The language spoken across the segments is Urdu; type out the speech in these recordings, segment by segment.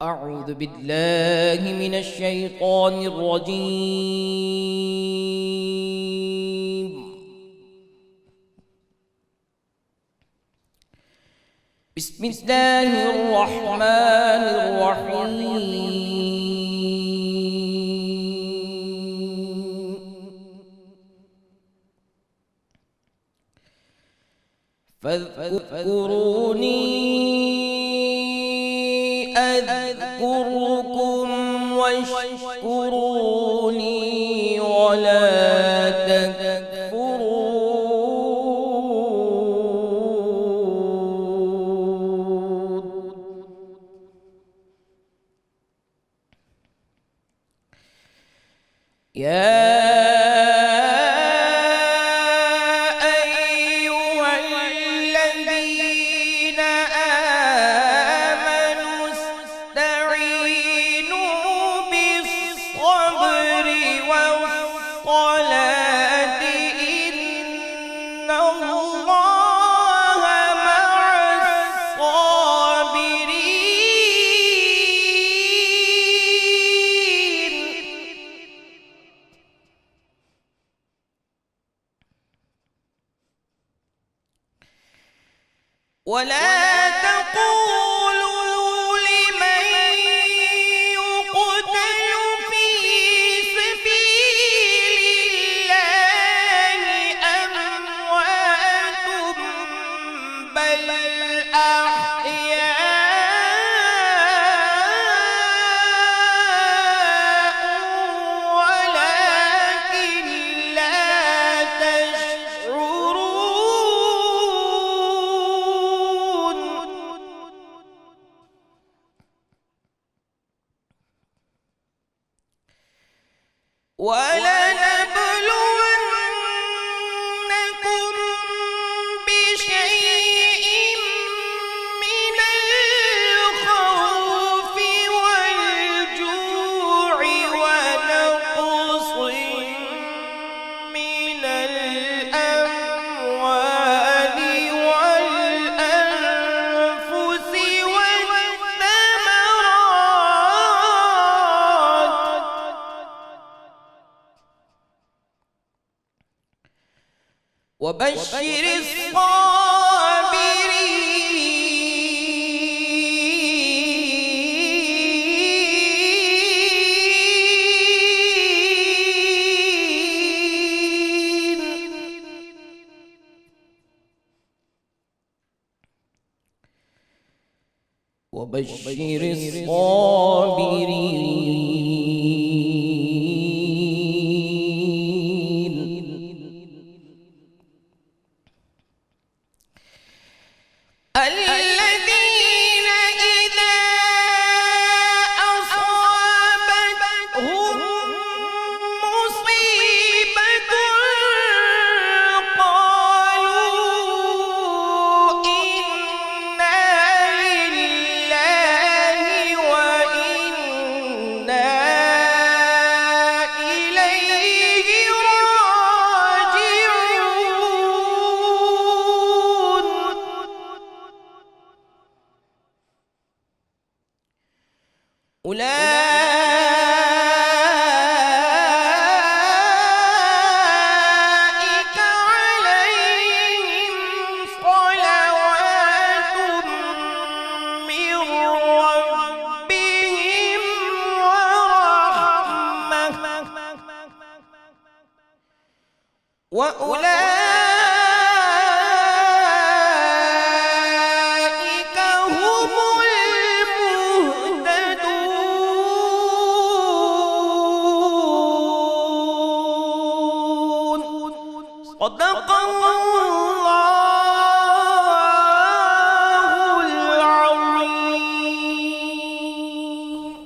أعوذ بالله من الشيطان الرجيم. بسم الله الرحمن الرحيم. فاذكروني أذكركم واشكروا لي ولا تكفرون. يا ولا تقولوا لمن يقتل في سبيل الله أموات بل أحياء ولكن لا تشعرون. ولنبلونكم بشيء من الخوف والجوع ونقص من الأموال والأنفس والثمرات وبشر الصابرين. وبشر الصابرين. الذين إذا أصابتهم مصيبة قالوا إنا لله وإنا إليه راجعون. أولئك عليهم صلوات من ربهم ورحمة وأولئك هم المهتدون. صدق الله العظيم.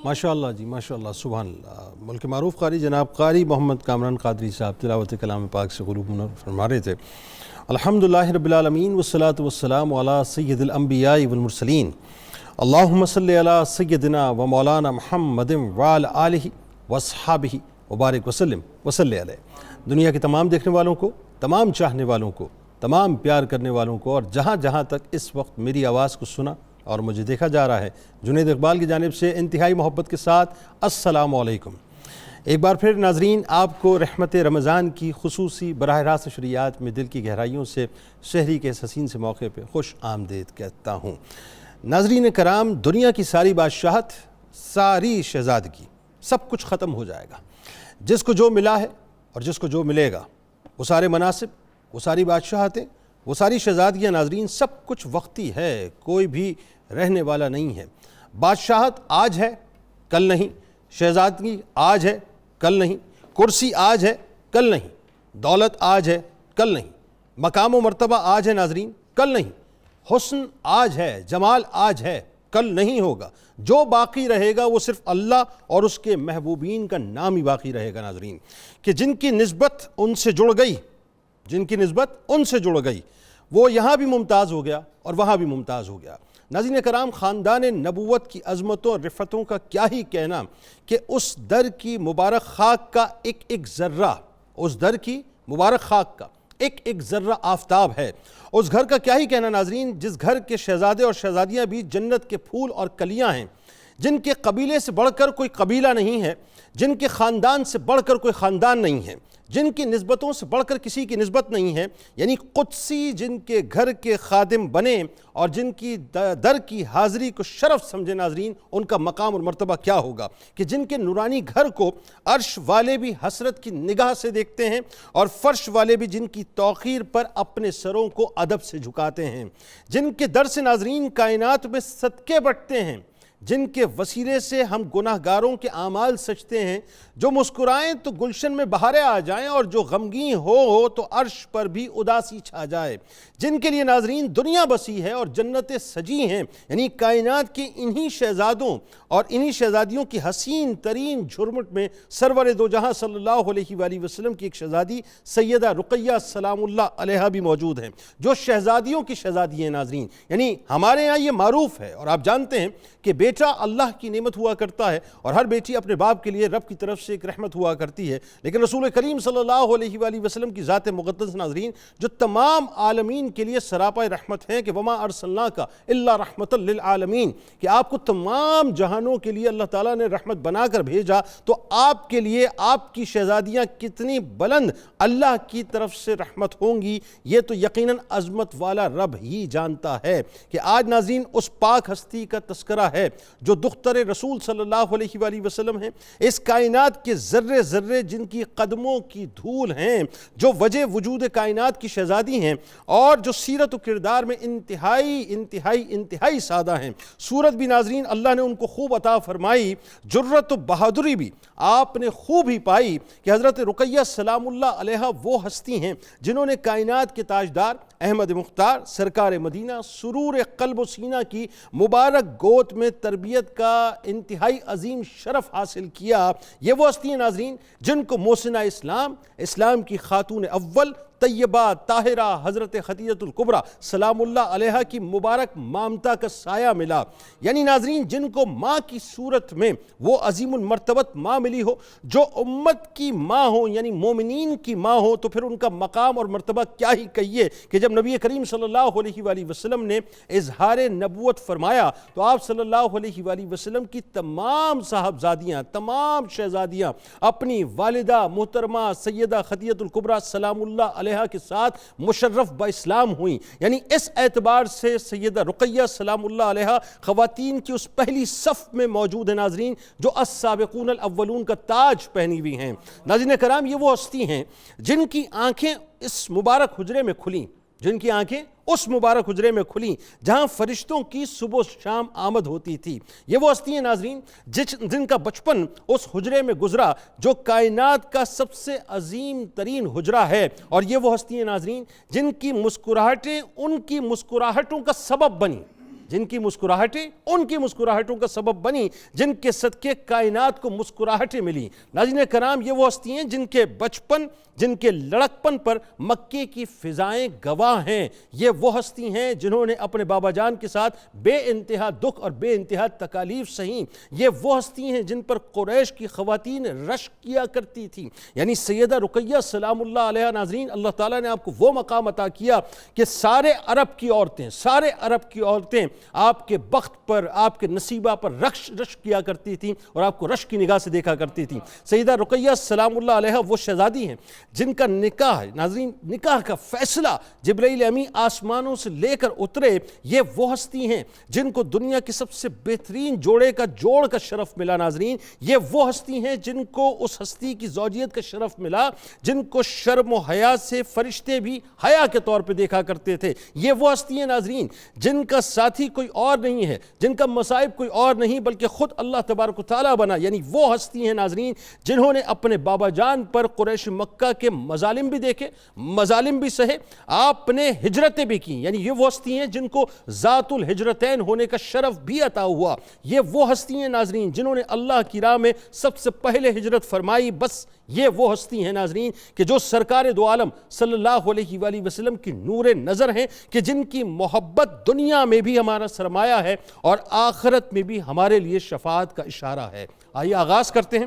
ماشاء اللہ جی، ماشاء اللہ، سبحان اللہ. ملک معروف قاری جناب قاری محمد کامران قادری صاحب تلاوت کلام پاک سے قلوب منور فرما رہے تھے۔ الحمدللہ رب العالمین والصلاة والسلام علی سید الانبیاء والمرسلین، اللہم صلی علی سیدنا و مولانا محمد وعلی آلہ واصحابہ وبارک وسلم وصلی علیہ۔ دنیا کے تمام دیکھنے والوں کو، تمام چاہنے والوں کو، تمام پیار کرنے والوں کو، اور جہاں جہاں تک اس وقت میری آواز کو سنا اور مجھے دیکھا جا رہا ہے، جنید اقبال کی جانب سے انتہائی محبت کے ساتھ السلام علیکم۔ ایک بار پھر ناظرین، آپ کو رحمت رمضان کی خصوصی براہ راست شریعت میں دل کی گہرائیوں سے شہری کے اس حسین سے موقع پہ خوش آمدید کہتا ہوں۔ ناظرین کرام، دنیا کی ساری بادشاہت، ساری شہزادگی، سب کچھ ختم ہو جائے گا۔ جس کو جو ملا ہے اور جس کو جو ملے گا، وہ سارے مناصب، وہ ساری بادشاہتیں، وہ ساری شہزادگیاں ناظرین، سب کچھ وقتی ہے، کوئی بھی رہنے والا نہیں ہے۔ بادشاہت آج ہے، کل نہیں، شہزادگی آج ہے، کل نہیں، کرسی آج ہے، کل نہیں، دولت آج ہے، کل نہیں، مقام و مرتبہ آج ہے ناظرین، کل نہیں، حسن آج ہے، جمال آج ہے، کل نہیں ہوگا۔ جو باقی رہے گا وہ صرف اللہ اور اس کے محبوبین کا نام ہی باقی رہے گا ناظرین، کہ جن کی نسبت ان سے جڑ گئی، جن کی نسبت ان سے جڑ گئی، وہ یہاں بھی ممتاز ہو گیا اور وہاں بھی ممتاز ہو گیا۔ ناظرین کرام، خاندان نبوت کی عظمتوں اور رفتوں کا کیا ہی کہنا کہ اس در کی مبارک خاک کا ایک ایک ذرہ، اس در کی مبارک خاک کا ایک ایک ذرہ آفتاب ہے۔ اس گھر کا کیا ہی کہنا ناظرین، جس گھر کے شہزادے اور شہزادیاں بھی جنت کے پھول اور کلیاں ہیں، جن کے قبیلے سے بڑھ کر کوئی قبیلہ نہیں ہے، جن کے خاندان سے بڑھ کر کوئی خاندان نہیں ہے، جن کی نسبتوں سے بڑھ کر کسی کی نسبت نہیں ہے، یعنی قدسی جن کے گھر کے خادم بنے اور جن کی در کی حاضری کو شرف سمجھے ناظرین، ان کا مقام اور مرتبہ کیا ہوگا، کہ جن کے نورانی گھر کو عرش والے بھی حسرت کی نگاہ سے دیکھتے ہیں اور فرش والے بھی جن کی توقیر پر اپنے سروں کو ادب سے جھکاتے ہیں، جن کے در سے ناظرین کائنات میں صدقے بٹتے ہیں، جن کے وسیلے سے ہم گناہگاروں کے اعمال سجتے ہیں، جو مسکرائیں تو گلشن میں بہاریں آ جائیں اور جو غمگین ہو تو عرش پر بھی اداسی چھا جائے، جن کے لیے ناظرین دنیا بسی ہے اور جنتیں سجی ہیں، یعنی کائنات کے انہی شہزادوں اور انہی شہزادیوں کی حسین ترین جھرمٹ میں سرور دو جہاں صلی اللہ علیہ وآلہ وسلم کی ایک شہزادی سیدہ رقیہ سلام اللہ علیہا بھی موجود ہیں، جو شہزادیوں کی شہزادی ہیں ناظرین۔ یعنی ہمارے ہاں یہ معروف ہے اور آپ جانتے ہیں کہ بیٹا اللہ کی نعمت ہوا کرتا ہے اور ہر بیٹی اپنے باپ کے لیے رب کی طرف سے ایک رحمت ہوا کرتی ہے، لیکن رسول کریم صلی اللہ علیہ وآلہ وسلم کی ذات مقدس ناظرین جو تمام عالمین کے لیے سراپا رحمت ہیں، کہ وما ارسلناک الا رحمتا للعالمین، کہ آپ کو تمام جہانوں کے لیے اللہ تعالیٰ نے رحمت بنا کر بھیجا، تو آپ کے لیے آپ کی شہزادیاں کتنی بلند اللہ کی طرف سے رحمت ہوں گی، یہ تو یقیناً عظمت والا رب ہی جانتا ہے۔ کہ آج ناظرین اس پاک ہستی کا تذکرہ ہے جو دختر رسول صلی اللہ علیہ وآلہ وسلم ہیں، اس کائنات کے ذرے ذرے جن کی قدموں کی دھول ہیں، جو وجہ وجود کائنات کی شہزادی ہیں اور جو سیرت و کردار میں انتہائی انتہائی انتہائی سادہ ہیں۔ صورت بھی ناظرین اللہ نے ان کو خوب عطا فرمائی، جرت و بہادری بھی آپ نے خوب ہی پائی، کہ حضرت رقیہ سلام اللہ علیہا وہ ہستی ہیں جنہوں نے کائنات کے تاجدار احمد مختار سرکار مدینہ سرور قلب و سینہ کی مبارک گود میں تربیت کا انتہائی عظیم شرف حاصل کیا۔ یہ وہ ہستی ہیں ناظرین جن کو محسنہ اسلام، اسلام کی خاتون اول طیبہ طاہرہ حضرت خدیجہ الکبریٰ سلام اللہ علیہا کی مبارک مامتا کا سایہ ملا، یعنی ناظرین جن کو ماں کی صورت میں وہ عظیم المرتبت ماں ملی ہو، جو امت کی ماں ہو، یعنی مومنین کی ماں ہو، تو پھر ان کا مقام اور مرتبہ کیا ہی کہیے، کہ جب نبی کریم صلی اللہ علیہ وآلہ وسلم نے اظہار نبوت فرمایا تو آپ صلی اللہ علیہ وآلہ وسلم کی تمام صاحبزادیاں، تمام شہزادیاں اپنی والدہ محترمہ سیدہ خدیجہ الکبریٰ سلام اللہ علیہا کے ساتھ مشرف با اسلام ہوئیں، یعنی اس اعتبار سے سیدہ رقیہ سلام اللہ علیہا خواتین کی اس پہلی صف میں موجود ہیں ناظرین جو السابقون الاولون کا تاج پہنی ہوئی ہیں۔ ناظرین کرام، یہ وہ ہستی ہیں جن کی آنکھیں اس مبارک حجرے میں کھلیں، جن کی آنکھیں اس مبارک حجرے میں کھلیں جہاں فرشتوں کی صبح و شام آمد ہوتی تھی۔ یہ وہ ہستی ہیں ناظرین جن کا بچپن اس حجرے میں گزرا جو کائنات کا سب سے عظیم ترین حجرہ ہے، اور یہ وہ ہستی ہیں ناظرین جن کی مسکراہٹیں ان کی مسکراہٹوں کا سبب بنی، جن کی مسکراہٹیں ان کی مسکراہٹوں کا سبب بنی جن کے صدقے کائنات کو مسکراہٹیں ملی۔ ناظرین کرام، یہ وہ ہستی ہیں جن کے بچپن، جن کے لڑکپن پر مکے کی فضائیں گواہ ہیں۔ یہ وہ ہستی ہیں جنہوں نے اپنے بابا جان کے ساتھ بے انتہا دکھ اور بے انتہا تکالیف سہیں۔ یہ وہ ہستی ہیں جن پر قریش کی خواتین رشک کیا کرتی تھیں، یعنی سیدہ رقیہ سلام اللہ علیہ۔ ناظرین، اللہ تعالیٰ نے آپ کو وہ مقام عطا کیا کہ سارے عرب کی عورتیں آپ کے بخت پر، آپ کے نصیبہ پر رشک کیا کرتی تھیں اور آپ کو رشک کی نگاہ سے دیکھا کرتی تھیں۔ سیدہ رقیہ سلام اللہ علیہ وہ شہزادی ہیں جن کا نکاح، ناظرین نکاح کا فیصلہ جبرائیل امین آسمانوں سے لے کر اترے۔ یہ وہ ہستی ہیں جن کو دنیا کے سب سے بہترین جوڑ کا شرف ملا۔ ناظرین، یہ وہ ہستی ہیں جن کو اس ہستی کی زوجیت کا شرف ملا جن کو شرم و حیا سے فرشتے بھی حیا کے طور پہ دیکھا کرتے تھے۔ یہ وہ ہستی ہیں ناظرین جن کا ساتھی کوئی اور نہیں ہے، جن کا مصائب کوئی اور نہیں بلکہ خود اللہ تبارک و تعالیٰ بنا۔ یعنی وہ ہستی ہیں ناظرین جنہوں نے اپنے بابا جان پر قریش مکہ کے مظالم بھی دیکھے، مظالم بھی سہے، آپ نے ہجرتیں بھی کی۔ یعنی یہ وہ ہستی ہیں جن کو ذات الہجرتین ہونے کا شرف بھی عطا ہوا۔ یہ وہ ہستی ہیں ناظرین جنہوں نے اللہ کی راہ میں سب سے پہلے ہجرت فرمائی۔ بس یہ وہ ہستی ہیں ناظرین کہ جو سرکار دو عالم صلی اللہ علیہ وآلہ وسلم کی نور نظر ہیں، کہ جن کی محبت دنیا میں بھی ہمارا سرمایہ ہے اور آخرت میں بھی ہمارے لیے شفاعت کا اشارہ ہے۔ آئیے آغاز کرتے ہیں۔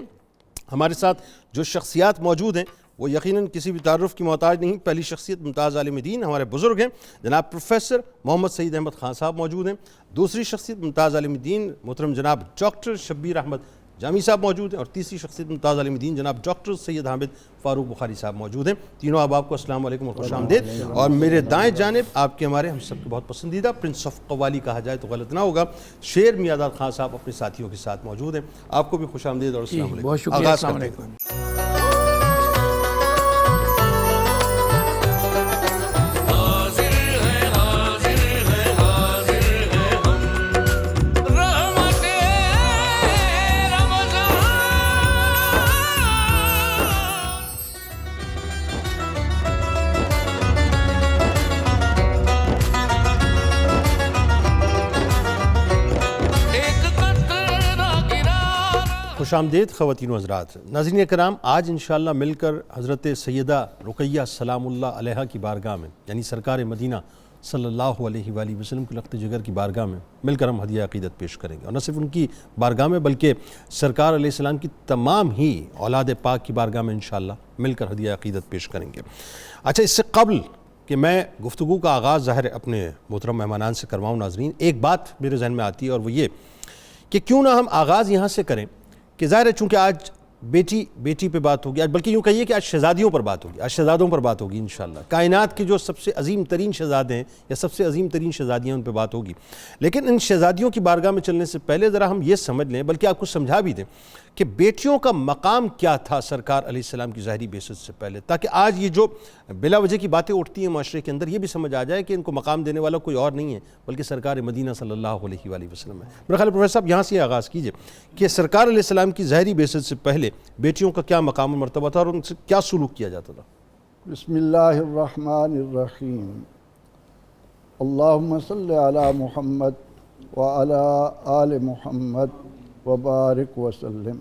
ہمارے ساتھ جو شخصیات موجود ہیں وہ یقیناً کسی بھی تعارف کی محتاج نہیں۔ پہلی شخصیت ممتاز عالم دین ہمارے بزرگ ہیں جناب پروفیسر محمد سعید احمد خان صاحب موجود ہیں۔ دوسری شخصیت ممتاز عالم دین محترم جناب ڈاکٹر شبیر احمد جامی صاحب موجود ہیں، اور تیسری شخصیت ممتاز عالم دین جناب ڈاکٹر سید حامد فاروق بخاری صاحب موجود ہیں۔ تینوں احباب کو السلام علیکم اور خوش آمدید۔ اور میرے دائیں جانب آپ کے ہم سب کے بہت پسندیدہ پرنس آف قوالی کہا جائے تو غلط نہ ہوگا، شیر میاداد خان صاحب اپنے ساتھیوں کے ساتھ موجود ہیں۔ آپ کو بھی خوش آمدید اور السلام علیکم۔ بہت شکریہ، السلام علیکم۔ خوش آمدید خواتین و حضرات۔ ناظرین کرام، آج انشاءاللہ مل کر حضرت سیدہ رقیہ سلام اللہ علیہ کی بارگاہ میں، یعنی سرکار مدینہ صلی اللہ علیہ وآلہ وسلم کی لخت جگر کی بارگاہ میں مل کر ہم ہدیہ عقیدت پیش کریں گے، اور نہ صرف ان کی بارگاہ میں بلکہ سرکار علیہ السلام کی تمام ہی اولاد پاک کی بارگاہ میں انشاءاللہ مل کر ہدیہ عقیدت پیش کریں گے۔ اچھا، اس سے قبل کہ میں گفتگو کا آغاز ظاہر اپنے محترم مہمانان سے کرواؤں ناظرین، ایک بات میرے ذہن میں آتی ہے اور وہ یہ کہ کیوں نہ ہم آغاز یہاں سے کریں کہ ظاہر ہے چونکہ آج بیٹی پہ بات ہوگی، آج بلکہ یوں کہیے کہ آج شہزادیوں پر بات ہوگی، آج شہزادوں پر بات ہوگی انشاءاللہ۔ کائنات کے جو سب سے عظیم ترین شہزادے ہیں یا سب سے عظیم ترین شہزادیاں، ان پہ بات ہوگی۔ لیکن ان شہزادیوں کی بارگاہ میں چلنے سے پہلے ذرا ہم یہ سمجھ لیں، بلکہ آپ کو سمجھا بھی دیں کہ بیٹیوں کا مقام کیا تھا سرکار علیہ السلام کی ظاہری بعثت سے پہلے، تاکہ آج یہ جو بلا وجہ کی باتیں اٹھتی ہیں معاشرے کے اندر یہ بھی سمجھ آ جائے کہ ان کو مقام دینے والا کوئی اور نہیں ہے بلکہ سرکار مدینہ صلی اللہ علیہ وآلہ وسلم ہے۔ میرا خیال ہے پروفیسر صاحب یہاں سے آغاز کیجئے کہ سرکار علیہ السلام کی ظاہری بعثت سے پہلے بیٹیوں کا کیا مقام و مرتبہ تھا اور ان سے کیا سلوک کیا جاتا تھا؟ بسم اللہ الرحمن الرحیم، اللہم صلی علی محمد وعلی آل محمد وبارک وسلم۔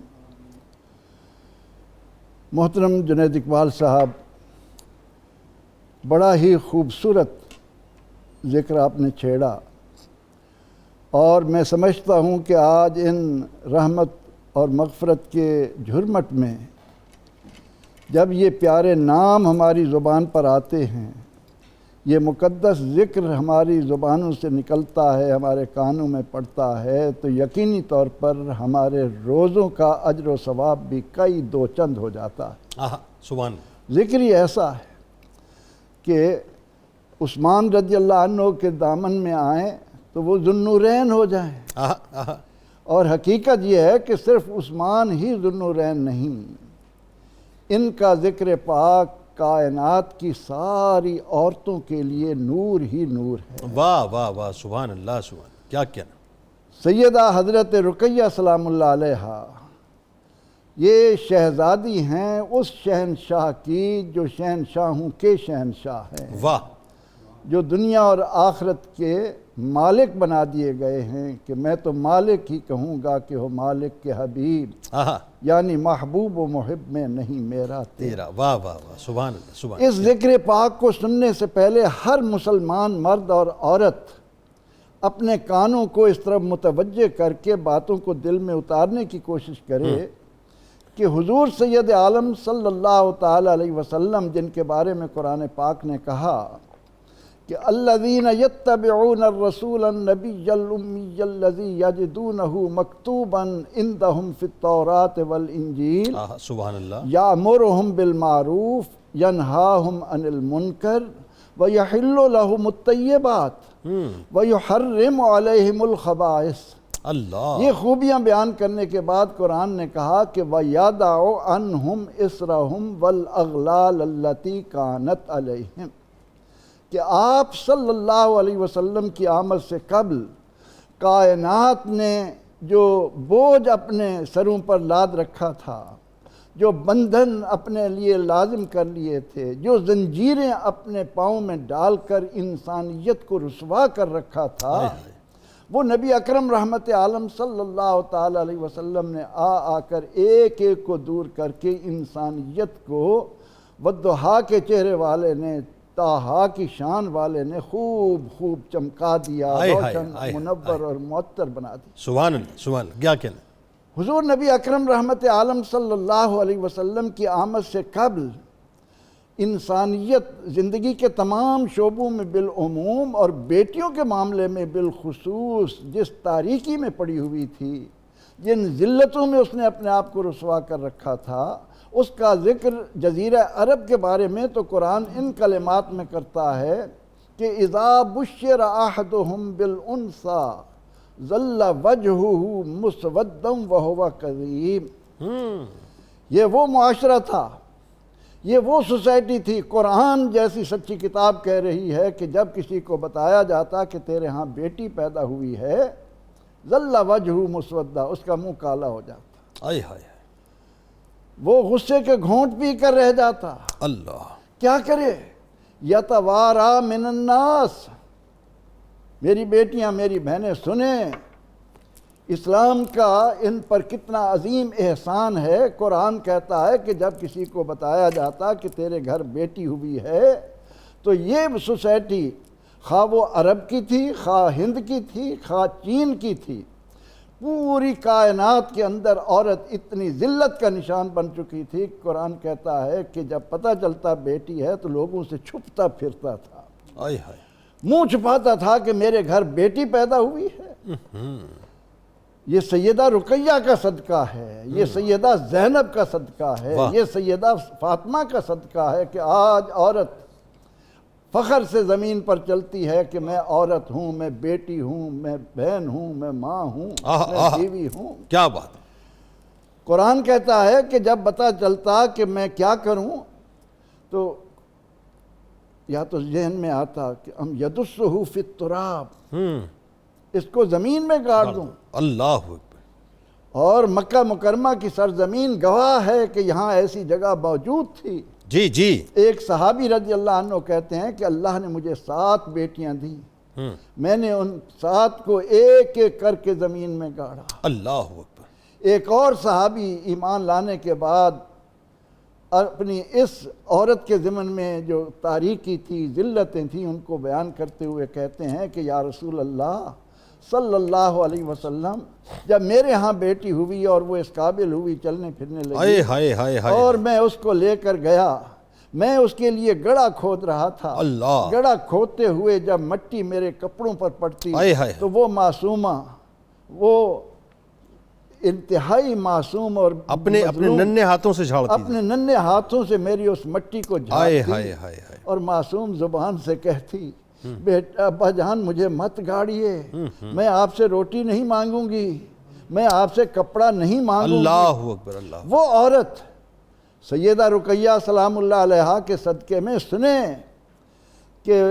محترم جنید اقبال صاحب، بڑا ہی خوبصورت ذکر آپ نے چھیڑا، اور میں سمجھتا ہوں کہ آج ان رحمت اور مغفرت کے جھرمٹ میں جب یہ پیارے نام ہماری زبان پر آتے ہیں، یہ مقدس ذکر ہماری زبانوں سے نکلتا ہے، ہمارے کانوں میں پڑتا ہے، تو یقینی طور پر ہمارے روزوں کا اجر و ثواب بھی کئی دو چند ہو جاتا ہے۔ سبحان۔ ذکر ہی ایسا ہے کہ عثمان رضی اللہ عنہ کے دامن میں آئیں تو وہ ذوالنورین ہو جائیں، اور حقیقت یہ ہے کہ صرف عثمان ہی ذوالنورین نہیں، ان کا ذکر پاک کائنات کی ساری عورتوں کے لیے نور ہی نور ہے۔ واہ واہ واہ، سبحان اللہ، سبحان، کیا کہنا۔ سیدہ حضرت رقیہ سلام اللہ علیہ یہ شہزادی ہیں اس شہنشاہ کی جو شہنشاہوں کے شہنشاہ ہیں، واہ، جو دنیا اور آخرت کے مالک بنا دیے گئے ہیں کہ میں تو مالک ہی کہوں گا کہ ہو مالک کے حبیب، آہا یعنی محبوب و محب میں نہیں میرا تیرا، واہ واہ واہ، سبحان اللہ سبحان اس ذکر پاک کو سننے سے پہلے ہر مسلمان مرد اور عورت اپنے کانوں کو اس طرف متوجہ کر کے باتوں کو دل میں اتارنے کی کوشش کرے کہ حضور سید عالم صلی اللہ تعالی علیہ وسلم جن کے بارے میں قرآن پاک نے کہا کہ الذین یتبعون الرسول النبی الامی الذی یجدونہ مکتوبا عندہم فی التوراۃ والانجیل آہا سبحان اللہ، یأمرہم بالمعروف ینہاہم عن المنکر ویحل لہم الطیبات ویحرم علیہم الخبائث۔ اللہ، یہ خوبیاں بیان کرنے کے بعد قرآن نے کہا کہ وَيَدَعُ عَنْهُمْ إِسْرَهُمْ وَالْأَغْلَالَ الَّتِي كَانَتْ عَلَيْهِمْ، کہ آپ صلی اللہ علیہ وسلم کی آمد سے قبل کائنات نے جو بوجھ اپنے سروں پر لاد رکھا تھا، جو بندھن اپنے لیے لازم کر لیے تھے، جو زنجیریں اپنے پاؤں میں ڈال کر انسانیت کو رسوا کر رکھا تھا، وہ نبی اکرم رحمت عالم صلی اللہ تعالی علیہ وسلم نے آ کر ایک ایک کو دور کر کے انسانیت کو والضحیٰ کے چہرے والے نے، طٰہٰ کی شان والے نے خوب چمکا دیا، روشن، منور اور معطر بنا دیا۔ سبحان اللہ سبحان اللہ، کیا کہنا؟ حضور نبی اکرم رحمت عالم صلی اللہ علیہ وسلم کی آمد سے قبل انسانیت زندگی کے تمام شعبوں میں بالعموم اور بیٹیوں کے معاملے میں بالخصوص جس تاریکی میں پڑی ہوئی تھی، جن ذلتوں میں اس نے اپنے آپ کو رسوا کر رکھا تھا، اس کا ذکر جزیرہ عرب کے بارے میں تو قرآن ان کلمات میں کرتا ہے کہ اذا بشر احدهم بالانثى ظل وجهه مسودا وهو كظيم۔ یہ وہ معاشرہ تھا، یہ وہ سوسائٹی تھی، قرآن جیسی سچی کتاب کہہ رہی ہے کہ جب کسی کو بتایا جاتا کہ تیرے ہاں بیٹی پیدا ہوئی ہے، ظل وجہہ مسودا، اس کا منہ کالا ہو جاتا، آئے ہائے، وہ غصے کے گھونٹ پی کر رہ جاتا۔ اللہ، کیا کرے؟ یتوارا من الناس، میری بیٹیاں میری بہنیں سنیں اسلام کا ان پر کتنا عظیم احسان ہے۔ قرآن کہتا ہے کہ جب کسی کو بتایا جاتا کہ تیرے گھر بیٹی ہوئی ہے تو یہ سوسائٹی خواہ وہ عرب کی تھی، خواہ ہند کی تھی، خواہ چین کی تھی، پوری کائنات کے اندر عورت اتنی ذلت کا نشان بن چکی تھی۔ قرآن کہتا ہے کہ جب پتہ چلتا بیٹی ہے تو لوگوں سے چھپتا پھرتا تھا، آئے ہائے، منہ چھپاتا تھا کہ میرے گھر بیٹی پیدا ہوئی ہے۔ یہ سیدہ رقیہ کا صدقہ ہے، یہ سیدہ زینب کا صدقہ ہے، یہ سیدہ فاطمہ کا صدقہ ہے کہ آج عورت فخر سے زمین پر چلتی ہے کہ میں عورت ہوں، میں بیٹی ہوں، میں بہن ہوں، میں ماں ہوں، میں بیوی ہوں۔ کیا بات! قرآن کہتا ہے کہ جب پتہ چلتا کہ میں کیا کروں تو یا تو ذہن میں آتا کہ ہم یدسہ فی التراب، اس کو زمین میں گاڑ دوں۔ اللہ اکبر! اور مکہ مکرمہ کی سرزمین گواہ ہے کہ یہاں ایسی جگہ موجود تھی۔ جی جی، ایک صحابی رضی اللہ عنہ کہتے ہیں کہ اللہ نے مجھے 7 بیٹیاں دیں، میں نے ان 7 کو ایک ایک کر کے زمین میں گاڑا۔ اللہ اکبر! ایک اور صحابی ایمان لانے کے بعد اپنی اس عورت کے ضمن میں جو تاریکی تھی، ذلتیں تھیں، ان کو بیان کرتے ہوئے کہتے ہیں کہ یا رسول اللہ صلی اللہ علیہ وسلم، جب میرے ہاں بیٹی ہوئی اور وہ اس قابل ہوئی، چلنے پھرنے لگی، اور میں اس کو لے کر گیا، میں اس کے لیے گڑھا کھود رہا تھا۔ اللہ! گڑھا کھودتے ہوئے جب مٹی میرے کپڑوں پر پڑتی تو وہ معصومہ، وہ انتہائی معصوم اور اپنے ننھے ہاتھوں سے جھاڑتی، اپنے ننھے ہاتھوں سے میری اس مٹی کو جھاڑتی اور معصوم زبان سے کہتی، بیٹا ابا جان مجھے مت گاڑیے، میں آپ سے روٹی نہیں مانگوں گی، میں آپ سے کپڑا نہیں مانگوں گی۔ اللہ اکبر! اللہ! وہ عورت سیدہ رقیہ سلام اللہ علیہا کے صدقے میں سنیں کہ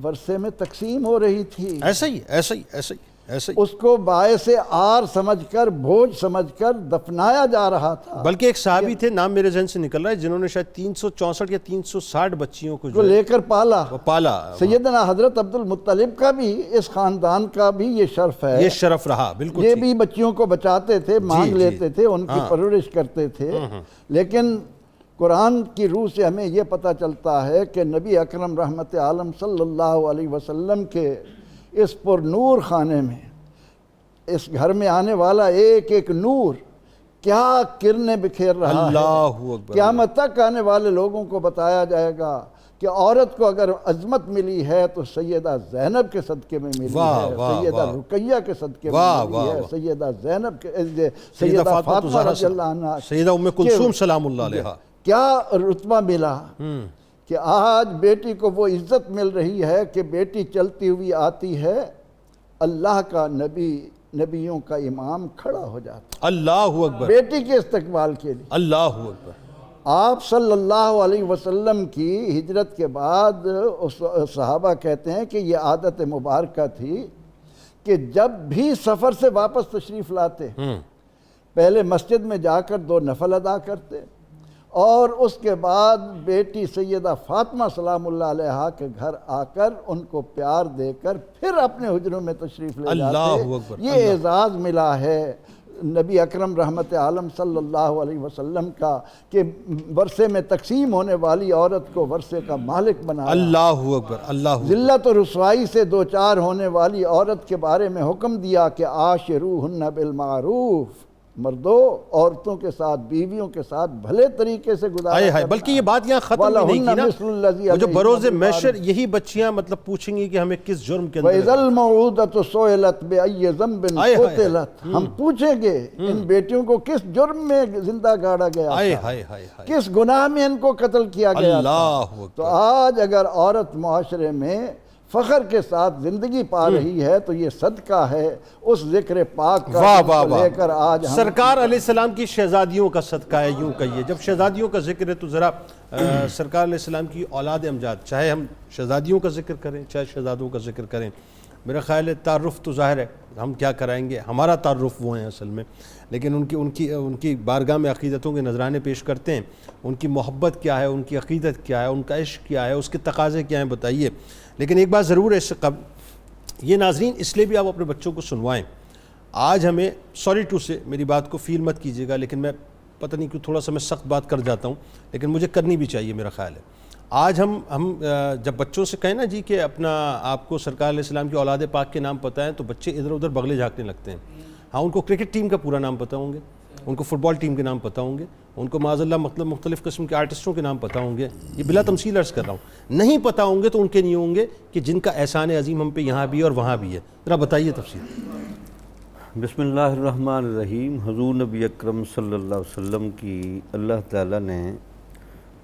ورثے میں تقسیم ہو رہی تھی، ایسے ہی ایسے ہی ایسے ہی، ایسے ہی اس کو باعث آر سمجھ کر، بوجھ سمجھ کر دفنایا جا رہا تھا. بلکہ ایک صحابی تھے، نام میرے ذہن سے نکل رہا ہے، جنہوں نے شاید 364 یا 360 بچیوں کو کو لے کر پالا. پالا. سیدنا حضرت عبد المطلب کا بھی، اس خاندان کا بھی یہ شرف ہے. یہ شرف رہا، بالکل یہ ٹھیک. بھی بچیوں کو بچاتے تھے، مانگ جی. لیتے تھے، ان کی پرورش کرتے تھے. لیکن قرآن کی روح سے ہمیں یہ پتہ چلتا ہے کہ نبی اکرم رحمت عالم صلی اللہ علیہ وسلم کے اس پر نور خانے میں، اس گھر میں آنے والا ایک ایک نور کیا کرنیں بکھیر رہا ہے. اللہ اکبر. قیامت تک آنے والے لوگوں کو بتایا جائے گا کہ عورت کو اگر عظمت ملی ہے تو سیدہ زینب کے صدقے میں ملی واہ، ہے، واہ، سیدہ واہ. رقیہ کے صدقے میں واہ، ملی واہ، ہے، واہ. سیدہ زینب کے، سیدہ فاطمہ زہرا رضی اللہ عنہ، سیدہ ام کلثوم سلام اللہ علیہا. کیا رتبہ ملا کہ آج بیٹی کو وہ عزت مل رہی ہے کہ بیٹی چلتی ہوئی آتی ہے، اللہ کا نبی، نبیوں کا امام کھڑا ہو جاتا اللہ اکبر. بیٹی کے استقبال کے لیے. اللہ اکبر. آپ صلی اللہ علیہ وسلم کی ہجرت کے بعد صحابہ کہتے ہیں کہ یہ عادت مبارکہ تھی کہ جب بھی سفر سے واپس تشریف لاتے پہلے مسجد میں جا کر 2 نفل ادا کرتے، اور اس کے بعد بیٹی سیدہ فاطمہ سلام اللہ علیہا کے گھر آ کر ان کو پیار دے کر پھر اپنے حجروں میں تشریف لے اللہ جاتے. اکبر. یہ اعزاز ملا ہے نبی اکرم رحمت عالم صلی اللہ علیہ وسلم کا کہ ورثے میں تقسیم ہونے والی عورت کو ورثے کا مالک بنایا. اللہ اکبر. اللہ اکبر. ذلت و رسوائی سے دوچار ہونے والی عورت کے بارے میں حکم دیا کہ عاشروہن بالمعروف، مردوں عورتوں کے ساتھ، بیویوں کے ساتھ بھلے طریقے سے گزارا آئے ہائے. کرنا. بلکہ یہ بات یہاں ختم بھی نہیں کی نا. وَلَهُنَّ مِثْلُ الَّذِي وہ جو عَلَيْهِنَّ بروز بِالْمَعْرُوفِ. محشر یہی بچیاں مطلب پوچھیں گی کہ ہمیں کس جرم کے اندر وَإِذَا الْمَوْعُودَةُ سُئِلَتْ بِأَيِّ ذَنبٍ قُتِلَتْ. ہم پوچھیں گے ان بیٹیوں کو کس جرم میں زندہ گاڑا گیا آئے تھا، ہائے ہائے ہائے. کس گناہ میں ان کو قتل کیا گیا تھا. اللہ تو اکبر. آج اگر عورت معاشرے میں فخر کے ساتھ زندگی پا رہی ہے تو یہ صدقہ ہے اس ذکر پاک کا واہ جس واہ کو لے کر آج واہ. ہم سرکار علیہ السلام کی شہزادیوں کا صدقہ ہے، یوں کہیے. جب شہزادیوں کا ذکر ہے تو ذرا سرکار علیہ السلام کی اولاد امجاد، چاہے ہم شہزادیوں کا ذکر کریں چاہے شہزادوں کا ذکر کریں، میرا خیال ہے تعارف تو ظاہر ہے ہم کیا کرائیں گے، ہمارا تعارف وہ ہیں اصل میں، لیکن ان کی بارگاہ میں عقیدتوں کے نذرانے پیش کرتے ہیں. ان کی محبت کیا ہے، ان کی عقیدت کیا ہے، ان کا عشق کیا ہے، اس کے تقاضے کیا ہیں بتائیے. لیکن ایک بات ضرور ہے اس سے قبل، یہ ناظرین اس لیے بھی آپ اپنے بچوں کو سنوائیں. آج ہمیں سوری ٹو سے، میری بات کو فیل مت کیجیے گا، لیکن میں پتہ نہیں کیوں تھوڑا سا میں سخت بات کر جاتا ہوں، لیکن مجھے کرنی بھی چاہیے میرا خیال ہے. آج ہم جب بچوں سے کہیں نا جی کہ اپنا آپ کو سرکار علیہ السلام کی اولاد پاک کے نام پتہ ہے، تو بچے ادھر ادھر بغلے جھانکنے لگتے ہیں. ہاں ان کو کرکٹ ٹیم کا پورا نام پتہ ہوں گے، ان کو فٹ بال ٹیم کے نام پتہ ہوں گے، ان کو معاذ اللہ مطلب مختلف قسم کے آرٹسٹوں کے نام پتہ ہوں گے. یہ بلا تمثیل عرض کر رہا ہوں. نہیں پتہ ہوں گے تو ان کے نہیں ہوں گے کہ جن کا احسان عظیم ہم پہ یہاں بھی اور وہاں بھی ہے. ذرا بتائیے تفصیل. بسم اللہ الرحمن الرحیم. حضور نبی اکرم صلی اللہ علیہ وسلم کی اللہ تعالیٰ نے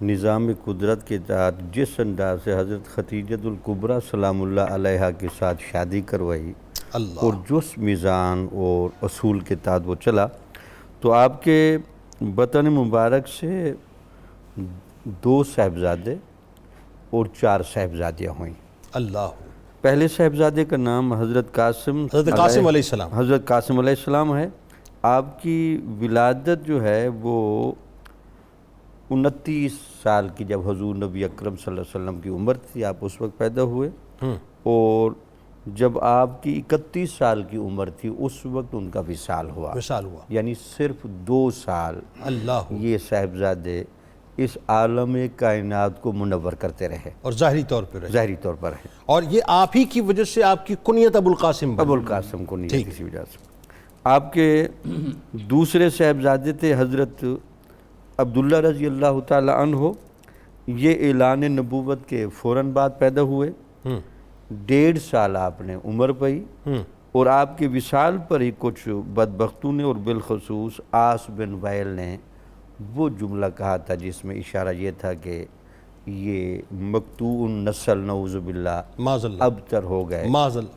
نظام قدرت کے تحت جس انداز سے حضرت خدیجۃ الکبریٰ سلام اللہ علیہا کے ساتھ شادی کروائی اللہ اور جس میزان اور اصول کے تحت وہ چلا، تو آپ کے بطن مبارک سے 2 صاحبزادے اور 4 صاحبزادیاں ہوئیں. اللہ. پہلے صاحبزادے کا نام حضرت قاسم علیہ السلام، حضرت قاسم علیہ السلام ہے. آپ کی ولادت جو ہے وہ 29 سال کی جب حضور نبی اکرم صلی اللہ علیہ وسلم کی عمر تھی، آپ اس وقت پیدا ہوئے، اور جب آپ کی 31 سال کی عمر تھی اس وقت ان کا وصال ہوا. یعنی صرف 2 سال اللہ. یہ صاحبزادے اس عالم کائنات کو منور کرتے رہے، اور ظاہری طور پر رہے، ظاہری طور پر ہے. اور یہ آپ ہی کی وجہ سے آپ کی کنیت ابو القاسم بنی. ابو القاسم کو نہیں کسی وجہ سے. آپ کے دوسرے صاحبزادے تھے حضرت عبداللہ رضی اللہ تعالی عنہ. یہ اعلان نبوت کے فوراً بعد پیدا ہوئے. 1.5 سال آپ نے عمر پائی، اور آپ کے وصال پر ہی کچھ بدبختوں نے اور بالخصوص عاص بن وائل نے وہ جملہ کہا تھا جس میں اشارہ یہ تھا کہ یہ مقطوع نسل نعوذ باللہ معاذ اللہ ابتر ہو گئے،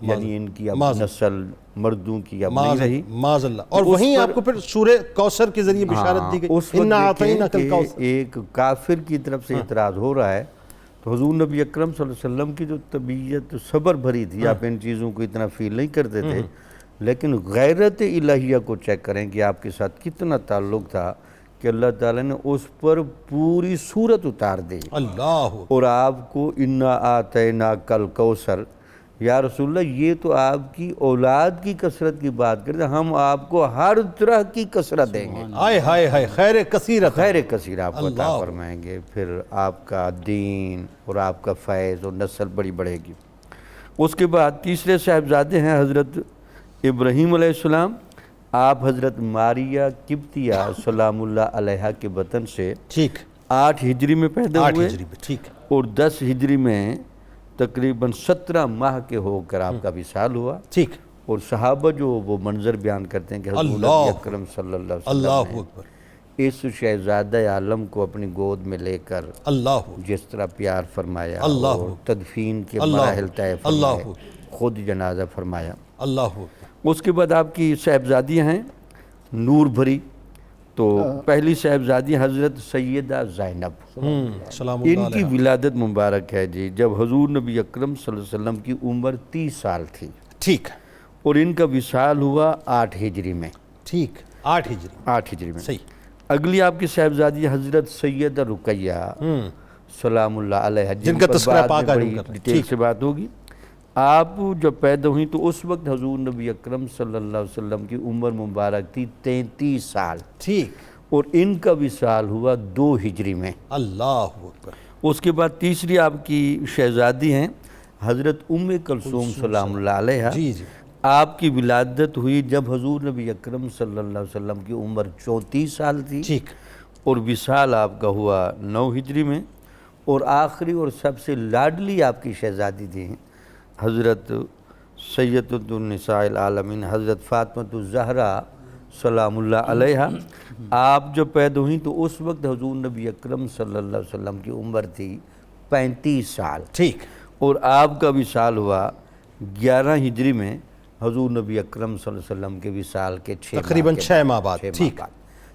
یعنی ان کی اب نسل مردوں کی اب نہیں رہی. معاذ اللہ. اور وہیں آپ کو پھر سورہ کوثر کے ذریعے بشارت دی گئی. اس وقت ایک کافر کی طرف سے اعتراض ہو رہا ہے، تو حضور نبی اکرم صلی اللہ علیہ وسلم کی جو طبیعت صبر بھری تھی، آپ ان چیزوں کو اتنا فیل نہیں کرتے تھے، لیکن غیرت الہیہ کو چیک کریں کہ آپ کے ساتھ کتنا تعلق تھا کہ اللہ تعالیٰ نے اس پر پوری صورت اتار دی اللہ اور آپ کو انا آتیناک الکوثر، یا رسول اللہ یہ تو آپ کی اولاد کی کثرت کی بات کرتے ہیں، ہم آپ کو ہر طرح کی کثرت دیں گے، آئے ہائے ہائے، خیر کثیرت، خیر کثیر آپ کو عطا فرمائیں گے، پھر آپ کا دین اور آپ کا فیض اور نسل بڑی بڑھے گی۔ اس کے بعد تیسرے صاحبزادے ہیں حضرت ابراہیم علیہ السلام۔ آپ حضرت ماریہ قبطیہ سلام اللہ علیہا کے وطن سے ٹھیک 8 ہجری میں پیدا 8 ہوئے ہجری میں، ٹھیک اور 10 ہجری میں تقریباً 17 ماہ کے ہو کر آپ کا وصال ہوا۔ ٹھیک، اور صحابہ جو وہ منظر بیان کرتے ہیں کہ حضور نبی اکرم صلی اللہ علیہ اللہ وسلم اکبر، نے اس شہزادہ عالم کو اپنی گود میں لے کر اللہ جس طرح پیار فرمایا اللہ اور تدفین کے اللہ مراحل طے اللہ فرمائے، خود جنازہ فرمایا۔ اللہ اکبر، اس کے بعد آپ کی صاحبزادیاں ہیں نور بھری۔ تو پہلی صاحبزادی حضرت سیدہ زینب، سلام ان اللہ کی علیہ، ولادت مبارک ہے جی جب حضور نبی اکرم صلی اللہ علیہ وسلم کی عمر 30 سال تھی، ٹھیک اور ان کا وصال ہوا 8 ہجری میں، ٹھیک 8 ہجری 8 ہجری میں۔ صحیح، اگلی آپ کی صاحبزادی حضرت سیدہ رقیہ سلام اللہ علیہ، جن کا تذکرہ بعد پاک میں آدم بڑی کر رہے ہیں، ڈیٹیل سے بات ہوگی۔ آپ جب پیدا ہوئی تو اس وقت حضور نبی اکرم صلی اللہ علیہ وسلم کی عمر مبارک تھی 33 سال، ٹھیک، اور ان کا وصال ہوا 2 ہجری میں۔ اللہ اکبر، اس کے بعد تیسری آپ کی شہزادی ہیں حضرت ام کلثوم سلام اللہ علیہ۔ جی جی، آپ کی ولادت ہوئی جب حضور نبی اکرم صلی اللہ علیہ وسلم کی عمر 34 سال تھی، ٹھیک، اور وصال آپ کا ہوا 9 ہجری میں۔ اور آخری اور سب سے لاڈلی آپ کی شہزادی تھی حضرت سیدۃ النساء العالمین حضرت فاطمہ الزہرا سلام اللہ علیہ۔ آپ جب پیدا ہوئیں تو اس وقت حضور نبی اکرم صلی اللہ علیہ وسلم کی عمر تھی 35 سال، ٹھیک، اور آپ کا وصال ہوا 11 ہجری میں، حضور نبی اکرم صلی اللہ علیہ وسلم کے وصال کے تقریباً 6 ماہ بعد، ٹھیک،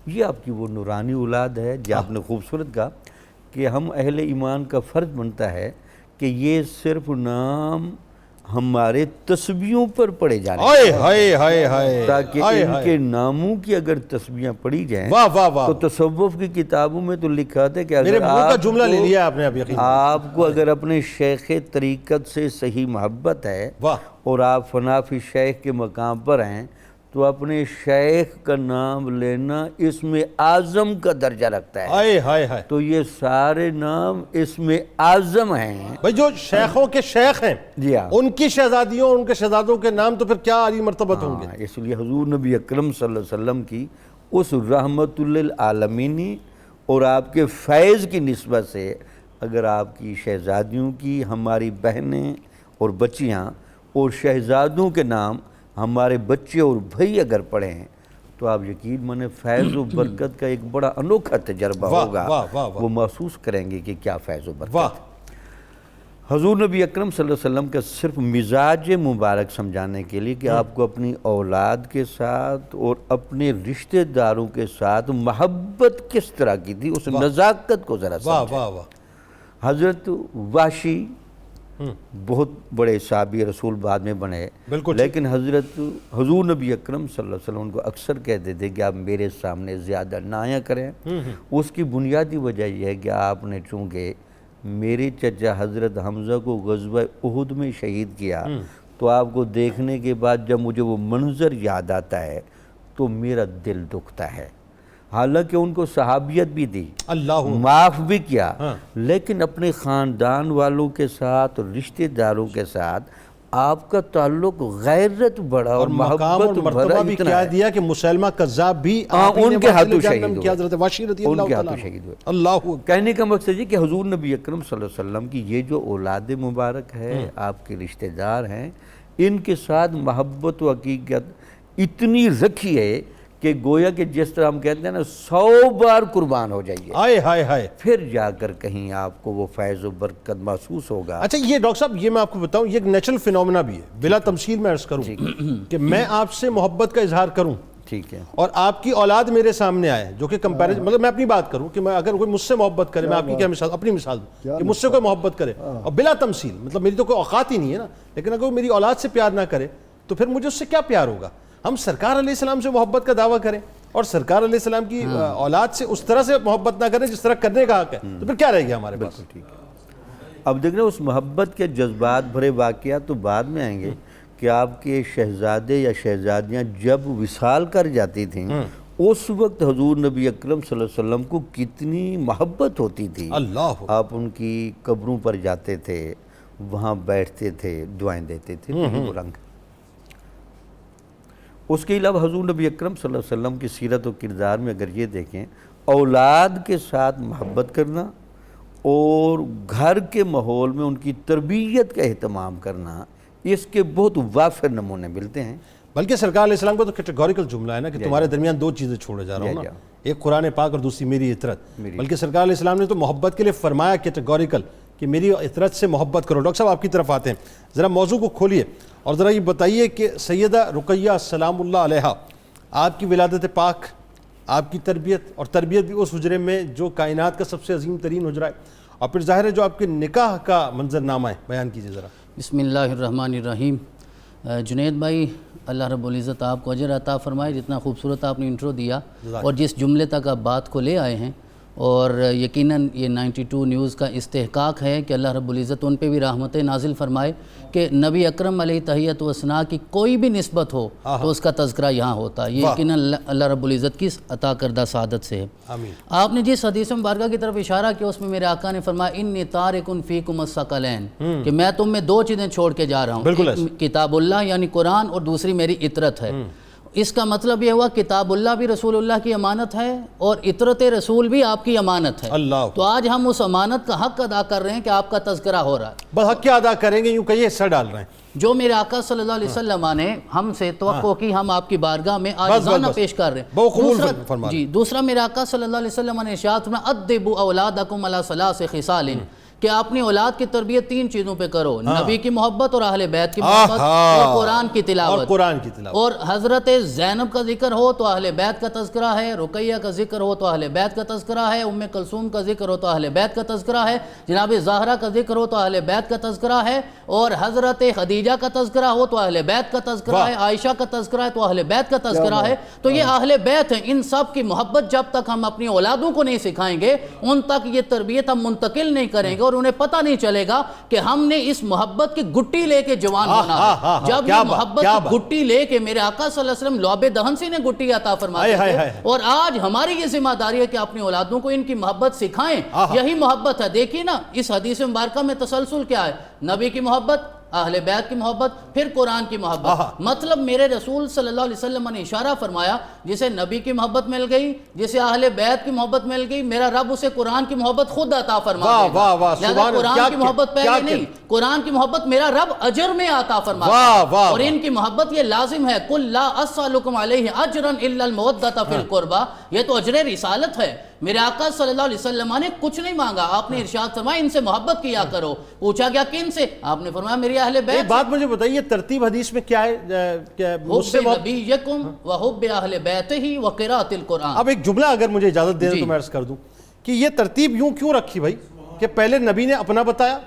یہ آپ کی وہ نورانی اولاد ہے جو آپ نے خوبصورت کہا کہ ہم اہل ایمان کا فرض بنتا ہے کہ یہ صرف نام ہمارے تسبیحوں پر پڑھے جانے آئے ہائے ہائے ہائے، تاکہ آئے ان ہائے، کے ناموں کی اگر تسبیحاں پڑھی جائیں واہ واہ واہ، تو تصوف کی کتابوں میں تو لکھا تھا کہ میرے اگر منہ کا آپ جملہ لے لیا آپ نے اب یقین، آپ کو اگر اپنے شیخ طریقت سے صحیح محبت ہے واہ، اور آپ فنا فی شیخ کے مقام پر ہیں تو اپنے شیخ کا نام لینا اسم اعظم کا درجہ رکھتا ہے۔ آئے ہائے ہائے، تو یہ سارے نام اسم اعظم ہیں بھائی جو شیخوں کے شیخ ہیں جی ہاں، ان کی شہزادیوں اور ان کے شہزادوں کے نام تو پھر کیا عالی مرتبت ہوں گے۔ اس لیے حضور نبی اکرم صلی اللہ علیہ وسلم کی اس رحمت للعالمینی اور آپ کے فیض کی نسبت سے اگر آپ کی شہزادیوں کی ہماری بہنیں اور بچیاں اور شہزادوں کے نام ہمارے بچے اور بھائی اگر پڑھیں تو آپ یقین مانیں فیض و برکت کا ایک بڑا انوکھا تجربہ واہ ہوگا، واہ واہ واہ، وہ محسوس کریں گے کہ کیا فیض و برکت۔ واہ، حضور نبی اکرم صلی اللہ علیہ وسلم کا صرف مزاج مبارک سمجھانے کے لیے کہ آپ کو اپنی اولاد کے ساتھ اور اپنے رشتہ داروں کے ساتھ محبت کس طرح کی تھی اس نزاکت کو ذرا واہ سمجھیں۔ واہ واہ، حضرت وحشی بہت بڑے صحابی رسول بعد میں بنے، بالکل، لیکن حضور نبی اکرم صلی اللہ علیہ وسلم ان کو اکثر کہتے تھے کہ آپ میرے سامنے زیادہ نہ آیا کریں۔ اس کی بنیادی وجہ یہ ہے کہ آپ نے چونکہ میرے چچا حضرت حمزہ کو غزوہ احد میں شہید کیا تو آپ کو دیکھنے کے بعد جب مجھے وہ منظر یاد آتا ہے تو میرا دل دکھتا ہے۔ حالانکہ ان کو صحابیت بھی دی، اللہ معاف بھی کیا، لیکن اپنے خاندان والوں کے ساتھ رشتہ داروں کے ساتھ آپ کا تعلق غیرت بڑا اور مقام اور محبت مرتبہ بھرا بھی اتنا کیا ہے۔ دیا کہ مسلمہ کذاب بھی آپ ہی نے ان کے ہاتھوں واصل شہید جہنم ہوئے، کیا، حضرت واشی رضی ان اللہ کے تعالیٰ ہاتھوں عنہ۔ شہید ہوئے۔ اللہ اکبر، کہنے کا مقصد یہ کہ حضور نبی اکرم صلی اللہ علیہ وسلم کی یہ جو اولاد مبارک ہے، آپ کے رشتہ دار ہیں، ان کے ساتھ محبت و حقیقت اتنی رکھی ہے کہ گویا کہ جس طرح ہم کہتے ہیں نا 100 بار قربان ہو جائیے، آئے ہائے ہائے۔ پھر جا کر کہیں آپ کو وہ فیض و برکت محسوس ہوگا۔ اچھا یہ ڈاکٹر صاحب یہ میں آپ کو بتاؤں یہ ایک نیچرل فینومینا بھی ہے، بلا تمثیل میں عرض کروں کہ میں آپ سے محبت کا اظہار کروں ٹھیک ہے، اور آپ کی اولاد میرے سامنے آئے جو کہ کمپیریزن، مطلب میں اپنی بات کروں کہ میں اگر کوئی مجھ سے محبت کرے، میں آپ کی کیا مثال، اپنی مثال دوں کہ مجھ سے کوئی محبت کرے اور بلا تمثیل، مطلب میری تو کوئی اوقات ہی نہیں ہے نا، لیکن اگر وہ میری اولاد سے پیار نہ کرے تو پھر مجھے اس سے کیا پیار ہوگا؟ ہم سرکار علیہ السلام سے محبت کا دعویٰ کریں اور سرکار علیہ السلام کی اولاد سے اس طرح سے محبت نہ کریں جس طرح کرنے کا حق ہے، تو پھر کیا رہے گا ہمارے پاس؟ ٹھیک ہے. اب دیکھ رہے اس محبت کے جذبات بھرے واقعات تو بعد میں آئیں گے کہ آپ کے شہزادے یا شہزادیاں جب وصال کر جاتی تھیں اس وقت حضور نبی اکرم صلی اللہ علیہ وسلم کو کتنی محبت ہوتی تھی. اللہ آپ ان کی قبروں پر جاتے تھے، وہاں بیٹھتے تھے، دعائیں دیتے تھے. وہ رنگ. اس کے علاوہ حضور نبی اکرم صلی اللہ علیہ وسلم کی سیرت و کردار میں اگر یہ دیکھیں، اولاد کے ساتھ محبت کرنا اور گھر کے ماحول میں ان کی تربیت کا اہتمام کرنا، اس کے بہت وافر نمونے ملتے ہیں. بلکہ سرکار علیہ السلام کا تو کیٹیگوریکل جملہ ہے نا کہ تمہارے درمیان دو چیزیں چھوڑے جا رہا ہوں نا، ایک قرآن پاک اور دوسری میری اطرت. بلکہ سرکار علیہ السلام نے تو محبت کے لیے فرمایا کیٹیگوریکل کہ میری اطرت سے محبت کرو. ڈاکٹر صاحب آپ کی طرف آتے ہیں، ذرا موضوع کو کھولیے اور ذرا یہ بتائیے کہ سیدہ رقیہ سلام اللہ علیہا، آپ کی ولادت پاک، آپ کی تربیت، اور تربیت بھی اس حجرے میں جو کائنات کا سب سے عظیم ترین حجرہ ہے، اور پھر ظاہر ہے جو آپ کے نکاح کا منظرنامہ ہے، بیان کیجیے ذرا. بسم اللہ الرحمن الرحیم. جنید بھائی، اللہ رب العزت آپ کو اجر عطا فرمائے. جتنا خوبصورت آپ نے انٹرو دیا اور جس جملے تک آپ بات کو لے آئے ہیں، اور یقیناً یہ 92 نیوز کا استحقاق ہے کہ اللہ رب العزت ان پہ بھی رحمتیں نازل فرمائے کہ نبی اکرم علیہ تحیت و ثنا کی کوئی بھی نسبت ہو تو اس کا تذکرہ یہاں ہوتا ہے. یہ یقیناً اللہ رب العزت کی عطا کردہ سعادت سے ہے. آمین. آپ نے جس حدیث مبارکہ کی طرف اشارہ کیا اس میں میرے آقا نے فرمایا انی تارک فیکم الثقلین، کہ میں تم میں دو چیزیں چھوڑ کے جا رہا ہوں، ایک کتاب اللہ یعنی قرآن، اور دوسری میری اطرت ہے. اس کا مطلب یہ ہوا کتاب اللہ بھی رسول اللہ کی امانت ہے اور اطرت رسول بھی آپ کی امانت ہے. تو آج ہم اس امانت کا حق ادا کر رہے ہیں کہ آپ کا تذکرہ ہو رہا ہے. بس حق کیا ادا کریں گے، یوں کہیے حصہ ڈال رہے ہیں. جو میرے آقا صلی اللہ علیہ وسلم نے ہم سے توقع کی، ہم آپ کی بارگاہ میں عاجزانہ پیش کر رہے ہیں. دوسرا میرے آقا صلی اللہ علیہ وسلم نے ارشاد فرمایا ادبوا اولادکم علی ثلاث خصال، کہ اپنی اولاد کی تربیت تین چیزوں پہ کرو، نبی کی محبت اور اہل بیت کی محبت اور قرآن کی تلاوت. اور حضرت زینب کا ذکر ہو تو اہل بیت کا تذکرہ ہے، رقیہ کا ذکر ہو تو اہل بیت کا تذکرہ ہے، ام کلثوم کا ذکر ہو تو اہل بیت کا تذکرہ ہے، جناب زہرا کا ذکر ہو تو اہل بیت کا تذکرہ ہے، اور حضرت خدیجہ کا تذکرہ ہو تو اہل بیت کا تذکرہ ہے، عائشہ کا تذکرہ ہے تو اہل بیت کا تذکرہ ہے. تو یہ اہل بیت ہیں. ان سب کی محبت جب تک ہم اپنی اولادوں کو نہیں سکھائیں گے، ان تک یہ تربیت ہم منتقل نہیں کریں گے، اور انہیں پتہ نہیں چلے گا کہ ہم نے اس محبت کی گٹی لے کے جوان بنا ہے. جب یہ محبت کی گٹی لے کے میرے آقا صلی اللہ علیہ وسلم لعب دہن سے نے گٹی عطا فرماتے تھے، اور آج ہماری یہ ذمہ داری ہے کہ اپنی اولادوں کو ان کی محبت سکھائیں. یہی محبت ہے. دیکھیے نا اس حدیث مبارکہ میں تسلسل کیا ہے، نبی کی محبت، اہل بیت کی محبت، پھر قرآن کی محبت. مطلب میرے رسول صلی اللہ علیہ وسلم نے اشارہ فرمایا جسے نبی کی محبت مل گئی، جسے اہل بیت کی محبت مل گئی، میرا رب اسے قرآن کی محبت خود عطا فرما دے گا. لہذا قرآن کی محبت پہلے نہیں، قرآن کی محبت میرا رب اجر میں عطا فرما دے گا. اور ان کی محبت یہ لازم ہے، قل لا اسألکم علیہ اجرا الا المودۃ فی القربى، یہ تو اجر رسالت ہے. میرے آقا صلی اللہ علیہ وسلم نے کچھ نہیں مانگا، آپ نے ارشاد فرمایا ان سے محبت کیا کرو. پوچھا گیا کن سے؟ آپ نے فرمایا میری اہل بیت. ایک بات مجھے بتائیے، ترتیب حدیث میں کیا ہے؟ حب نبیکم وحب اہل بیتہ وقراءۃ القرآن. اب ایک جملہ اگر مجھے اجازت دیں تو میں عرض کر دوں کہ یہ ترتیب یوں کیوں رکھی بھائی کہ پہلے نبی نے اپنا بتایا،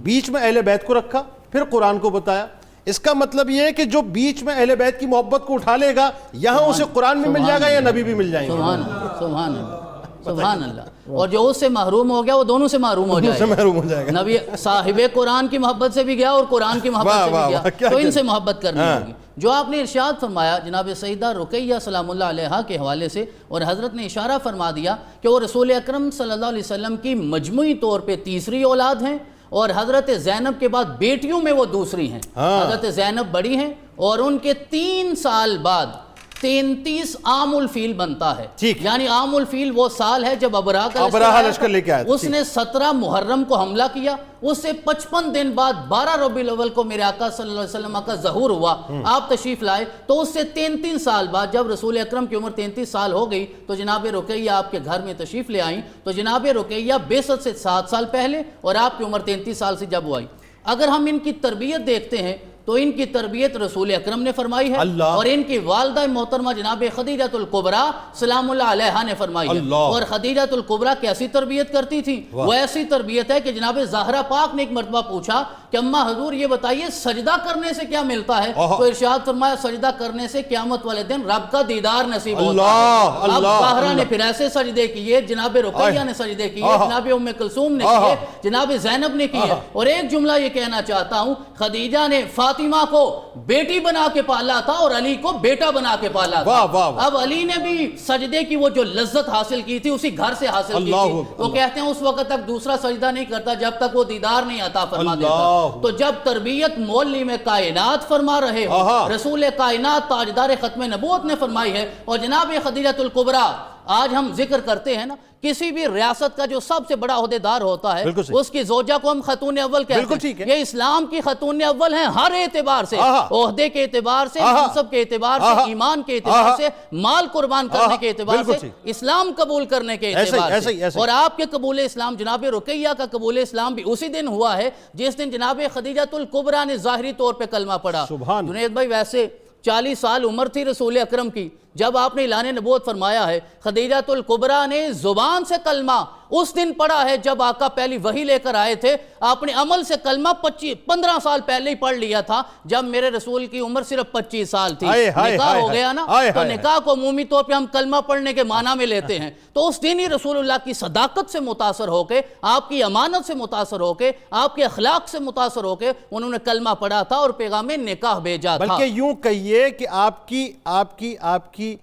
بیچ میں اہل بیت کو رکھا، پھر قرآن کو بتایا. اس کا مطلب یہ ہے کہ جو بیچ میں اہل بیت کی محبت کو اٹھا لے گا، یہاں اسے قرآن بھی مل جائے گا یا نبی بھی مل جائیں گے. سبحان اللہ، سبحان اللہ، سبحان اللہ. اور جو اس سے محروم ہو گیا وہ دونوں سے محروم ہو جائے گا. نبی صاحب قرآن کی محبت سے بھی گیا اور قرآن کی محبت سے بھی گیا، تو ان سے محبت کرنی ہوگی. جو آپ نے ارشاد فرمایا جناب سیدہ رقیہ سلام اللہ علیہا کے حوالے سے، اور حضرت نے اشارہ فرما دیا کہ وہ رسول اکرم صلی اللہ علیہ وسلم کی مجموعی طور پہ تیسری اولاد ہیں، اور حضرت زینب کے بعد بیٹیوں میں وہ دوسری ہیں. حضرت زینب بڑی ہیں، اور ان کے 3 سال بعد 33 عام الفیل بنتا ہے. یعنی عام الفیل وہ سال ہے جب ابرہہ کا لشکر لے کے آیا، اس نے 17 محرم کو حملہ کیا. اس سے 55 دن بعد 12 ربیع الاول کو میرے آقا صلی اللہ علیہ وسلم کا ظہور ہوا، آپ تشریف لائے. تو اس سے 33 سال بعد جب رسول اکرم کی عمر 33 سال ہو گئی تو جناب رقیہ آپ کے گھر میں تشریف لے آئیں. تو جناب رقیہ بعثت سے 7 سال پہلے، اور آپ کی عمر 33 سال سے جب وہ آئی. اگر ہم ان کی تربیت دیکھتے ہیں تو ان کی تربیت رسول اکرم نے فرمائی ہے، اور ان کی والدہ محترمہ جناب خدیجۃ الکبریٰ سلام اللہ علیہا نے فرمائی ہے. اور خدیجۃ الکبریٰ کیسی تربیت کرتی تھی؟ وہ ایسی تربیت ہے کہ جناب زہرا پاک نے ایک مرتبہ پوچھا کہ اماں حضور یہ بتائیے سجدہ کرنے سے کیا ملتا ہے؟ تو ارشاد فرمایا سجدہ کرنے سے قیامت والے دن رب کا دیدار نصیب ہوتا ہے۔ اب طاہرہ نے پھر ایسے سجدے کیے، جناب رقیہ نے سجدے کیے، جناب ام کلثوم نے کیے، جناب زینب نے کیے۔ اور ایک جملہ یہ کہنا چاہتا ہوں، خدیجہ نے فاطمہ کو بیٹی بنا کے پالا تھا اور علی کو بیٹا بنا کے پالا تھا۔ اب علی نے بھی سجدے کی وہ جو لذت حاصل کی تھی اسی گھر سے حاصل کی تھی۔ وہ کہتے ہیں اس وقت تک دوسرا سجدہ نہیں کرتا جب تک وہ دیدار نہیں عطا فرما دیتا۔ تو جب تربیت معلم کائنات فرما رہے ہو، رسول کائنات تاجدار ختم نبوت نے فرمائی ہے، اور جناب خدیجۃ الکبریٰ، آج ہم ذکر کرتے ہیں نا، کسی بھی ریاست کا جو سب سے بڑا عہدیدار ہوتا ہے اس کی زوجہ کو ہم خاتون اول کہتے ہیں۔ یہ اسلام کی خاتون اول ہیں ہر اعتبار سے، عہدے کے اعتبار سے، منصب کے اعتبار سے، ایمان کے اعتبار سے، مال قربان کرنے کے اعتبار سے، اسلام قبول کرنے کے اعتبار سے۔ اور آپ کے قبول اسلام، جناب رقیہ کا قبول اسلام بھی اسی دن ہوا ہے جس دن جناب خدیجۃ الکبریٰ نے ظاہری طور پہ کلمہ پڑھا۔ جنید بھائی، ویسے 40 سال عمر تھی رسول اکرم کی جب آپ نے اعلان نبوت فرمایا ہے، خدیجۃ الکبریٰ نے زبان سے کلمہ اس دن پڑھا ہے جب آقا پہلی وحی لے کر آئے تھے۔ آپ نے عمل سے کلمہ 15 سال پہلے ہی پڑھ لیا تھا جب میرے رسول کی عمر صرف 25 سال تھی۔ نکاح ہو گیا نا، تو نکاح کو عمومی طور پہ ہم کلمہ پڑھنے کے معنی میں لیتے ہیں۔ تو اس دن ہی رسول اللہ کی صداقت سے متاثر ہو کے، آپ کی امانت سے متاثر ہو کے، آپ کے اخلاق سے متاثر ہو کے انہوں نے کلمہ پڑھا تھا اور پیغام نکاح بھیجا تھا۔ بلکہ یوں کہیے کہ آپ کی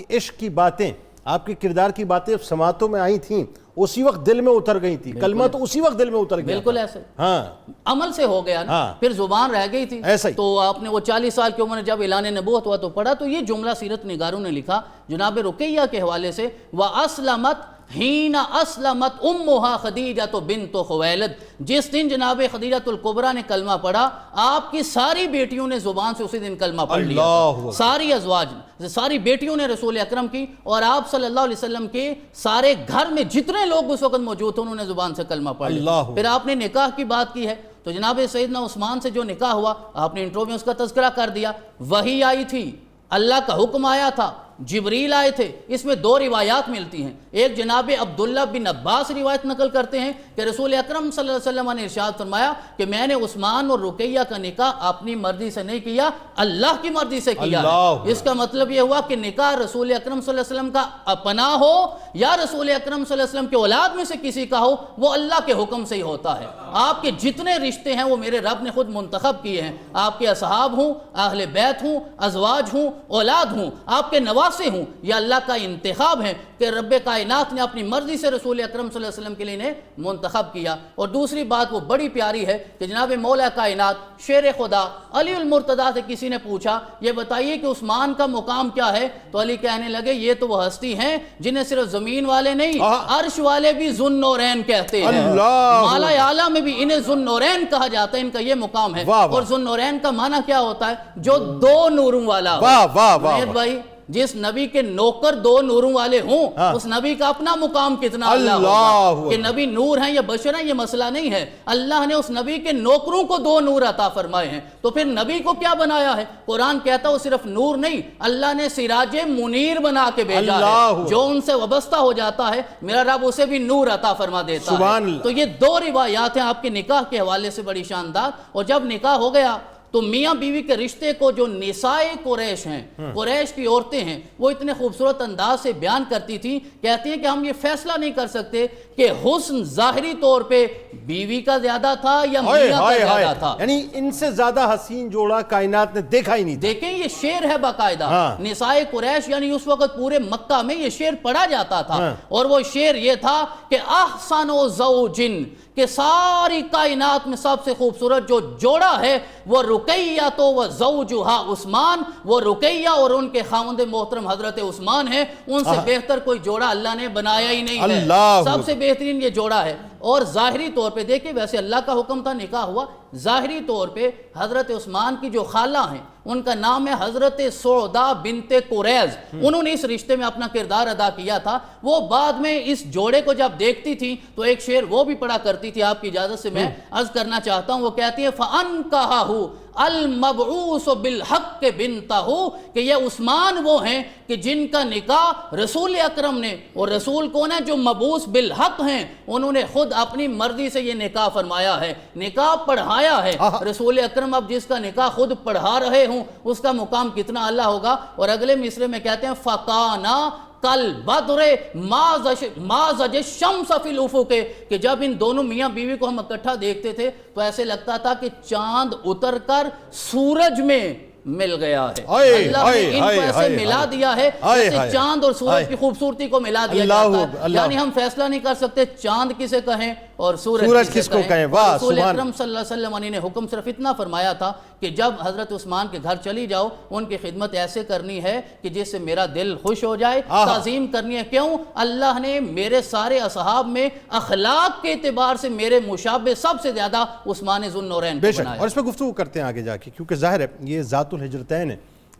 عشق کی باتیں، آپ کی کردار کی باتیں سماعتوں میں آئی تھیں، اسی وقت دل میں اتر گئی تھی، کلمہ تو اسی وقت دل میں اتر گیا۔ بالکل ایسے ہاں، عمل سے ہو گیا نا، پھر زبان رہ گئی تھی۔ تو آپ نے وہ 40 سال کی عمر جب اعلان نبوت ہوا تو پڑھا، تو یہ جملہ سیرت نگاروں نے لکھا جناب رقیہ کے حوالے سے، وَأَسْلَمَتْ حین اسلمت امہا خدیجہ بنت خویلد، جس دن جناب خدیجۃ الکبریٰ نے کلمہ پڑھا، آپ کی ساری بیٹیوں نے زبان سے اسی دن کلمہ پڑھ لیا تھا۔ ساری ازواج، ساری بیٹیوں نے رسول اکرم کی، اور آپ صلی اللہ علیہ وسلم کے سارے گھر میں جتنے لوگ اس وقت موجود تھے انہوں نے زبان سے کلمہ پڑھ لیا۔ پھر آپ نے نکاح کی بات کی ہے، تو جناب سیدنا عثمان سے جو نکاح ہوا آپ نے انٹرو میں اس کا تذکرہ کر دیا۔ وحی آئی تھی، اللہ کا حکم آیا تھا، جبریل آئے تھے۔ اس میں 2 روایات ملتی ہیں۔ ایک جناب عبداللہ بن عباس روایت نقل کرتے ہیں کہ رسول اکرم صلی اللہ علیہ وسلم نے ارشاد فرمایا کہ میں نے عثمان اور رقیہ کا نکاح اپنی مرضی سے نہیں کیا، اللہ کی مرضی سے کیا ہے۔ اس کا مطلب یہ ہوا کہ نکاح رسول اکرم صلی اللہ علیہ وسلم کا اپنا ہو یا رسول اکرم صلی اللہ علیہ وسلم کے اولاد میں سے کسی کا ہو، وہ اللہ کے حکم سے ہی ہوتا ہے۔ آپ کے جتنے رشتے ہیں وہ میرے رب نے خود منتخب کیے ہیں، آپ کے اصحاب ہوں، اہل بیت ہوں، ازواج ہوں، اولاد ہوں، آپ کے نواسے ہوں، یہ اللہ کا انتخاب ہے کہ رب کائنات نے اپنی مرضی سے رسول اکرم صلی اللہ علیہ وسلم کے لیے منتخب کیا۔ اور دوسری بات وہ بڑی پیاری ہے کہ جناب مولا کائنات شیر خدا علی المرتضیٰ سے کسی نے پوچھا یہ بتائیے کہ عثمان کا مقام کیا ہے، تو علی کہنے لگے یہ تو وہ ہستی ہیں جنہیں صرف زمین والے نہیں عرش والے بھی ذو النورین کہتے ہیں۔ مالا اعلیٰ میں بھی انہیں ذو النورین کہا جاتا ہے، ان کا یہ مقام ہے۔ اور ذو النورین کا معنی کیا ہوتا ہے؟ جو 2 نوروں والا ہو۔ بھائی جس نبی کے نوکر 2 نوروں والے ہوں، اس نبی کا اپنا مقام کتنا اللہ ہوگا کہ نبی نور ہیں یا بشر ہیں، یہ مسئلہ نہیں ہے۔ اللہ نے اس نبی کے نوکروں کو 2 نور عطا فرمائے ہیں، تو پھر نبی کو کیا بنایا ہے؟ قرآن کہتا ہے وہ صرف نور نہیں، اللہ نے سراج منیر بنا کے بھیجا ہے، جو ان سے وابستہ ہو جاتا ہے میرا رب اسے بھی نور عطا فرما دیتا ہے۔ تو یہ 2 روایات ہیں آپ کے نکاح کے حوالے سے بڑی شاندار۔ اور جب نکاح ہو گیا تو میاں بیوی کے رشتے کو جو نسائے قریش ہیں، قریش کی عورتیں ہیں، وہ اتنے خوبصورت انداز سے بیان کرتی تھی، کہتی ہیں کہ ہم یہ فیصلہ نہیں کر سکتے کہ حسن ظاہری طور پہ بیوی کا زیادہ تھا یا میاں کا زیادہ تھا، یعنی ان سے زیادہ حسین جوڑا کائنات نے دیکھا ہی نہیں۔ دیکھیں یہ شعر ہے باقاعدہ، نسائے قریش، یعنی اس وقت پورے مکہ میں یہ شعر پڑھا جاتا تھا، اور وہ شعر یہ تھا کہ احسن زوجن، کہ ساری کائنات میں سب سے خوبصورت جو جوڑا ہے وہ رقیہ تو وہ زوجہا عثمان، وہ رقیہ اور ان کے خاوند محترم حضرت عثمان ہے، ان سے بہتر کوئی جوڑا اللہ نے بنایا ہی نہیں ہے، سب سے بہترین یہ جوڑا ہے۔ اور ظاہری طور پہ دیکھیں، ویسے اللہ کا حکم تھا نکاح ہوا، ظاہری طور پہ حضرت عثمان کی جو خالہ ہیں ان کا نام ہے حضرت سعودہ بنت قریظ، انہوں نے اس رشتے میں اپنا کردار ادا کیا تھا۔ وہ بعد میں اس جوڑے کو جب دیکھتی تھی تو ایک شعر وہ بھی پڑھا کرتی تھی، آپ کی اجازت سے میں عرض کرنا چاہتا ہوں۔ وہ کہتی ہے فَأَنْكَحَهُ المبعوث بالحق بنتہ، کہ یہ عثمان وہ ہیں کہ جن کا نکاح رسول اکرم نے، اور رسول کون ہے؟ جو مبعوث بالحق ہیں، انہوں نے خود اپنی مرضی سے یہ نکاح فرمایا ہے، نکاح پڑھایا فرمایا ہے۔ رسول اکرم اب جس کا نکاح خود پڑھا رہے ہوں اس کا مقام کتنا اعلیٰ ہوگا۔ اور اگلے مصرے میں کہتے ہیں فَقَانَا کل بدر مازج الشمس فی الافق، کہ جب ان دونوں میاں بیوی کو ہم اکٹھا دیکھتے تھے تو ایسے لگتا تھا کہ چاند اتر کر سورج میں مل گیا ہے۔ اللہ نے ان کو ایسے ملا دیا ہے جیسے چاند اور سورج کی خوبصورتی کو ملا دیا جاتا ہے۔ یعنی ہم فیصلہ نہیں کر سکتے چاند کسے کہیں اور سورج کس کو کہیں۔ رسول اکرم صلی اللہ علیہ وسلم نے حکم صرف اتنا فرمایا تھا کہ جب حضرت عثمان کے گھر چلی جاؤ ان کی خدمت ایسے کرنی ہے کہ جس سے میرا دل خوش ہو جائے، تعظیم کرنی ہے۔ کیوں؟ اللہ نے میرے سارے اصحاب میں اخلاق کے اعتبار سے میرے مشابہ سب سے زیادہ عثمان ذو النورین کو بنایا۔ اور اس پہ گفتگو کرتے ہیں آگے جا کے، کیونکہ ظاہر ہے یہ ذات الحجرتین ہے،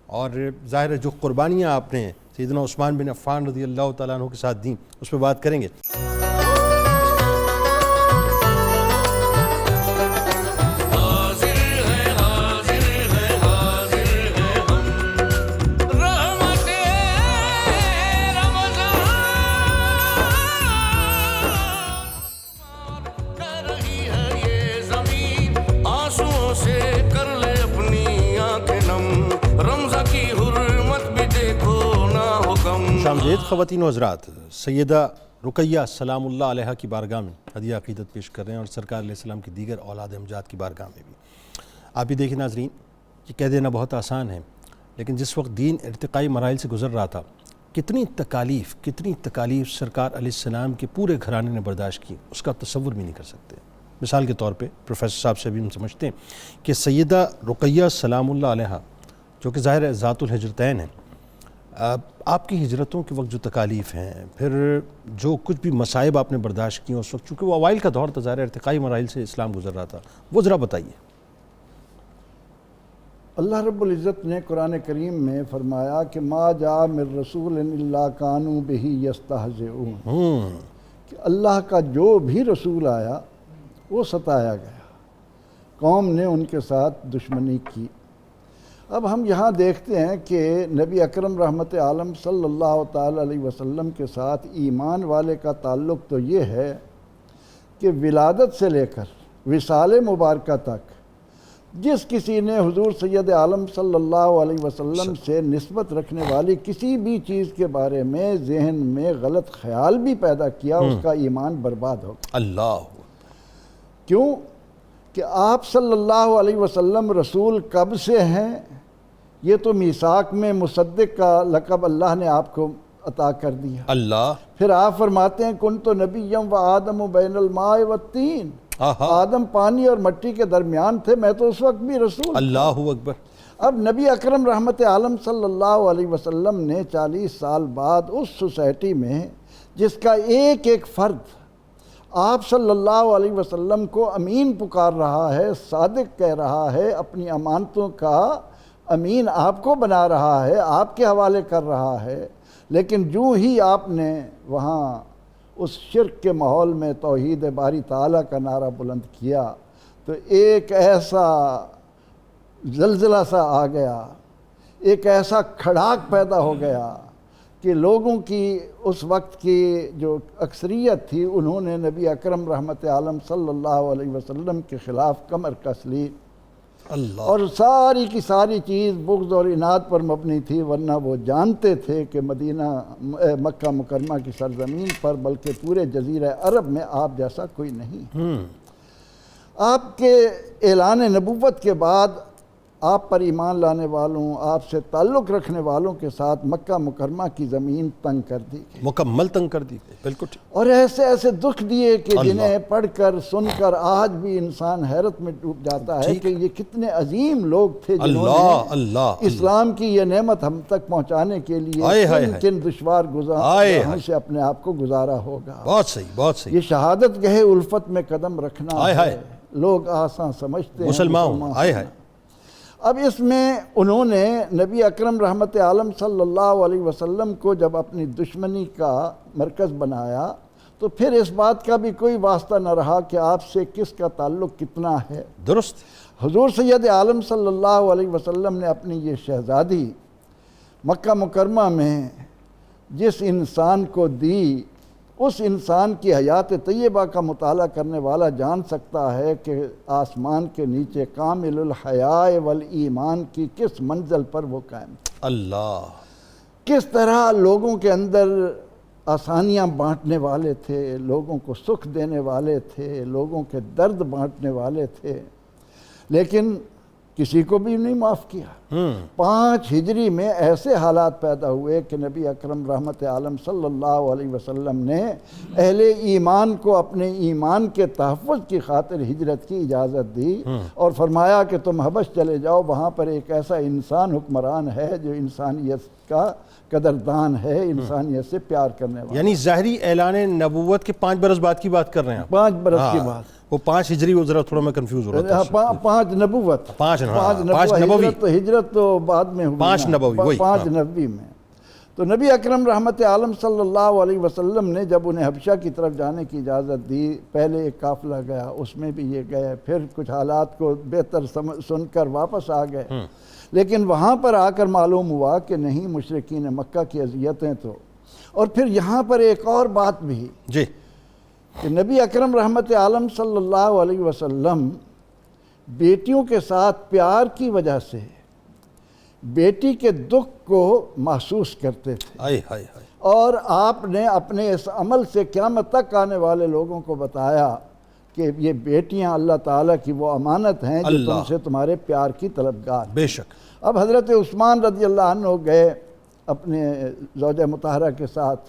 اور ظاہر ہے جو قربانیاں آپ نے سیدنا عثمان بن عفان رضی اللہ تعالیٰ عنہ کے ساتھ دیں اس پہ بات کریں گے۔ شامزید خواتین و حضرات، سیدہ رقیہ سلام اللہ علیہ کی بارگاہ میں ہدیہ عقیدت پیش کر رہے ہیں، اور سرکار علیہ السلام کی دیگر اولاد امجاد کی بارگاہ میں بھی۔ آپ بھی دیکھیں ناظرین، یہ کہہ دینا بہت آسان ہے، لیکن جس وقت دین ارتقائی مراحل سے گزر رہا تھا کتنی تکالیف سرکار علیہ السلام کے پورے گھرانے نے برداشت کی، اس کا تصور بھی نہیں کر سکتے۔ مثال کے طور پہ پروفیسر صاحب سے بھی ہم سمجھتے ہیں کہ سیدہ رقیہ سلام اللہ علیہ جو کہ ظاہر ہے ذات الحجرتین ہیں، آپ کی ہجرتوں کے وقت جو تکالیف ہیں، پھر جو کچھ بھی مصائب آپ نے برداشت کیے اس وقت، چونکہ وہ اوائل کا دور تھا، ظاہر ارتقائی مراحل سے اسلام گزر رہا تھا، وہ ذرا بتائیے۔ اللہ رب العزت نے قرآن کریم میں فرمایا کہ ما جاء من رسول الا کانوا بہ یستہزئون، کہ اللہ کا جو بھی رسول آیا وہ ستایا گیا، قوم نے ان کے ساتھ دشمنی کی۔ اب ہم یہاں دیکھتے ہیں کہ نبی اکرم رحمت عالم صلی اللہ تعالی علیہ وسلم کے ساتھ ایمان والے کا تعلق تو یہ ہے کہ ولادت سے لے کر وصال مبارکہ تک جس کسی نے حضور سید عالم صلی اللہ علیہ وسلم سے نسبت رکھنے والی کسی بھی چیز کے بارے میں ذہن میں غلط خیال بھی پیدا کیا، اس کا ایمان برباد ہو گیا۔ اللہ کیوں؟ کہ آپ صلی اللہ علیہ وسلم رسول کب سے ہیں؟ یہ تو میثاق میں مصدق کا لقب اللہ نے آپ کو عطا کر دیا۔ اللہ پھر آپ فرماتے ہیں کنت نبیم و آدم بین الماء والطین، آدم پانی اور مٹی کے درمیان تھے، میں تو اس وقت بھی رسول۔ اللہ اکبر۔ اب نبی اکرم رحمت عالم صلی اللہ علیہ وسلم نے 40 سال بعد اس سوسائٹی میں جس کا ایک ایک فرد آپ صلی اللہ علیہ وسلم کو امین پکار رہا ہے، صادق کہہ رہا ہے، اپنی امانتوں کا امین آپ کو بنا رہا ہے، آپ کے حوالے کر رہا ہے، لیکن جو ہی آپ نے وہاں اس شرک کے ماحول میں توحید باری تعالیٰ کا نعرہ بلند کیا تو ایک ایسا زلزلہ سا آ گیا، ایک ایسا کھڑاک پیدا ہو گیا کہ لوگوں کی اس وقت کی جو اکثریت تھی انہوں نے نبی اکرم رحمت عالم صلی اللہ علیہ وسلم کے خلاف کمر کس لی، اور ساری کی ساری چیز بغض اور عناد پر مبنی تھی، ورنہ وہ جانتے تھے کہ مکہ مکرمہ کی سرزمین پر بلکہ پورے جزیرہ عرب میں آپ جیسا کوئی نہیں۔ آپ کے اعلان نبوت کے بعد آپ پر ایمان لانے والوں، آپ سے تعلق رکھنے والوں کے ساتھ مکہ مکرمہ کی زمین تنگ کر دی گئی، مکمل تنگ کر دی گئی، بالکل ٹھیک۔ اور ایسے ایسے دکھ دیے کہ جنہیں پڑھ کر سن کر آج بھی انسان حیرت میں ڈوب جاتا ہے کہ یہ کتنے عظیم لوگ تھے جنہوں نے اسلام کی یہ نعمت ہم تک پہنچانے کے لیے کن کن دشوار گزاروں سے اپنے آپ کو گزارا ہوگا۔ بہت صحیح، بہت صحیح۔ یہ شہادت گہے الفت میں قدم رکھنا ہے، لوگ آسان سمجھتے ہیں مسلمان۔ اب اس میں انہوں نے نبی اکرم رحمت عالم صلی اللہ علیہ وسلم کو جب اپنی دشمنی کا مرکز بنایا تو پھر اس بات کا بھی کوئی واسطہ نہ رہا کہ آپ سے کس کا تعلق کتنا ہے۔ درست۔ حضور سید عالم صلی اللہ علیہ وسلم نے اپنی یہ شہزادی مکہ مکرمہ میں جس انسان کو دی اس انسان کی حیات طیبہ کا مطالعہ کرنے والا جان سکتا ہے کہ آسمان کے نیچے کامل الحیاء والایمان کی کس منزل پر وہ قائم تھا، اللہ، کس طرح لوگوں کے اندر آسانیاں بانٹنے والے تھے، لوگوں کو سکھ دینے والے تھے، لوگوں کے درد بانٹنے والے تھے، لیکن کسی کو بھی نہیں معاف کیا۔ 5 ہجری میں ایسے حالات پیدا ہوئے کہ نبی اکرم رحمت عالم صلی اللہ علیہ وسلم نے اہل ایمان کو اپنے ایمان کے تحفظ کی خاطر ہجرت کی اجازت دی اور فرمایا کہ تم حبش چلے جاؤ، وہاں پر ایک ایسا انسان حکمران ہے جو انسانیت کا قدردان ہے، انسانیت سے پیار کرنے والا۔ یعنی ظاہری اعلان نبوت کے 5 برس بعد کی بات کر رہے ہیں آپ؟ 5 برس کے بعد، وہ 5 ہجری، وہ ذرا تھوڑا میں کنفیوز ہو رہا تھا۔ 5 نبوت، 5 نبوی، ہجرت تو بعد میں ہوئی، 5 نبوی، وہی 5 نبوی میں۔ تو نبی اکرم رحمت عالم صلی اللہ علیہ وسلم نے جب انہیں حبشہ کی طرف جانے کی اجازت دی، پہلے ایک قافلہ گیا، اس میں بھی یہ گئے، پھر کچھ حالات کو بہتر سن کر واپس آ گئے، لیکن وہاں پر آ کر معلوم ہوا کہ نہیں، مشرکین مکہ کی اذیتیں تو، اور پھر یہاں پر ایک اور بات بھی جی، کہ نبی اکرم رحمت عالم صلی اللہ علیہ وسلم بیٹیوں کے ساتھ پیار کی وجہ سے بیٹی کے دکھ کو محسوس کرتے تھے، ہائے ہائے ہائے، اور آپ نے اپنے اس عمل سے قیامت تک آنے والے لوگوں کو بتایا کہ یہ بیٹیاں اللہ تعالیٰ کی وہ امانت ہیں جو تم سے تمہارے پیار کی طلبگار۔ بے شک۔ اب حضرت عثمان رضی اللہ عنہ گئے اپنے زوجہ مطہرہ کے ساتھ،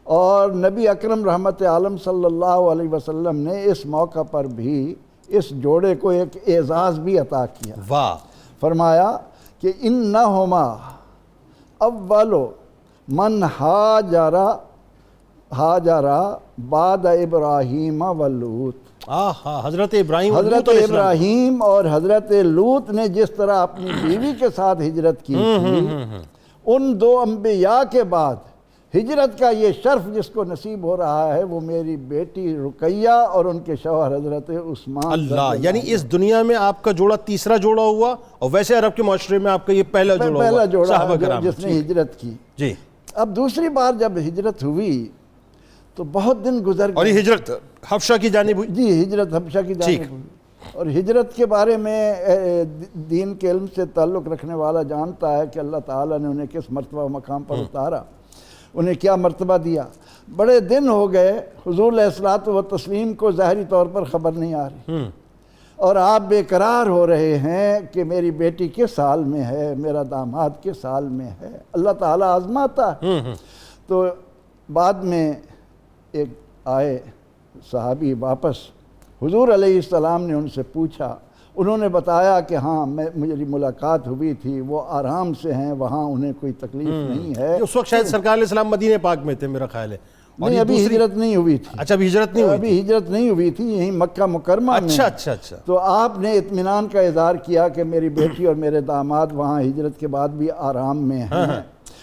اور نبی اکرم رحمت عالم صلی اللہ علیہ وسلم نے اس موقع پر بھی اس جوڑے کو ایک اعزاز بھی عطا کیا۔ واہ، فرمایا کہ انہما اول من ہاجرا بعد ابراہیم ولوط۔ حضرت ابراہیم، حضرت ابراہیم اور حضرت لوط نے جس طرح اپنی بیوی کے ساتھ ہجرت کی تھی، ان 2 انبیاء کے بعد ہجرت کا یہ شرف جس کو نصیب ہو رہا ہے وہ میری بیٹی رقیہ اور ان کے شوہر حضرت عثمان۔ اللہ، یعنی اس دنیا میں آپ کا جوڑا تیسرا جوڑا ہوا، اور ویسے عرب کے معاشرے میں آپ کا یہ پہلا جوڑا صحابہ کرام جس نے ہجرت کی۔ جی، اب دوسری بار جب ہجرت ہوئی تو بہت دن گزر گئے، اور یہ ہجرت حبشہ کی جانب ہوئی؟ جی، ہجرت حبشہ کی جانب ہوئی۔ اور ہجرت کے بارے میں دین کے علم سے تعلق رکھنے والا جانتا ہے کہ اللہ تعالیٰ نے انہیں کس مرتبہ و مقام پر اتارا، انہیں کیا مرتبہ دیا۔ بڑے دن ہو گئے، حضور علیہ الصلوۃ والتسلیم کو ظاہری طور پر خبر نہیں آ رہی، اور آپ بے قرار ہو رہے ہیں کہ میری بیٹی کس حال میں ہے، میرا داماد کس حال میں ہے۔ اللہ تعالیٰ آزماتا ہے۔ تو بعد میں ایک آئے صحابی واپس، حضور علیہ السلام نے ان سے پوچھا، انہوں نے بتایا کہ ہاں میری ملاقات ہوئی تھی، وہ آرام سے ہیں، وہاں انہیں کوئی تکلیف نہیں ہے۔ اس وقت شاید سرکار علیہ السلام مدینہ پاک میں تھے میرا خیال ہے، نہیں، ابھی ہجرت نہیں ہوئی تھی۔ اچھا، ابھی ہجرت نہیں ہوئی، ابھی ہجرت نہیں ہوئی تھی، یہیں مکہ مکرمہ میں۔ اچھا۔ تو آپ نے اطمینان کا اظہار کیا کہ میری بیٹی اور میرے داماد وہاں ہجرت کے بعد بھی آرام میں ہیں۔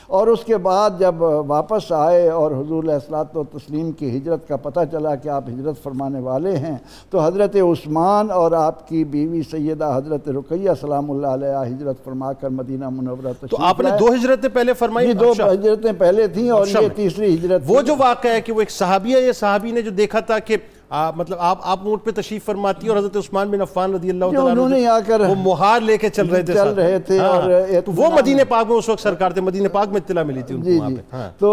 اور اس کے بعد جب واپس آئے اور حضور علیہ الصلوۃ والتسلیم کی ہجرت کا پتہ چلا کہ آپ ہجرت فرمانے والے ہیں، تو حضرت عثمان اور آپ کی بیوی سیدہ حضرت رقیہ سلام اللہ علیہ ہجرت فرما کر مدینہ منورہ تشریف تو آپ نے 2 ہجرتیں پہلے فرمائی؟ 2 ہجرتیں پہلے تھیں، اور یہ تیسری ہجرت۔ وہ جو واقعہ ہے کہ وہ ایک صحابیہ یا صحابی نے جو دیکھا تھا کہ مطلب آپ اونٹ پہ تشریف فرماتی اور حضرت عثمان بن عفان رضی اللہ تعالیٰ انہوں نے آ کر وہ مہار لے کے چل رہے تھے، اور تو وہ مدینہ پاک میں اس وقت سرکار تھے، مدینہ پاک میں اطلاع ملی تھی ان کو وہاں پہ۔ تو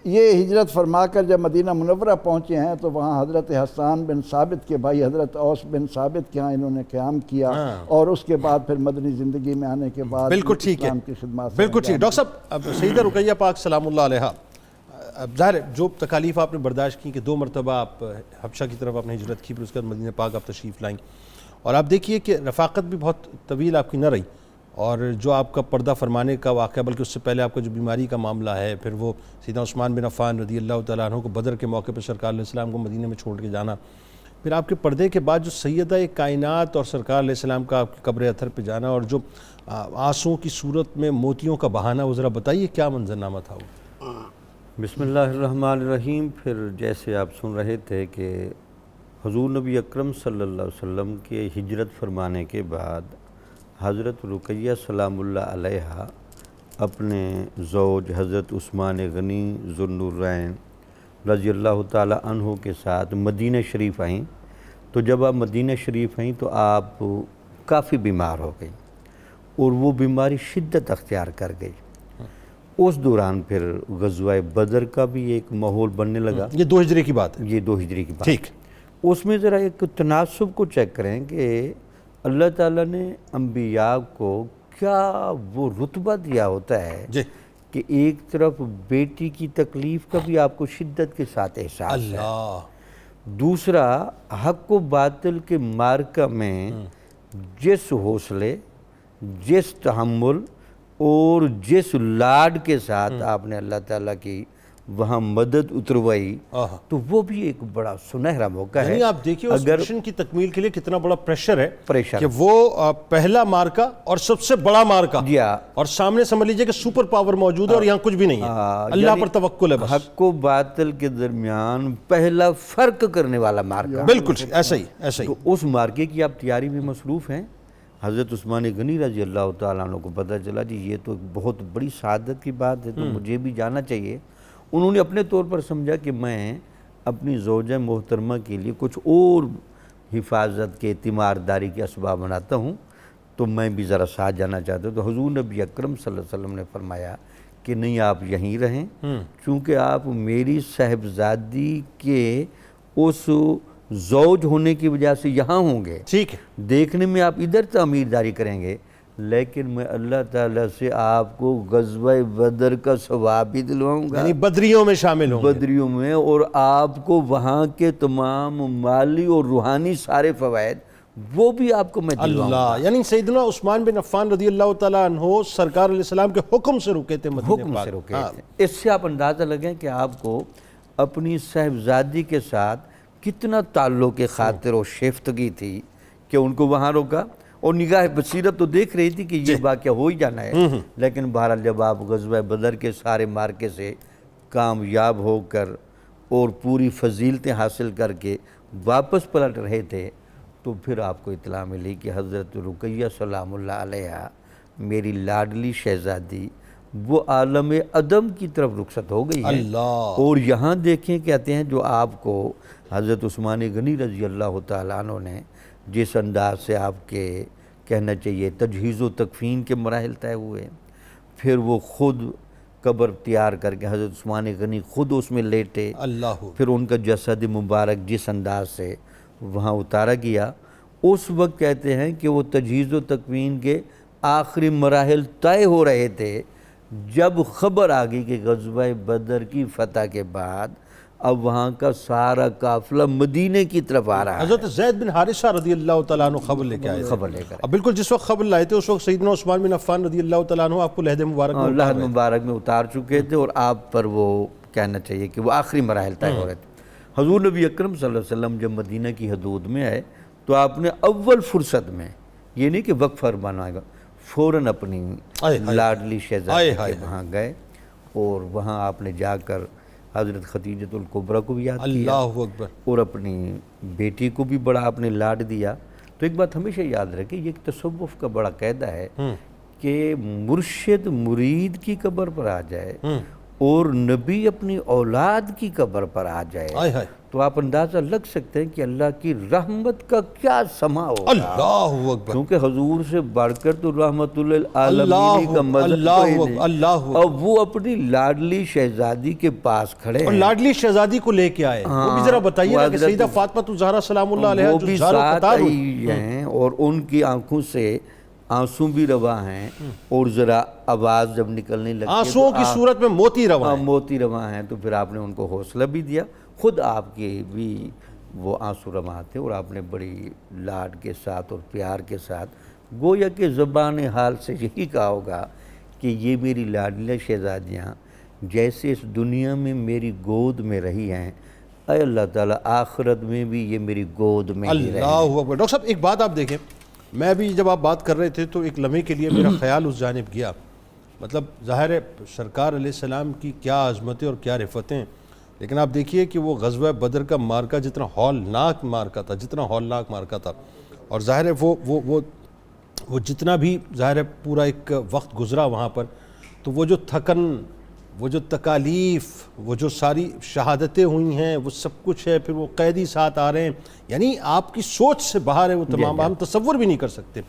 یہ ہجرت فرما کر جب مدینہ منورہ پہنچے ہیں تو وہاں حضرت حسان بن ثابت کے بھائی حضرت اوس بن ثابت کے ہاں انہوں نے قیام کیا، اور اس کے بعد پھر مدنی زندگی میں آنے کے بعد بالکل ٹھیک ہے، اسلام کی خدمات۔ بالکل ٹھیک۔ ڈاکٹر صاحب، اب سیدہ رقیہ پاک سلام اللہ علیہا، اب ظاہر ہے جو تکالیف آپ نے برداشت کی کہ 2 مرتبہ آپ حبشہ کی طرف آپ نے ہجرت کی، پھر اس کے بعد مدینہ پاک آپ تشریف لائیں، اور آپ دیکھیے کہ رفاقت بھی بہت طویل آپ کی نہ رہی، اور جو آپ کا پردہ فرمانے کا واقعہ، بلکہ اس سے پہلے آپ کا جو بیماری کا معاملہ ہے، پھر وہ سیدنا عثمان بن عفان رضی اللہ تعالیٰ عنہ کو بدر کے موقع پہ سرکار علیہ السلام کو مدینہ میں چھوڑ کے جانا، پھر آپ کے پردے کے بعد جو سیدہ کائنات اور سرکار علیہ السلام کا آپ کی قبر اطہر پہ جانا، اور جو آنسوؤں کی صورت میں موتیوں کا بہانا، وہ ذرا بتائیے کیا منظرنامہ تھا وہ؟ بسم اللہ الرحمن الرحیم۔ پھر جیسے آپ سن رہے تھے کہ حضور نبی اکرم صلی اللہ علیہ وسلم کے ہجرت فرمانے کے بعد حضرت رقیہ سلام اللہ علیہا اپنے زوج حضرت عثمان غنی ذو النورین رضی اللہ تعالی عنہ کے ساتھ مدینہ شریف آئیں، تو جب آپ مدینہ شریف آئیں تو آپ کافی بیمار ہو گئی اور وہ بیماری شدت اختیار کر گئی۔ اس دوران پھر غزوہ بدر کا بھی ایک ماحول بننے لگا۔ یہ 2 ہجری کی بات ہے؟ یہ 2 ہجری کی بات۔ ٹھیک۔ اس میں ذرا ایک تناسب کو چیک کریں کہ اللہ تعالیٰ نے انبیاء کو کیا وہ رتبہ دیا ہوتا ہے جی کہ ایک طرف بیٹی کی تکلیف کا بھی آپ کو شدت کے ساتھ احساس ہے، اللہ، دوسرا حق و باطل کے معرکہ میں جس حوصلے، جس تحمل اور جس لاڈ کے ساتھ آپ نے اللہ تعالیٰ کی وہاں مدد اتروائی، تو وہ بھی ایک بڑا سنہرا موقع ہے۔ یعنی آپ دیکھیے اس مشن کی تکمیل کے لیے کتنا بڑا پریشر ہے کہ وہ پہلا مارکا اور سب سے بڑا مارکا، اور سامنے سمجھ لیجئے کہ سپر پاور موجود ہے اور یہاں کچھ بھی نہیں ہے، اللہ پر توکل ہے بس۔ حق و باطل کے درمیان پہلا فرق کرنے والا مارکا، بالکل ایسا ہی ایسا ہی۔ تو اس مارکے کی آپ تیاری میں مصروف ہیں۔ حضرت عثمان غنی رضی اللہ تعالیٰ عنہ کو پتہ چلا جی یہ تو ایک بہت بڑی سعادت کی بات ہے، تو مجھے بھی جانا چاہیے۔ انہوں نے اپنے طور پر سمجھا کہ میں اپنی زوجہ محترمہ کے لیے کچھ اور حفاظت کے تیمارداری کے اسباب بناتا ہوں، تو میں بھی ذرا ساتھ جانا چاہتا ہوں۔ تو حضور نبی اکرم صلی اللہ علیہ وسلم نے فرمایا کہ نہیں، آپ یہیں رہیں، چونکہ آپ میری صاحبزادی کے اس زوج ہونے کی وجہ سے یہاں ہوں گے، ٹھیک ہے، دیکھنے میں آپ ادھر تعمیرداری کریں گے، لیکن میں اللہ تعالیٰ سے آپ کو غزوہ بدر کا ثواب بھی دلواؤں گا، یعنی بدریوں میں شامل ہوں، بدریوں میں، اور آپ کو وہاں کے تمام مالی اور روحانی سارے فوائد وہ بھی آپ کو میں دلواؤں گا۔ اللہ، یعنی سیدنا عثمان بن عفان رضی اللہ تعالیٰ عنہ سرکار علیہ السلام کے حکم سے رکے تھے مدینہ حکم پاک۔ سے رکے تھے۔ اس سے آپ اندازہ لگیں کہ آپ کو اپنی صاحبزادی کے ساتھ کتنا تعلق خاطر و شیفتگی تھی کہ ان کو وہاں روکا، اور نگاہ بصیرت تو دیکھ رہی تھی کہ یہ واقعہ ہو ہی جانا ہے، لیکن بہرحال جب آپ غزوہ بدر کے سارے مارکے سے کامیاب ہو کر اور پوری فضیلتیں حاصل کر کے واپس پلٹ رہے تھے، تو پھر آپ کو اطلاع ملی کہ حضرت رقیہ سلام اللہ علیہا، میری لاڈلی شہزادی، وہ عالم عدم کی طرف رخصت ہو گئی ہے۔ اللہ، اور یہاں دیکھیں کہتے ہیں جو آپ کو حضرت عثمان غنی رضی اللہ تعالیٰ عنہ نے جس انداز سے آپ کے کہنا چاہیے تجہیز و تکفین کے مراحل طے ہوئے، پھر وہ خود قبر تیار کر کے حضرت عثمان غنی خود اس میں لیٹے، اللہ، پھر ان کا جسد مبارک جس انداز سے وہاں اتارا گیا، اس وقت کہتے ہیں کہ وہ تجہیز و تکفین کے آخری مراحل طے ہو رہے تھے، جب خبر آ گئی کہ غزوہ بدر کی فتح کے بعد اب وہاں کا سارا قافلہ مدینہ کی طرف آ رہا ہے۔ حضرت زید بن حارثہ رضی اللہ تعالیٰ عنہ خبر لے کے آئے، خبر لے کر اب بالکل جس وقت خبر لائے تھے اس وقت سیدنا عثمان بن عفان رضی اللہ تعالیٰ عنہ آپ کو لحد مبارک میں لحد مبارک میں اتار چکے تھے، اور آپ پر وہ کہنا چاہیے کہ وہ آخری مراحل طے ہو رہے تھے۔ حضور نبی اکرم صلی اللہ علیہ وسلم جب مدینہ کی حدود میں آئے تو آپ نے اول فرصت میں، یہ نہیں کہ وقت فرمانا آئے گا، فوراً اپنی لاڈلی شہزادی کے وہاں گئے، اور وہاں آپ نے جا کر حضرت خدیجۃ الکبریٰ کو بھی یاد کیا، اللہ اکبر، اور اپنی بیٹی کو بھی بڑا آپ نے لاڈ دیا۔ تو ایک بات ہمیشہ یاد رکھیں، یہ ایک تصوف کا بڑا قاعدہ ہے کہ مرشد مرید کی قبر پر آ جائے اور نبی اپنی اولاد کی قبر پر آ جائے، تو آپ اندازہ لگ سکتے ہیں کہ اللہ کی رحمت کا کیا سما ہوگا۔ اللہ اکبر، کیونکہ حضور سے بڑھ کر تو رحمت للعالمین کا مدد کوئی نہیں، اب وہ اپنی لاڈلی شہزادی کے پاس کھڑے اور ہیں، لاڈلی شہزادی کو لے کے آئے، وہ بھی ذرا بتائیے نا کہ سیدہ فاطمہ الزہرا سلام اللہ علیہا وہ جو بھی زارو ساتھ قطار ہوئی آئی ہیں، اور ان کی آنکھوں سے آنسو بھی رواں ہیں، اور ذرا آواز جب نکلنے لگتی ہے آنسوؤں کی صورت میں موتی رواں ہیں، موتی رواں ہیں، تو پھر آپ نے ان کو حوصلہ بھی دیا، خود آپ کے بھی وہ آنسو رواں تھے، اور آپ نے بڑی لاڈ کے ساتھ اور پیار کے ساتھ گویا کہ زبان حال سے یہی کہا ہوگا کہ یہ میری لاڈلی شہزادیاں جیسے اس دنیا میں میری گود میں رہی ہیں، اے اللہ تعالیٰ آخرت میں بھی یہ میری گود میں ہی رہیں۔ اللہ اکبر۔ ڈاکٹر صاحب ایک بات آپ دیکھیں، میں بھی جب آپ بات کر رہے تھے تو ایک لمحے کے لیے میرا خیال اس جانب گیا، مطلب ظاہر ہے سرکار علیہ السلام کی کیا عظمتیں اور کیا رفتیں، لیکن آپ دیکھیے کہ وہ غزوہ بدر کا مارکا جتنا ہولناک مارکا تھا، اور ظاہر ہے وہ جتنا بھی ظاہر ہے پورا ایک وقت گزرا وہاں پر، تو وہ جو تھکن وہ جو تکالیف، وہ جو ساری شہادتیں ہوئی ہیں، وہ سب کچھ ہے، پھر وہ قیدی ساتھ آ رہے ہیں، یعنی آپ کی سوچ سے باہر ہے وہ تمام، ہم تصور بھی نہیں کر سکتے۔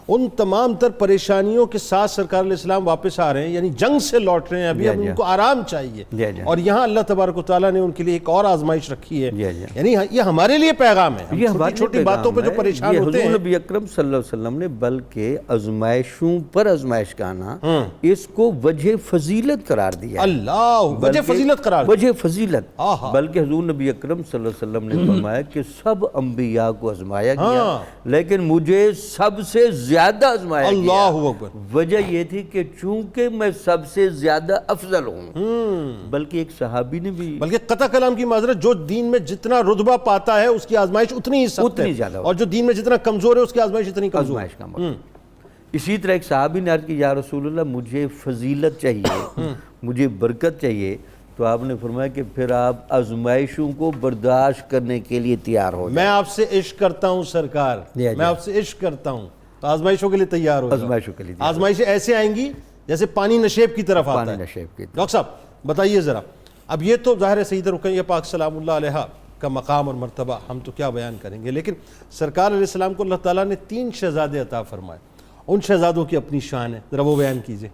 ان تمام تر پریشانیوں کے ساتھ سرکار علیہ السلام واپس آ رہے ہیں، یعنی جنگ سے لوٹ رہے ہیں، ابھی اب ان کو آرام چاہیے، اور یہاں اللہ تبارک و تعالیٰ نے ان کے لیے ایک اور آزمائش رکھی ہے، یعنی یہ ہمارے لیے پیغام ہے، یہ چھوٹی چھوٹی باتوں پہ جو پریشان ہوتے ہیں۔ حضور نبی اکرم صلی اللہ علیہ وسلم نے بلکہ آزمائشوں پر آزمائش کہنا، اس کو وجہ فضیلت قرار دیا، اللہ وجہ فضیلت قرار دیا، وجہ فضیلت، بلکہ حضور نبی اکرم صلی اللہ علیہ وسلم نے فرمایا کہ سب انبیاء کو آزمایا گیا لیکن مجھے سب سے زیادہ آزمایا گیا۔ اللہ اکبر۔ وجہ یہ تھی کہ چونکہ میں سب سے زیادہ افضل ہوں، بلکہ ایک صحابی نے بھی، بلکہ قطع کلام کی معذرت، جو دین میں جتنا رتبہ پاتا ہے اس کی آزمائش اتنی ہی سخت ہے، اور جو دین میں جتنا کمزور ہے اس کی آزمائش اتنی کمزور ہے۔ اسی طرح ایک صحابی نے عرض کی یا رسول اللہ مجھے فضیلت چاہیے، مجھے برکت چاہیے، تو آپ نے فرمایا کہ پھر آپ آزمائشوں کو برداشت کرنے کے لیے تیار ہو جائیں۔ میں آپ سے عشق کرتا ہوں سرکار، میں آپ سے عشق کرتا ہوں، تو آزمائشوں کے لیے تیار ہو جاؤ۔ آزمائشوں کے لیے آزمائشیں ایسے آئیں گی جیسے پانی نشیب کی طرف آتا ہے۔ پانی نشیب کی طرف۔ ڈاکٹر صاحب بتائیے ذرا، اب یہ تو ظاہر ہے سید رقیہ پاک سلام اللہ علیہ کا مقام اور مرتبہ ہم تو کیا بیان کریں گے، لیکن سرکار علیہ السلام کو اللہ تعالیٰ نے 3 شہزادے عطا فرمائے، ان شہزادوں کی اپنی شان ہے، ذرا وہ بیان کیجئے۔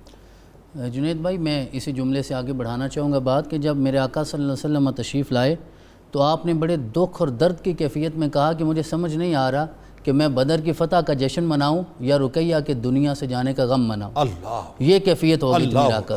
جنید بھائی میں اسی جملے سے آگے بڑھانا چاہوں گا بات کہ جب میرے آقا صلی اللہ علیہ وسلم تشریف لائے تو آپ نے بڑے دکھ اور درد کی کیفیت میں کہا کہ مجھے سمجھ نہیں آ رہا کہ میں بدر کی فتح کا جشن مناؤں یا رقیہ کے دنیا سے جانے کا غم مناؤں۔ اللہ، یہ کیفیت ہوگی میرے آقا۔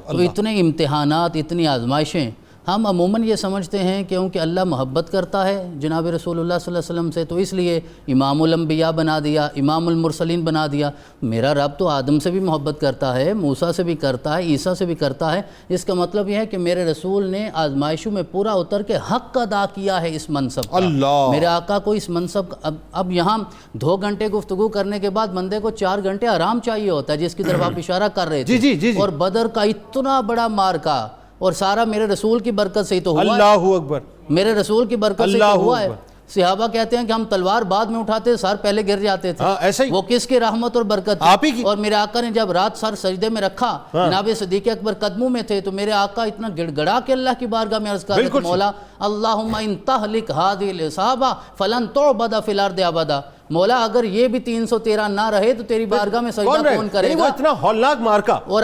تو اتنے امتحانات، اتنی آزمائشیں، ہم عموماً یہ سمجھتے ہیں کہ کیونکہ اللہ محبت کرتا ہے جناب رسول اللہ صلی اللہ علیہ وسلم سے تو اس لیے امام الانبیاء بنا دیا، امام المرسلین بنا دیا۔ میرا رب تو آدم سے بھی محبت کرتا ہے، موسیٰ سے بھی کرتا ہے، عیسیٰ سے بھی کرتا ہے۔ اس کا مطلب یہ ہے کہ میرے رسول نے آزمائشوں میں پورا اتر کے حق ادا کیا ہے اس منصب کا۔ میرے آقا کو اس منصب کا اب یہاں 2 گھنٹے گفتگو کرنے کے بعد بندے کو 4 گھنٹے آرام چاہیے ہوتا ہے، جس کی طرف آپ اشارہ کر رہے تھے، اور بدر کا اتنا بڑا مارکا اور سارا میرے رسول کی برکت سے ہی تو ہوا ہے۔ اللہ اکبر، میرے رسول کی برکت سے ہی تو ہوا ہے۔ صحابہ کہتے ہیں کہ ہم تلوار بعد میں اٹھاتے، سر پہلے گر جاتے تھے۔ ایسا ہی وہ کس کی رحمت اور برکت آپ ہی کی۔ اور میرے آقا نے جب رات سر سجدے میں رکھا، جناب صدیق اکبر قدموں میں تھے، تو میرے آقا اتنا گڑ گڑا کے اللہ کی بارگاہ میں عرض کر رہے تھے، مولا اللہم ان تہلک ہذہ العصابہ فلن تعبد فی الارض ابدا، مولا اگر یہ بھی 313 نہ رہے تو تیری بارگاہ میں سجدہ کون کرے گا؟ وہ اتنا ہولناک مارکا، اور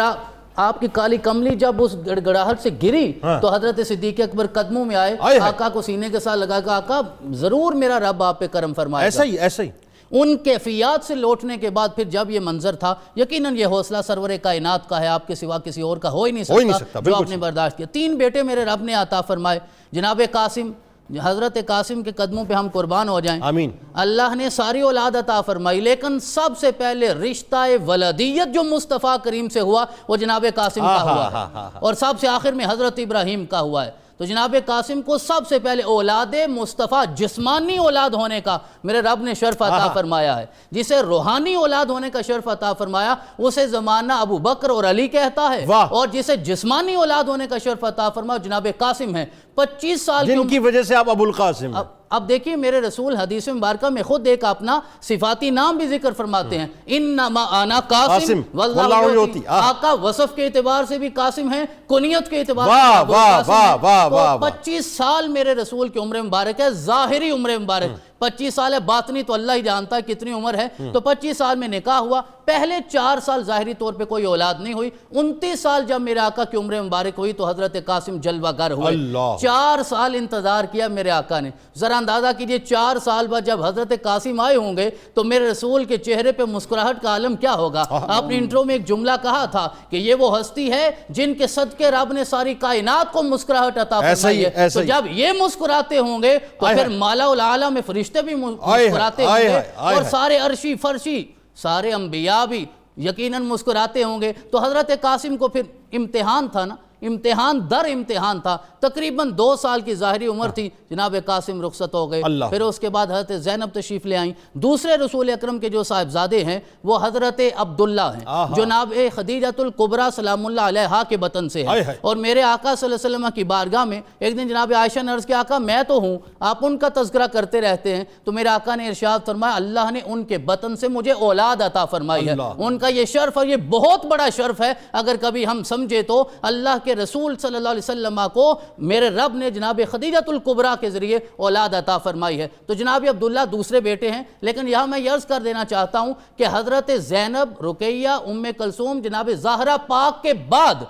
آپ کی کالی کملی جب اس گڑگڑاہٹ سے گری تو حضرت صدیق اکبر قدموں میں آئے، آقا کو سینے کے ساتھ لگا کہ آقا ضرور میرا رب آپ پہ کرم فرمائے گا۔ ایسا ہی ان کیفیات سے لوٹنے کے بعد پھر جب یہ منظر تھا، یقیناً یہ حوصلہ سرور کائنات کا ہے، آپ کے سوا کسی اور کا ہو ہی نہیں سکتا جو آپ نے برداشت کیا۔ 3 بیٹے میرے رب نے عطا فرمائے، جناب قاسم، حضرت قاسم کے قدموں پہ ہم قربان ہو جائیں۔ آمین۔ اللہ نے ساری اولاد عطا فرمائی، لیکن سب سے پہلے رشتہ ولدیت جو مصطفیٰ کریم سے ہوا وہ جناب قاسم کا ہوا ہے، اور سب سے آخر میں حضرت ابراہیم کا ہوا ہے۔ تو جناب قاسم کو سب سے پہلے اولاد مصطفیٰ جسمانی اولاد ہونے کا میرے رب نے شرف عطا فرمایا ہے۔ جسے روحانی اولاد ہونے کا شرف عطا فرمایا اسے زمانہ ابو بکر اور علی کہتا ہے، اور جسے جسمانی اولاد ہونے کا شرف عطا فرمایا جناب قاسم ہے۔ 25 سال جن کی وجہ سے آپ ابو القاسم ہیں۔ اب دیکھیے میرے رسول حدیث مبارکہ میں خود ایک اپنا صفاتی نام بھی ذکر فرماتے ہیں، انما انا قاسم واللہ یعطی۔ آقا وصف کے اعتبار سے بھی قاسم ہیں، کنیت کے اعتبار سے بھی قاسم ہیں۔ تو 25 سال میرے رسول کی عمر مبارک ہے، ظاہری عمر مبارک 25 سال ہے، باطنی تو اللہ ہی جانتا ہے کتنی عمر ہے۔ تو 25 سال میں نکاح ہوا، پہلے 4 سال ظاہری طور پہ کوئی اولاد نہیں ہوئی۔ 29 سال جب میرے آقا کی عمر مبارک ہوئی تو حضرت قاسم جلوہ گر ہوئے۔ 4 سال انتظار کیا میرے آقا نے۔ ذرا اندازہ کیجئے 4 سال بعد جب حضرت قاسم آئے ہوں گے تو میرے رسول کے چہرے پہ مسکراہٹ کا عالم کیا ہوگا؟ آپ نے انٹرو میں ایک جملہ کہا تھا کہ یہ وہ ہستی ہے جن کے صدقے رب نے ساری کائنات کو مسکراہٹ عطا فرمائی ہے۔ تو جب یہ مسکراتے ہوں گے تو پھر مالا الاعلیٰ میں فرشتے بھی مسکراتے ہوں گے، اور سارے عرشی فرشی سارے انبیاء بھی یقیناً مسکراتے ہوں گے۔ تو حضرت قاسم کو پھر امتحان تھا نا، امتحان در امتحان تھا۔ تقریباً 2 سال کی ظاہری عمر تھی، جناب قاسم رخصت ہو گئے۔ پھر اس کے بعد حضرت زینب تشریف لے آئیں۔ دوسرے رسول اکرم کے جو صاحبزادے ہیں وہ حضرت عبداللہ ہیں، جناب خدیجۃ الکبریٰ سلام اللہ علیہا کے بطن سے ہیں۔ اور میرے آقا صلی اللہ علیہ وسلم کی بارگاہ میں ایک دن جناب عائشہ نے عرض کیا، آقا میں تو ہوں، آپ ان کا تذکرہ کرتے رہتے ہیں۔ تو میرے آقا نے ارشاد فرمایا اللہ نے ان کے بطن سے مجھے اولاد عطا فرمائی ہے۔ ان کا یہ شرف اور یہ بہت بڑا شرف ہے، اگر کبھی ہم سمجھے تو اللہ کے کہ رسول صلی اللہ علیہ وسلم کو میرے رب نے جناب خدیجۃ الکبریٰ کے ذریعے اولاد عطا فرمائی ہے۔ تو جناب عبداللہ دوسرے بیٹے ہیں، لیکن یہاں میں یہ عرض کر دینا چاہتا ہوں کہ حضرت زینب، رقیہ، ام کلثوم، جناب زہرا پاک کے بعد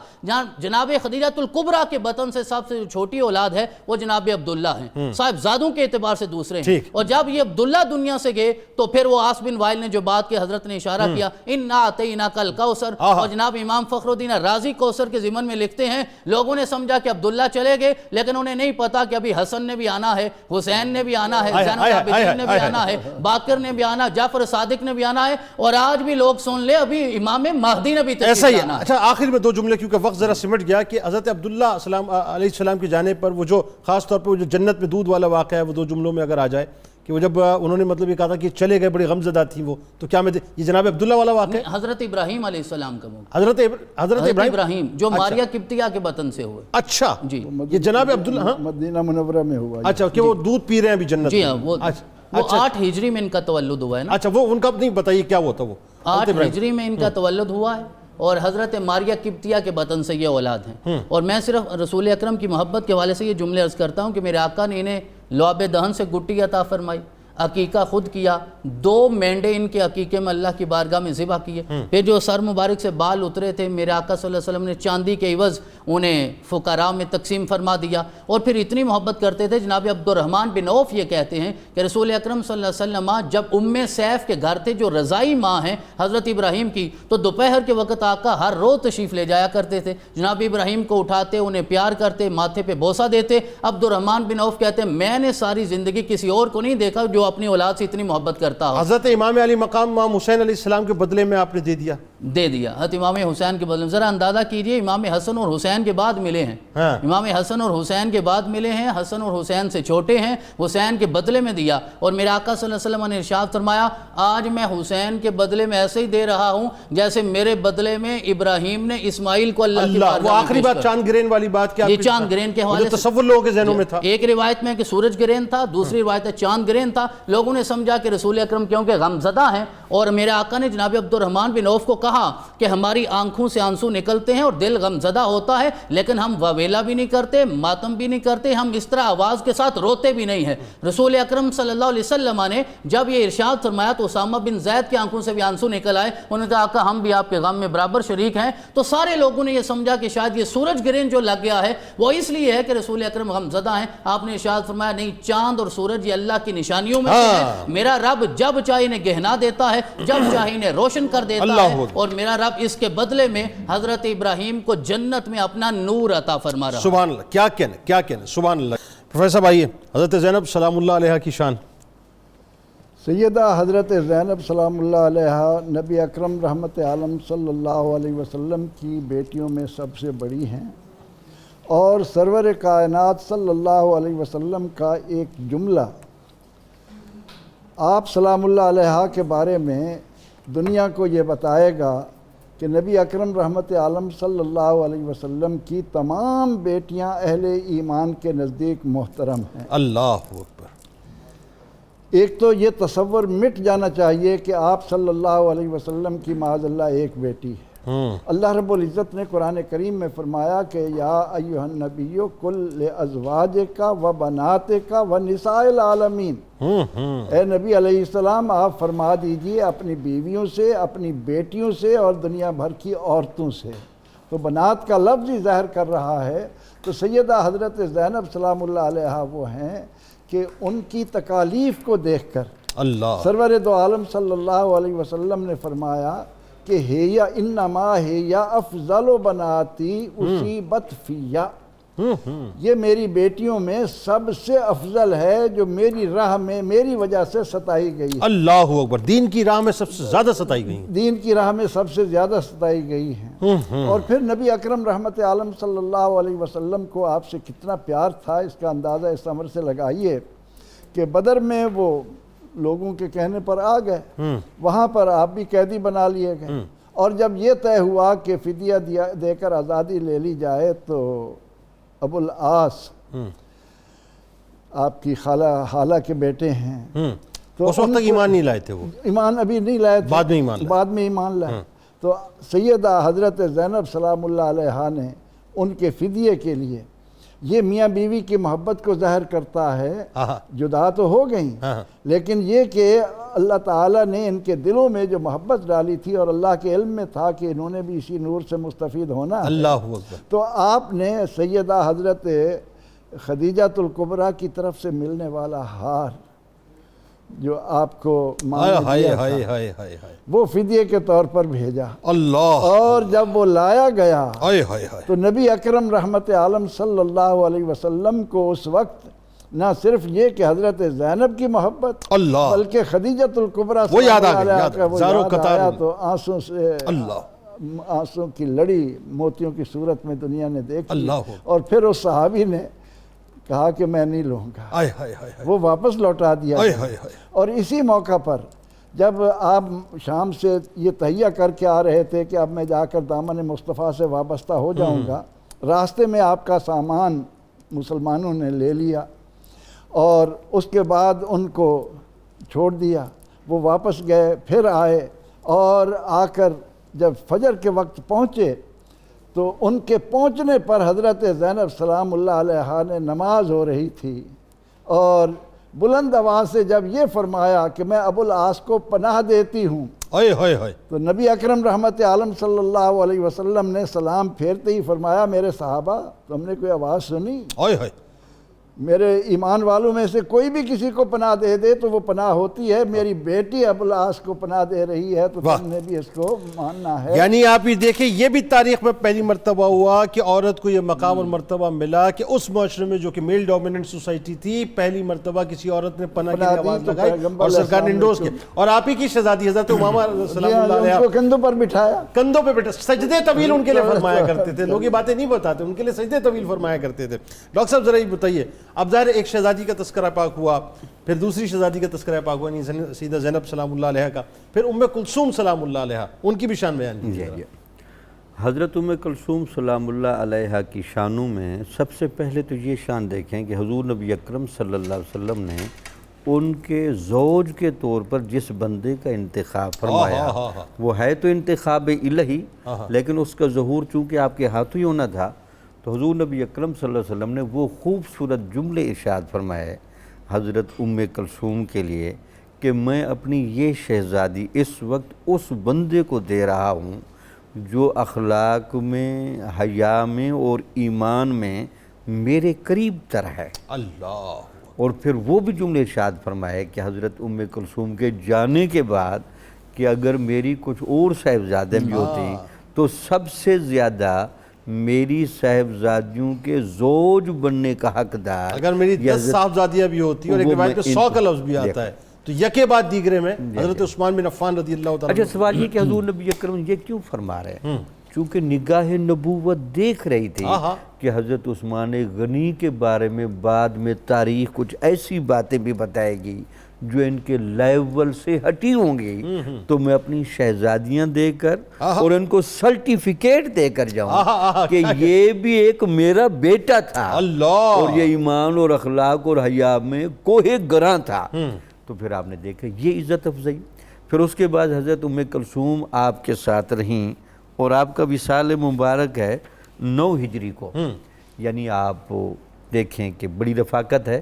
جناب خدیجۃ الکبریٰ کے بطن سے سب سے چھوٹی اولاد ہے وہ جناب عبداللہ ہیں، صاحبزادوں کے اعتبار سے دوسرے ہیں۔ اور جب یہ عبداللہ دنیا سے گئے تو پھر وہ عاص بن وائل نے جو بات کی حضرت نے اشارہ کیا، اِنَّا أَعْطَيْنَاكَ الْكَوْثَرَ، اور جناب امام فخر الدین رازی کوثر کے ضمن میں لکھتے ہیں لوگوں نے سمجھا کہ عبداللہ چلے گئے، لیکن انہیں نہیں پتا کہ ابھی حسن نے بھی آنا ہے، حسین نے بھی آنا ہے، زین العابدین نے بھی آنا ہے، باقر نے بھی آنا ہے، جعفر صادق نے بھی آنا ہے، اور آج بھی لوگ سن لے ابھی امام مہدی نے بھی تشریف لانا ہے۔ اچھا آخر میں 2 جملے کیونکہ وقت ذرا سمٹ گیا کہ حضرت عبداللہ علیہ السلام کی جانب پر وہ جو خاص طور پر وہ جو جنت میں دودھ والا واقعہ ہے وہ 2 جملوں میں اگر آ جائے کہ وہ جب انہوں نے مطلب یہ کہا تھا کہ چلے گئے بڑی غمزدہ تھی وہ، تو کیا میں یہ جناب عبداللہ والا واقعہ ہے؟ حضرت ابراہیم علیہ السلام کا حضرت ابراہیم جو ماریہ قبطیہ کے بطن سے ہوئے۔ اچھا جی یہ جناب عبداللہ مدینہ منورہ میں ہوا۔ اچھا کہ وہ دودھ پی رہے ہیں ابھی جنت جی ہاں، میں۔ وہ 8 ہجری میں ان کا تولد ہوا ہے نا۔ اچھا وہ ان کا نہیں بتائیے کیا ہوا تھا وہ؟ 8 ہجری میں ان کا تولد ہوا ہے، اور حضرت ماریہ قبطیہ کے بطن سے یہ اولاد ہیں۔ اور میں صرف رسول اکرم کی محبت کے حوالے سے یہ جملے عرض کرتا ہوں کہ میرے آقا نے انہیں لعاب دہن سے گٹی عطا فرمائی، عقیقہ خود کیا، 2 مینڈے ان کے عقیقے میں اللہ کی بارگاہ میں ذبح کیے، پھر جو سر مبارک سے بال اترے تھے میرے آقا صلی اللہ علیہ وسلم نے چاندی کے عوض انہیں فقراء میں تقسیم فرما دیا، اور پھر اتنی محبت کرتے تھے جناب عبد الرحمن بن عوف یہ کہتے ہیں کہ رسول اکرم صلی اللہ علیہ وسلم جب ام سیف کے گھر تھے جو رضائی ماں ہیں حضرت ابراہیم کی، تو دوپہر کے وقت آقا ہر روز تشریف لے جایا کرتے تھے، جناب ابراہیم کو اٹھاتے، انہیں پیار کرتے، ماتھے پہ بوسہ دیتے۔ عبد الرحمن بن عوف کہتے ہیں میں نے ساری زندگی کسی اور کو نہیں دیکھا جو اپنی اولاد سے اتنی محبت کرتا ہو۔ حضرت امام علی مقام امام حسین علیہ السلام کے بدلے میں آپ نے دے دیا؟ دے دیا حضرت امام حسین کے بدلے میں۔ ذرا اندازہ کیجئے امام حسن اور حسین کے بعد ملے ہیں، امام حسن اور حسین کے بعد ملے ہیں، حسن اور حسین سے چھوٹے ہیں، حسین کے بدلے میں دیا۔ اور میرے آقا صلی اللہ علیہ وسلم نے ارشاد فرمایا آج میں حسین کے بدلے میں ایسے ہی دے رہا ہوں جیسے میرے بدلے میں ابراہیم نے اسماعیل کو اللہ کی بارگاہ میں۔ وہ آخری بات چاند گرین والی بات کیا؟ یہ چاند گرین کے حوالے سے تصور لوگوں کے ذہنوں میں تھا، ایک روایت میں کہ سورج گرین تھا، دوسری روایت ہے چاند گرین تھا۔ لوگوں نے سمجھا کہ رسول اکرم کیونکہ غمزدہ ہیں، اور میرے آقا نے جناب عبد الرحمن بن عوف کو کہا کہ ہماری آنکھوں سے آنسو نکلتے ہیں اور دل غمزدہ ہوتا ہے، لیکن ہم واویلا بھی نہیں کرتے، ماتم بھی نہیں کرتے، ہم اس طرح آواز کے ساتھ روتے بھی نہیں ہیں۔ رسول اکرم صلی اللہ علیہ وسلم نے جب یہ ارشاد فرمایا تو اسامہ بن زید کی آنکھوں سے بھی آنسو نکل آئے، انہوں نے کہا آقا ہم بھی آپ کے غم میں برابر شریک ہیں۔ تو سارے لوگوں نے یہ سمجھا کہ شاید یہ سورج گرہن جو لگ گیا ہے وہ اس لیے ہے کہ رسول اکرم غمزدہ ہیں۔ آپ نے ارشاد فرمایا نہیں، چاند اور سورج یہ اللہ کی نشانیوں میں سے ہے، میرا رب جب چاہے انہیں گہنا دیتا ہے، جب چاہے انہیں روشن کر دیتا ہے، اور میرا رب اس کے بدلے میں حضرت ابراہیم کو جنت میں اپنا نور عطا فرما رہا۔ سبحان اللہ، کیا کہنے سبحان اللہ۔ پروفیسر صاحب آئیے، حضرت زینب سلام اللہ علیہ کی شان۔ سیدہ حضرت زینب سلام اللہ علیہ نبی اکرم رحمت عالم صلی اللہ علیہ وسلم کی بیٹیوں میں سب سے بڑی ہیں، اور سرور کائنات صلی اللہ علیہ وسلم کا ایک جملہ آپ سلام اللہ علیہ کے بارے میں دنیا کو یہ بتائے گا کہ نبی اکرم رحمت عالم صلی اللہ علیہ وسلم کی تمام بیٹیاں اہل ایمان کے نزدیک محترم ہیں۔ اللہ اکبر۔ ایک تو یہ تصور مٹ جانا چاہیے کہ آپ صلی اللہ علیہ وسلم کی معاذ اللہ ایک بیٹی ہے۔ اللہ رب العزت نے قرآن کریم میں فرمایا کہ یا ایھا النبی قل لازواجک و بناتک و نساء العالمین، اے نبی علیہ السلام آپ فرما دیجئے اپنی بیویوں سے، اپنی بیٹیوں سے اور دنیا بھر کی عورتوں سے۔ تو بنات کا لفظ ہی ظاہر کر رہا ہے۔ تو سیدہ حضرت زینب سلام اللہ علیہ وہ ہیں کہ ان کی تکالیف کو دیکھ کر سرور دو عالم صلی اللہ علیہ وسلم نے فرمایا کہ ہیا انما ہیا افضل بناتی اصیبت فیا، یہ میری بیٹیوں میں سب سے افضل ہے جو میری راہ میں میری وجہ سے ستائی گئی۔ اللہ اکبر، دین کی راہ میں سب سے زیادہ ستائی گئی، دین کی راہ میں سب سے زیادہ ستائی گئی ہیں۔ اور پھر نبی اکرم رحمت عالم صلی اللہ علیہ وسلم کو آپ سے کتنا پیار تھا اس کا اندازہ اس عمر سے لگائیے کہ بدر میں وہ لوگوں کے کہنے پر آ گئے، وہاں پر آپ بھی قیدی بنا لیے گئے، اور جب یہ طے ہوا کہ فدیہ دے کر آزادی لے لی جائے تو ابو العاص آپ کی خالہ کے بیٹے ہیں، تو اس وقت تک ایمان نہیں لائے تھے، وہ ایمان ابھی نہیں لائے تھے، بعد میں ایمان لائے۔ تو سیدہ حضرت زینب سلام اللہ علیہ نے ان کے فدیے کے لیے. یہ میاں بیوی کی محبت کو ظاہر کرتا ہے. جدا تو ہو گئیں لیکن یہ کہ اللہ تعالیٰ نے ان کے دلوں میں جو محبت ڈالی تھی اور اللہ کے علم میں تھا کہ انہوں نے بھی اسی نور سے مستفید ہونا ہے. اللہ اکبر. تو آپ نے سیدہ حضرت خدیجہ الکبریٰ کی طرف سے ملنے والا ہار جو آپ کو وہ فدیے کے طور پر بھیجا. اللہ. اور جب وہ لایا گیا تو نبی اکرم رحمت عالم صلی اللہ علیہ وسلم کو اس وقت نہ صرف یہ کہ حضرت زینب کی محبت بلکہ خدیجہ الکبریٰ وہ یاد آ گیا تو آنسوں کی لڑی موتیوں کی صورت میں دنیا نے دیکھ لی. اور پھر اس صحابی نے کہا کہ میں نہیں لوں گا, وہ واپس لوٹا دیا. اور اسی موقع پر جب آپ شام سے یہ تہیہ کر کے آ رہے تھے کہ اب میں جا کر دامن مصطفیٰ سے وابستہ ہو جاؤں گا, راستے میں آپ کا سامان مسلمانوں نے لے لیا اور اس کے بعد ان کو چھوڑ دیا. وہ واپس گئے, پھر آئے اور آ کر جب فجر کے وقت پہنچے تو ان کے پہنچنے پر حضرت زینب سلام اللہ علیہا نے نماز ہو رہی تھی اور بلند آواز سے جب یہ فرمایا کہ میں ابو العاص کو پناہ دیتی ہوں تو نبی اکرم رحمت عالم صلی اللہ علیہ وسلم نے سلام پھیرتے ہی فرمایا میرے صحابہ تم نے کوئی آواز سنی؟ میرے ایمان والوں میں سے کوئی بھی کسی کو پناہ دے دے تو وہ پناہ ہوتی ہے. میری بیٹی ابو العاص کو پناہ دے رہی ہے تو تم نے بھی اس کو ماننا ہے. یعنی آپ یہ دیکھیں یہ بھی تاریخ میں پہلی مرتبہ ہوا کہ عورت کو یہ مقام اور مرتبہ ملا کہ اس معاشرے میں جو کہ میل ڈومیننٹ سوسائٹی تھی پہلی مرتبہ کسی عورت نے پناہ کی آواز لگائی اور سرکار نے انڈوز کے. اور آپ ہی کی شہزادی حضرت امامہ سلام اللہ علیہا کو کندھوں پر بٹھایا, کندھوں پہ بٹھا, سجدے طویل ان کے لیے فرمایا کرتے تھے. لوگ یہ باتیں نہیں بتاتے, ان کے لیے سجدے طویل فرمایا کرتے تھے. ڈاکٹر صاحب ذرا یہ بتائیے, اب ظاہر ایک شہزادی کا تذکرہ پاک ہوا, پھر دوسری شہزادی کا تذکرہ پاک ہوا یعنی سیدہ زینب سلام اللہ علیہا کا, پھر ام کلثوم سلام اللہ علیہا, ان کی بھی شان بیان کیجیے. حضرت ام کلثوم سلام اللہ علیہا کی شانوں میں سب سے پہلے تو یہ شان دیکھیں کہ حضور نبی اکرم صلی اللہ علیہ وسلم نے ان کے زوج کے طور پر جس بندے کا انتخاب فرمایا وہ ہے تو انتخاب الہی, لیکن اس کا ظہور چونکہ آپ کے ہاتھوں ہی ہونا تھا تو حضور نبی اکرم صلی اللہ علیہ وسلم نے وہ خوبصورت جملے ارشاد فرمائے حضرت ام کلثوم کے لیے کہ میں اپنی یہ شہزادی اس وقت اس بندے کو دے رہا ہوں جو اخلاق میں, حیا میں اور ایمان میں میرے قریب تر ہے. اللہ. اور پھر وہ بھی جملے ارشاد فرمائے کہ حضرت ام کلثوم کے جانے کے بعد کہ اگر میری کچھ اور صاحبزادیں بھی ہوتی تو سب سے زیادہ میری صاحبزادیوں کے زوج بننے کا حقدار, اگر میری 10 صاحبزادیاں بھی ہوتی اور ایک روایت میں 100 کا لفظ بھی آتا ہے تو یکے بعد دیگرے میں حضرت عثمان بن عفان رضی اللہ تعالیٰ. اچھا سوال یہ کہ حضور نبی اکرم یہ کیوں فرما رہے ہیں؟ چونکہ نگاہ نبوت دیکھ رہی تھی کہ حضرت عثمان غنی کے بارے میں بعد میں تاریخ کچھ ایسی باتیں بھی بتائے گی جو ان کے لیول سے ہٹی ہوں گی, تو میں اپنی شہزادیاں دے کر اور ان کو سرٹیفکیٹ دے کر جاؤں کہ یہ بھی ایک میرا بیٹا تھا اور یہ ایمان اور اخلاق اور حیا میں کوہ گراں تھا. تو پھر آپ نے دیکھا یہ عزت افضائی. پھر اس کے بعد حضرت ام کلثوم آپ کے ساتھ رہیں اور آپ کا وصال مبارک ہے 9 ہجری کو, یعنی آپ دیکھیں کہ بڑی رفاقت ہے.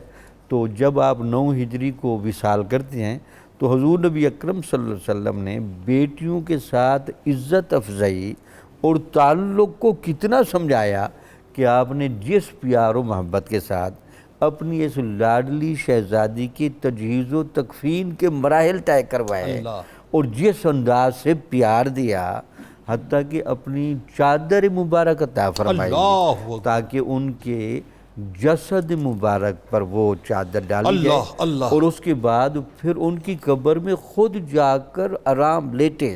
تو جب آپ 9 ہجری کو وصال کرتے ہیں تو حضور نبی اکرم صلی اللہ علیہ وسلم نے بیٹیوں کے ساتھ عزت افزائی اور تعلق کو کتنا سمجھایا کہ آپ نے جس پیار و محبت کے ساتھ اپنی اس لاڈلی شہزادی کی تجہیز و تکفین کے مراحل طے کروائے اور جس انداز سے پیار دیا حتیٰ کہ اپنی چادر مبارک عطا فرمائی تاکہ ان کے جسد مبارک پر وہ چادر ڈالی جائے اور اس کے بعد پھر ان کی قبر میں خود جا کر آرام لیٹے.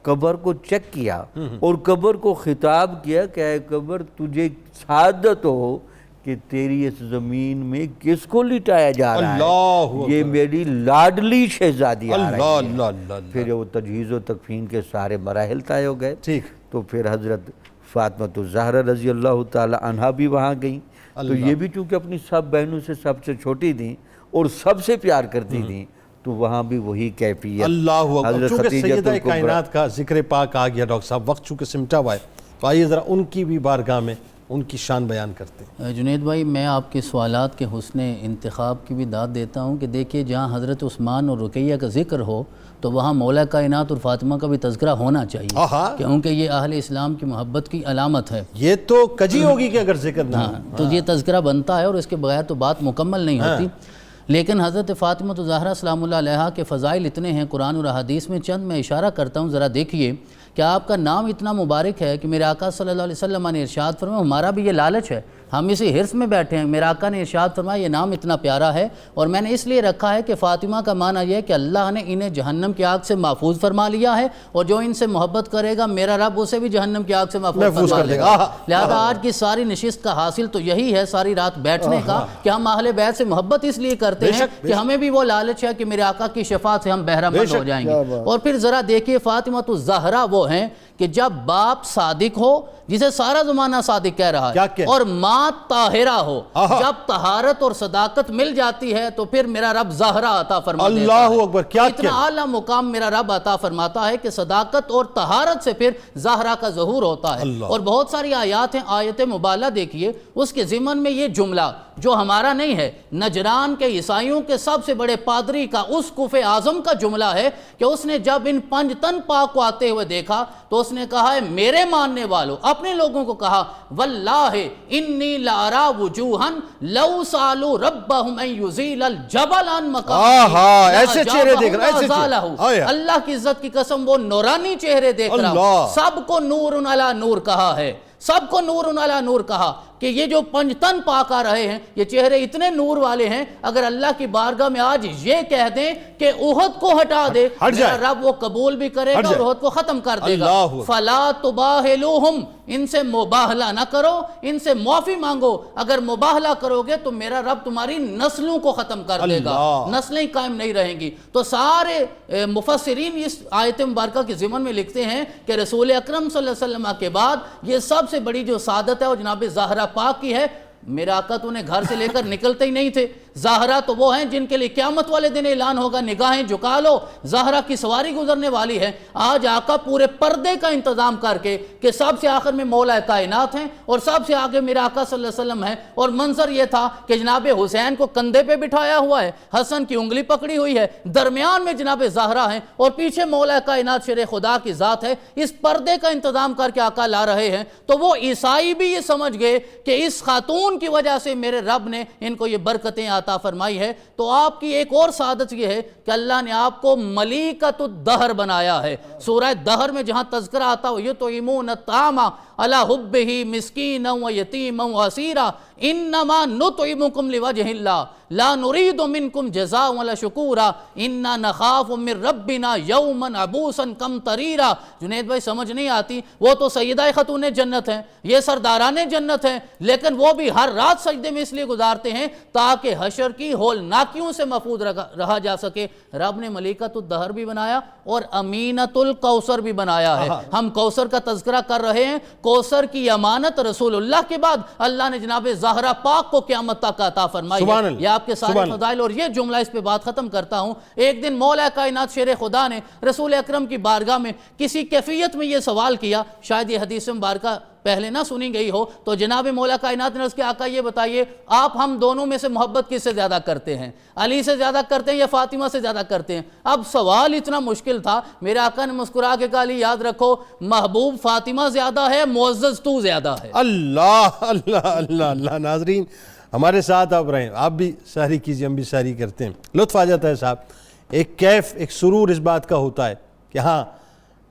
قبر کو چیک کیا اور قبر کو خطاب کیا کہ اے قبر تجھے سعادت ہو کہ تیری اس زمین میں کس کو لٹایا جا رہا ہے, یہ میری لاڈلی شہزادی آ رہی ہے. پھر وہ تجہیز و تکفین کے سارے مراحل طے ہو گئے. تو پھر حضرت فاطمہ الزہرا رضی اللہ تعالی عنہا بھی وہاں گئیں. تو یہ بھی چونکہ اپنی سب بہنوں سے سب سے چھوٹی تھیں اور سب سے پیار کرتی تھیں تو وہاں بھی وہی کیفیت. اللہ اکبر. چونکہ سیدہ کائنات کا ذکر پاک آ گیا ڈاکٹر صاحب, وقت چونکہ سمٹا ہوا ہے تو آئیے ذرا ان کی بھی بارگاہ میں ان کی شان بیان کرتے ہیں۔ جنید بھائی، میں آپ کے سوالات کے حسن انتخاب کی بھی داد دیتا ہوں کہ دیکھیے جہاں حضرت عثمان اور رقیہ کا ذکر ہو تو وہاں مولا کائنات اور فاطمہ کا بھی تذکرہ ہونا چاہیے، کیونکہ یہ اہل اسلام کی محبت کی علامت ہے۔ یہ تو کجی ہوگی کہ اگر ذکر نہ ہو۔ تو یہ تذکرہ بنتا ہے اور اس کے بغیر تو بات مکمل نہیں ہوتی۔ لیکن حضرت فاطمہ زہرا سلام اللہ علیہا کے فضائل اتنے ہیں قرآن اور احادیث میں، چند میں اشارہ کرتا ہوں، ذرا دیکھیے کہ آپ کا نام اتنا مبارک ہے کہ میرے آقا صلی اللہ علیہ وسلم نے ارشاد فرمایا، ہمارا بھی یہ لالچ ہے، ہم اسی حرص میں بیٹھے ہیں، میرے آقا نے ارشاد فرمایا یہ نام اتنا پیارا ہے اور میں نے اس لیے رکھا ہے کہ فاطمہ کا معنی یہ ہے کہ اللہ نے انہیں جہنم کی آگ سے محفوظ فرما لیا ہے، اور جو ان سے محبت کرے گا میرا رب اسے بھی جہنم کی آگ سے محفوظ فرما لے گا۔ لہذا آج کی ساری نشست کا حاصل تو یہی ہے، ساری رات بیٹھنے کا، کہ ہم اہل بیت سے محبت اس لیے کرتے ہیں کہ ہمیں بھی وہ لالچ ہے کہ میرے آقا کی شفاعت سے ہم بہرہ مند ہو جائیں گے۔ اور پھر ذرا دیکھیے فاطمہ الزہرا وہ ہیں کہ جب باپ صادق ہو جسے سارا زمانہ صادق کہہ رہا ہے، اور ماں طاہرہ ہو، جب طہارت اور صداقت مل جاتی ہے تو پھر میرا رب زہرا عطا فرما دیتا ہے۔ اللہ اکبر، کیا اتنا اعلیٰ مقام میرا رب عطا فرماتا ہے کہ صداقت اور طہارت سے پھر زہرا کا ظہور ہوتا ہے۔ اور بہت ساری آیات ہیں، آیت مبالہ دیکھیے، اس کے ضمن میں یہ جملہ جو ہمارا نہیں ہے، نجران کے عیسائیوں کے سب سے بڑے پادری کا، اسقف اعظم کا جملہ ہے کہ اس نے جب ان 5 تن پاک کو آتے ہوئے دیکھا تو اس نے کہا ہے میرے ماننے والوں، اپنے لوگوں کو کہا، واللہ انی لارا وجوہن لو سالو ربہم ان یزیل الجبل عن مقامہ، ایسے چہرے دیکھ رہا ہے، اللہ کی عزت کی قسم وہ نورانی چہرے دیکھ رہا، سب کو نور علی نور کہا ہے، سب کو نور علی نور کہا کہ یہ جو 5 تن پاک آ رہے ہیں یہ چہرے اتنے نور والے ہیں، اگر اللہ کی بارگاہ میں آج یہ کہہ دیں کہ احد کو ہٹا دے، میرا رب وہ قبول بھی کرے گا اور احد کو ختم کر دے گا۔ فلا تباہلوہم، ان سے مباہلہ نہ کرو، ان سے معافی مانگو، اگر مباہلہ کرو گے تو میرا رب تمہاری نسلوں کو ختم کر دے گا، نسلیں قائم نہیں رہیں گی۔ تو سارے مفسرین اس آیت مبارکہ کے ضمن میں لکھتے ہیں کہ رسول اکرم صلی اللہ علیہ وسلم کے بعد یہ سب سے بڑی جو سعادت ہے وہ جناب زہرا پاک کی ہے۔ میرا آقا تو انہیں گھر سے لے کر نکلتے ہی نہیں تھے، زہرا تو وہ ہیں جن کے لیے قیامت والے دن اعلان ہوگا نگاہیں جھکا لو، زہرا کی سواری گزرنے والی ہے۔ آج آقا پورے پردے کا انتظام کر کے کہ سب سے آخر میں مولا کائنات ہیں اور سب سے آگے میرا آقا صلی اللہ علیہ وسلم ہے، اور منظر یہ تھا کہ جناب حسین کو کندھے پہ بٹھایا ہوا ہے، حسن کی انگلی پکڑی ہوئی ہے، درمیان میں جناب زہرا ہیں اور پیچھے مولا کائنات شیر خدا کی ذات ہے۔ اس پردے کا انتظام کر کے آقا لا رہے ہیں تو وہ عیسائی بھی یہ سمجھ گئے کہ اس خاتون کی وجہ سے میرے رب نے ان کو یہ برکتیں عطا فرمائی ہے۔ تو آپ کی ایک اور سعادت یہ ہے کہ اللہ نے آپ کو ملیکۃ الدہر بنایا ہے۔ سورہ دہر میں جہاں تذکرہ آتا ہو یطعمون الطعام علی حبہ مسکینا و یتیما و اسیرا انما نطعمکم لوجہ اللہ لا نرید منکم جزاء ولا شکورا انا نخاف من ربنا یوما عبوسا قمطریرا۔ جنید بھائی سمجھ نہیں آتی، وہ تو سیدہ خاتون جنت ہیں، یہ سرداران جنت ہیں، لیکن وہ بھی ہر رات سجدے میں اس لیے گزارتے ہیں تاکہ حشر کی ہولناکیوں سے محفوظ رہا جا سکے۔ رب نے ملیکۃ الدہر بھی بنایا اور امینۃ الکوثر بھی بنایا ہے۔ ہم کوثر کا تذکرہ کر رہے ہیں، کوثر کی امانت رسول اللہ کے بعد اللہ نے جناب زہرا پاک کو قیامت تک عطا فرمائی ہے۔ یہ آپ کے سارے فضائل، اور یہ جملہ اس پہ بات ختم کرتا ہوں۔ ایک دن مولا کائنات شیر خدا نے رسول اکرم کی بارگاہ میں کسی کیفیت میں یہ سوال کیا، شاید یہ حدیث مبارکہ پہلے نہ سنی گئی ہو، تو جناب مولا کائنات نے اس کے آقا یہ بتائیے آپ ہم دونوں میں سے محبت کس سے زیادہ کرتے ہیں، علی سے زیادہ کرتے ہیں یا فاطمہ سے زیادہ کرتے ہیں؟ اب سوال اتنا مشکل تھا، میرے آقا نے مسکرا کے کہا علی یاد رکھو محبوب فاطمہ زیادہ ہے، معزز تو زیادہ ہے۔ اللہ اللہ اللہ اللہ۔ ناظرین ہمارے ساتھ آپ رہیں، آپ بھی سحری کیجئے، ہم بھی سحری کرتے ہیں، لطف آ جاتا ہے صاحب، ایک کیف، ایک سرور اس بات کا ہوتا ہے کہ ہاں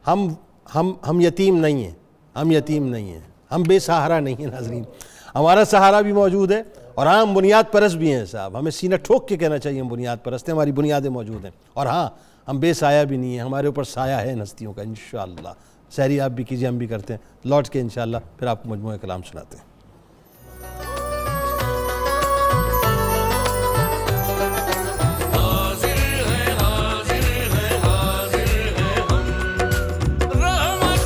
ہم یتیم نہیں ہیں، ہم یتیم نہیں ہیں، ہم بے سہارا نہیں ہیں۔ ناظرین ہمارا سہارا بھی موجود ہے اور ہاں ہم بنیاد پرست بھی ہیں صاحب، ہمیں سینہ ٹھوک کے کہنا چاہیے ہم بنیاد پرست ہیں، ہماری بنیادیں موجود ہیں، اور ہاں ہم بے سایہ بھی نہیں ہیں، ہمارے اوپر سایہ ہے ہستیوں کا انشاءاللہ۔ سحری آپ بھی کیجئے، ہم بھی کرتے ہیں، لوٹ کے انشاءاللہ پھر آپ کو مجموعہ کلام سناتے ہیں۔ رحمت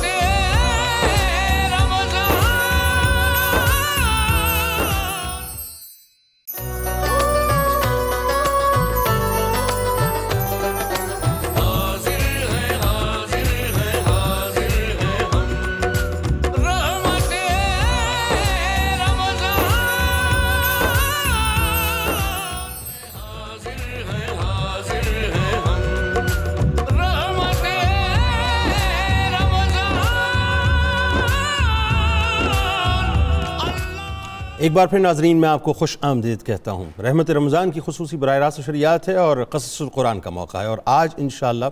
ایک بار پھر ناظرین میں آپ کو خوش آمدید کہتا ہوں۔ رحمت رمضان کی خصوصی براہ راست شریعت ہے اور قصص القرآن کا موقع ہے، اور آج انشاءاللہ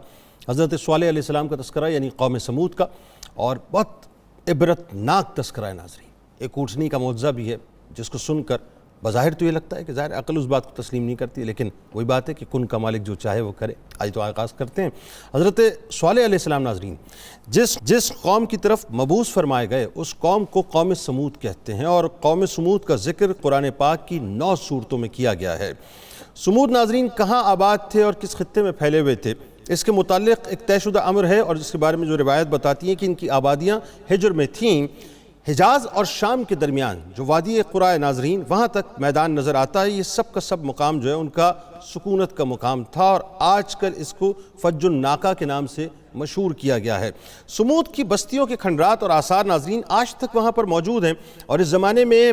حضرت صالح علیہ السلام کا تذکرہ یعنی قوم سمود کا، اور بہت عبرتناک تذکرہ ہے ناظرین۔ ایک اونٹنی کا معجزہ بھی ہے جس کو سن کر بظاہر تو یہ لگتا ہے کہ ظاہر عقل اس بات کو تسلیم نہیں کرتی، لیکن وہی بات ہے کہ کن کا مالک جو چاہے وہ کرے۔ آج تو آغاز کرتے ہیں۔ حضرت صالح علیہ السلام ناظرین جس قوم کی طرف مبعوث فرمائے گئے اس قوم کو قوم سمود کہتے ہیں، اور قوم سمود کا ذکر قرآن پاک کی 9 سورتوں میں کیا گیا ہے۔ سمود ناظرین کہاں آباد تھے اور کس خطے میں پھیلے ہوئے تھے، اس کے متعلق ایک طے شدہ امر ہے، اور جس کے بارے میں جو روایت بتاتی ہیں کہ ان کی آبادیاں ہجر میں تھیں۔ حجاز اور شام کے درمیان جو وادی قرا ناظرین وہاں تک میدان نظر آتا ہے، یہ سب کا سب مقام جو ہے ان کا سکونت کا مقام تھا، اور آج کل اس کو فج الناقہ کے نام سے مشہور کیا گیا ہے۔ سمود کی بستیوں کے کھنڈرات اور آثار ناظرین آج تک وہاں پر موجود ہیں، اور اس زمانے میں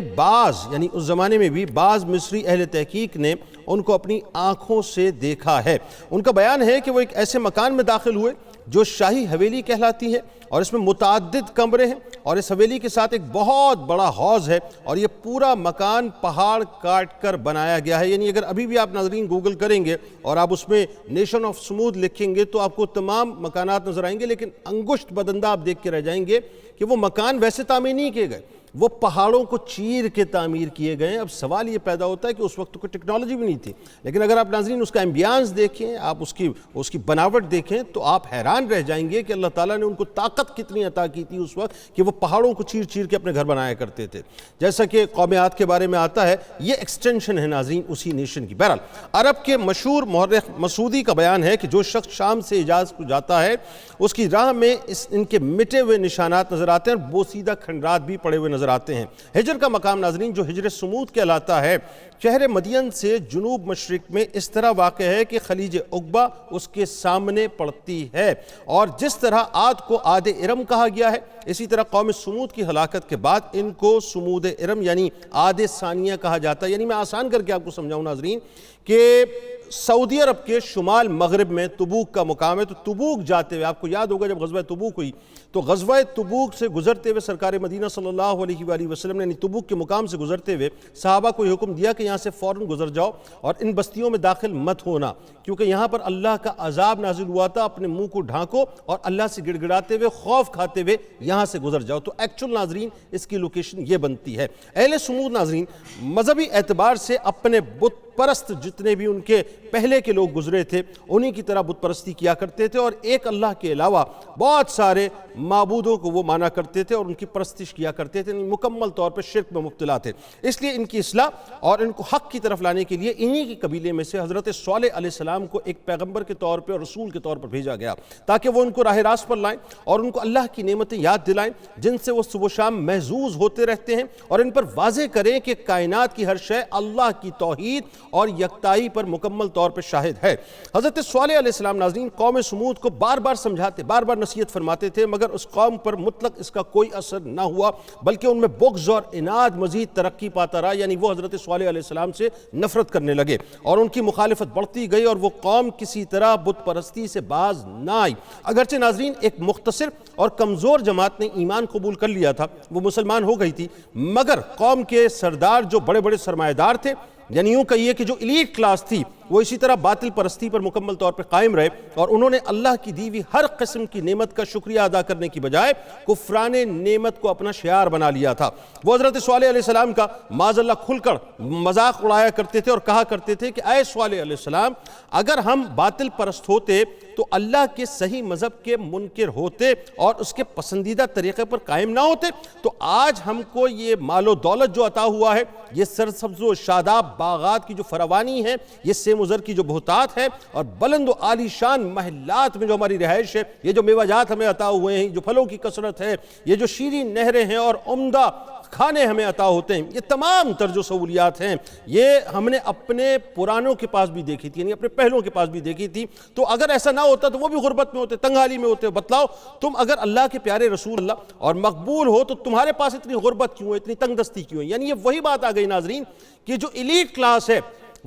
اس زمانے میں بھی بعض مصری اہل تحقیق نے ان کو اپنی آنکھوں سے دیکھا ہے۔ ان کا بیان ہے کہ وہ ایک ایسے مکان میں داخل ہوئے جو شاہی حویلی کہلاتی ہے، اور اس میں متعدد کمرے ہیں، اور اس حویلی کے ساتھ ایک بہت بڑا حوض ہے، اور یہ پورا مکان پہاڑ کاٹ کر بنایا گیا ہے۔ یعنی اگر ابھی بھی آپ ناظرین گوگل کریں گے اور آپ اس میں نیشن آف سمود لکھیں گے تو آپ کو تمام مکانات نظر آئیں گے، لیکن انگشت بدندہ آپ دیکھ کے رہ جائیں گے کہ وہ مکان ویسے تعمیر نہیں کیے گئے، وہ پہاڑوں کو چیر کے تعمیر کیے گئے ہیں۔ اب سوال یہ پیدا ہوتا ہے کہ اس وقت کوئی ٹیکنالوجی بھی نہیں تھی، لیکن اگر آپ ناظرین اس کا ایمبیانس دیکھیں، آپ اس کی بناوٹ دیکھیں تو آپ حیران رہ جائیں گے کہ اللہ تعالیٰ نے ان کو طاقت کتنی عطا کی تھی اس وقت کہ وہ پہاڑوں کو چیر چیر کے اپنے گھر بنایا کرتے تھے۔ جیسا کہ قوم عاد کے بارے میں آتا ہے، یہ ایکسٹینشن ہے ناظرین اسی نیشن کی۔ بہرحال عرب کے مشہور مورخ مسعودی کا بیان ہے کہ جو شخص شام سے حجاز کو جاتا ہے اس کی راہ میں ان کے مٹے ہوئے نشانات نظر آتے ہیں، اور بوسیدہ کھنڈرات بھی پڑے ہوئے نظر آتے ہیں۔ ہجر کا مقام ناظرین جو ہجر سمود کہلاتا ہے، شہر مدین سے جنوب مشرق میں اس طرح واقع ہے کہ خلیج عقبہ اس کے سامنے پڑتی ہے، اور جس طرح عاد کو عاد ارم کہا گیا ہے، اسی طرح قوم سمود کی ہلاکت کے بعد ان کو سمود ارم یعنی عاد ثانیہ کہا جاتا ہے۔ یعنی میں آسان کر کے آپ کو سمجھاؤں ناظرین کہ سعودی عرب کے شمال مغرب میں تبوک کا مقام ہے، تو تبوک جاتے ہوئے آپ کو یاد ہوگا جب غزوہ تبوک ہوئی تو غزوہ تبوک سے گزرتے ہوئے سرکار مدینہ صلی اللہ علیہ وآلہ وسلم نے یعنی تبوک کے مقام سے گزرتے ہوئے صحابہ کو یہ حکم دیا کہ یہاں سے فوراً گزر جاؤ اور ان بستیوں میں داخل مت ہونا، کیونکہ یہاں پر اللہ کا عذاب نازل ہوا تھا، اپنے منہ کو ڈھانکو اور اللہ سے گڑ گڑاتے ہوئے خوف کھاتے ہوئے یہاں سے گزر جاؤ۔ تو ایکچول ناظرین اس کی لوکیشن یہ بنتی ہے۔ اہل سمود ناظرین مذہبی اعتبار سے اپنے بت پرست جتنے بھی ان کے پہلے کے لوگ گزرے تھے انہی کی طرح بت پرستی کیا کرتے تھے، اور ایک اللہ کے علاوہ بہت سارے معبودوں کو وہ مانا کرتے تھے اور ان کی پرستش کیا کرتے تھے، مکمل طور پر شرک میں مبتلا تھے۔ اس لیے ان کی اصلاح اور ان کو حق کی طرف لانے کے لیے انہی کے قبیلے میں سے حضرت صالح علیہ السلام کو ایک پیغمبر کے طور پر اور رسول کے طور پر بھیجا گیا، تاکہ وہ ان کو راہ راست پر لائیں اور ان کو اللہ کی نعمتیں یاد دلائیں جن سے وہ صبح و شام محظوظ ہوتے رہتے ہیں، اور ان پر واضح کریں کہ کائنات کی ہر شے اللہ کی توحید اور یکتائی پر مکمل طور پر شاہد ہے۔ حضرت صالح علیہ السلام ناظرین قوم سمود کو بار بار سمجھاتے، بار بار نصیحت فرماتے تھے، مگر اس قوم پر مطلق اس کا کوئی اثر نہ ہوا، بلکہ ان میں بغض اور عناد مزید ترقی پاتا رہا، یعنی وہ حضرت صالح علیہ السلام سے نفرت کرنے لگے اور ان کی مخالفت بڑھتی گئی، اور وہ قوم کسی طرح بت پرستی سے باز نہ آئی۔ اگرچہ ناظرین ایک مختصر اور کمزور جماعت نے ایمان قبول کر لیا تھا، وہ مسلمان ہو گئی تھی، مگر قوم کے سردار جو بڑے بڑے سرمایہ دار تھے، یعنی یوں کہیے کہ جو ایلیٹ کلاس تھی، وہ اسی طرح باطل پرستی پر مکمل طور پر قائم رہے، اور انہوں نے اللہ کی دی ہوئی ہر قسم کی نعمت کا شکریہ ادا کرنے کی بجائے کفران نعمت کو اپنا شعار بنا لیا تھا۔ وہ حضرت صالح علیہ السلام کا معاذ اللہ کھل کر مذاق اڑایا کرتے تھے اور کہا کرتے تھے کہ اے صالح علیہ السلام، اگر ہم باطل پرست ہوتے تو اللہ کے صحیح مذہب کے منکر ہوتے اور اس کے پسندیدہ طریقے پر قائم نہ ہوتے، تو آج ہم کو یہ مال و دولت جو عطا ہوا ہے، یہ سرسبز و شاداب باغات کی جو فراوانی ہے، یہ سیم وزر کی جو بہتات ہے، اور بلند و عالی شان محلات میں جو ہماری رہائش ہے، یہ جو میوہ جات ہمیں عطا ہوئے ہیں، جو پھلوں کی کثرت ہے، یہ جو شیریں نہریں ہیں اور عمدہ کھانے ہمیں عطا ہوتے ہیں، یہ تمام تر جو سہولیات ہیں یہ ہم نے اپنے پرانوں کے پاس بھی دیکھی تھی، یعنی اپنے پہلوں کے پاس بھی دیکھی تھی۔ تو اگر ایسا نہ ہوتا تو وہ بھی غربت میں ہوتے، تنگحالی میں ہوتے۔ بتلاؤ تم اگر اللہ کے پیارے رسول اللہ اور مقبول ہو تو تمہارے پاس اتنی غربت کیوں ہے، اتنی تنگ دستی کیوں ہے؟ یعنی یہ وہی بات آ گئی ناظرین کہ جو ایلیٹ کلاس ہے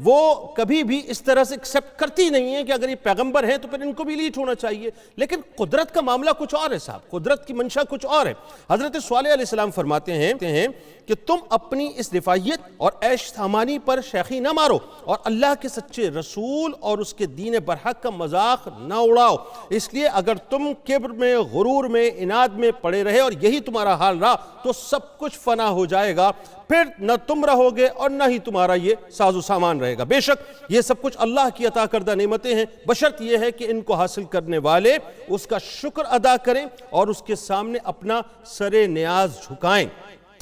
وہ کبھی بھی اس طرح سے ایکسیپٹ کرتی نہیں ہے کہ اگر یہ پیغمبر ہیں تو پھر ان کو بھی لیٹ ہونا چاہیے. لیکن قدرت کا معاملہ کچھ اور ہے صاحب, قدرت کی منشا کچھ اور ہے. حضرت صالح علیہ السلام فرماتے ہیں کہ تم اپنی اس رفاعیت اور عیش سامانی پر شیخی نہ مارو اور اللہ کے سچے رسول اور اس کے دین برحق کا مذاق نہ اڑاؤ. اس لیے اگر تم کبر میں, غرور میں, اناد میں پڑے رہے اور یہی تمہارا حال رہا تو سب کچھ فنا ہو جائے گا, پھر نہ تم رہو گے اور نہ ہی تمہارا یہ ساز و سامان رہے گا. بے شک یہ سب کچھ اللہ کی عطا کردہ نعمتیں ہیں, بشرط یہ ہے کہ ان کو حاصل کرنے والے اس کا شکر ادا کریں اور اس کے سامنے اپنا سر نیاز جھکائیں.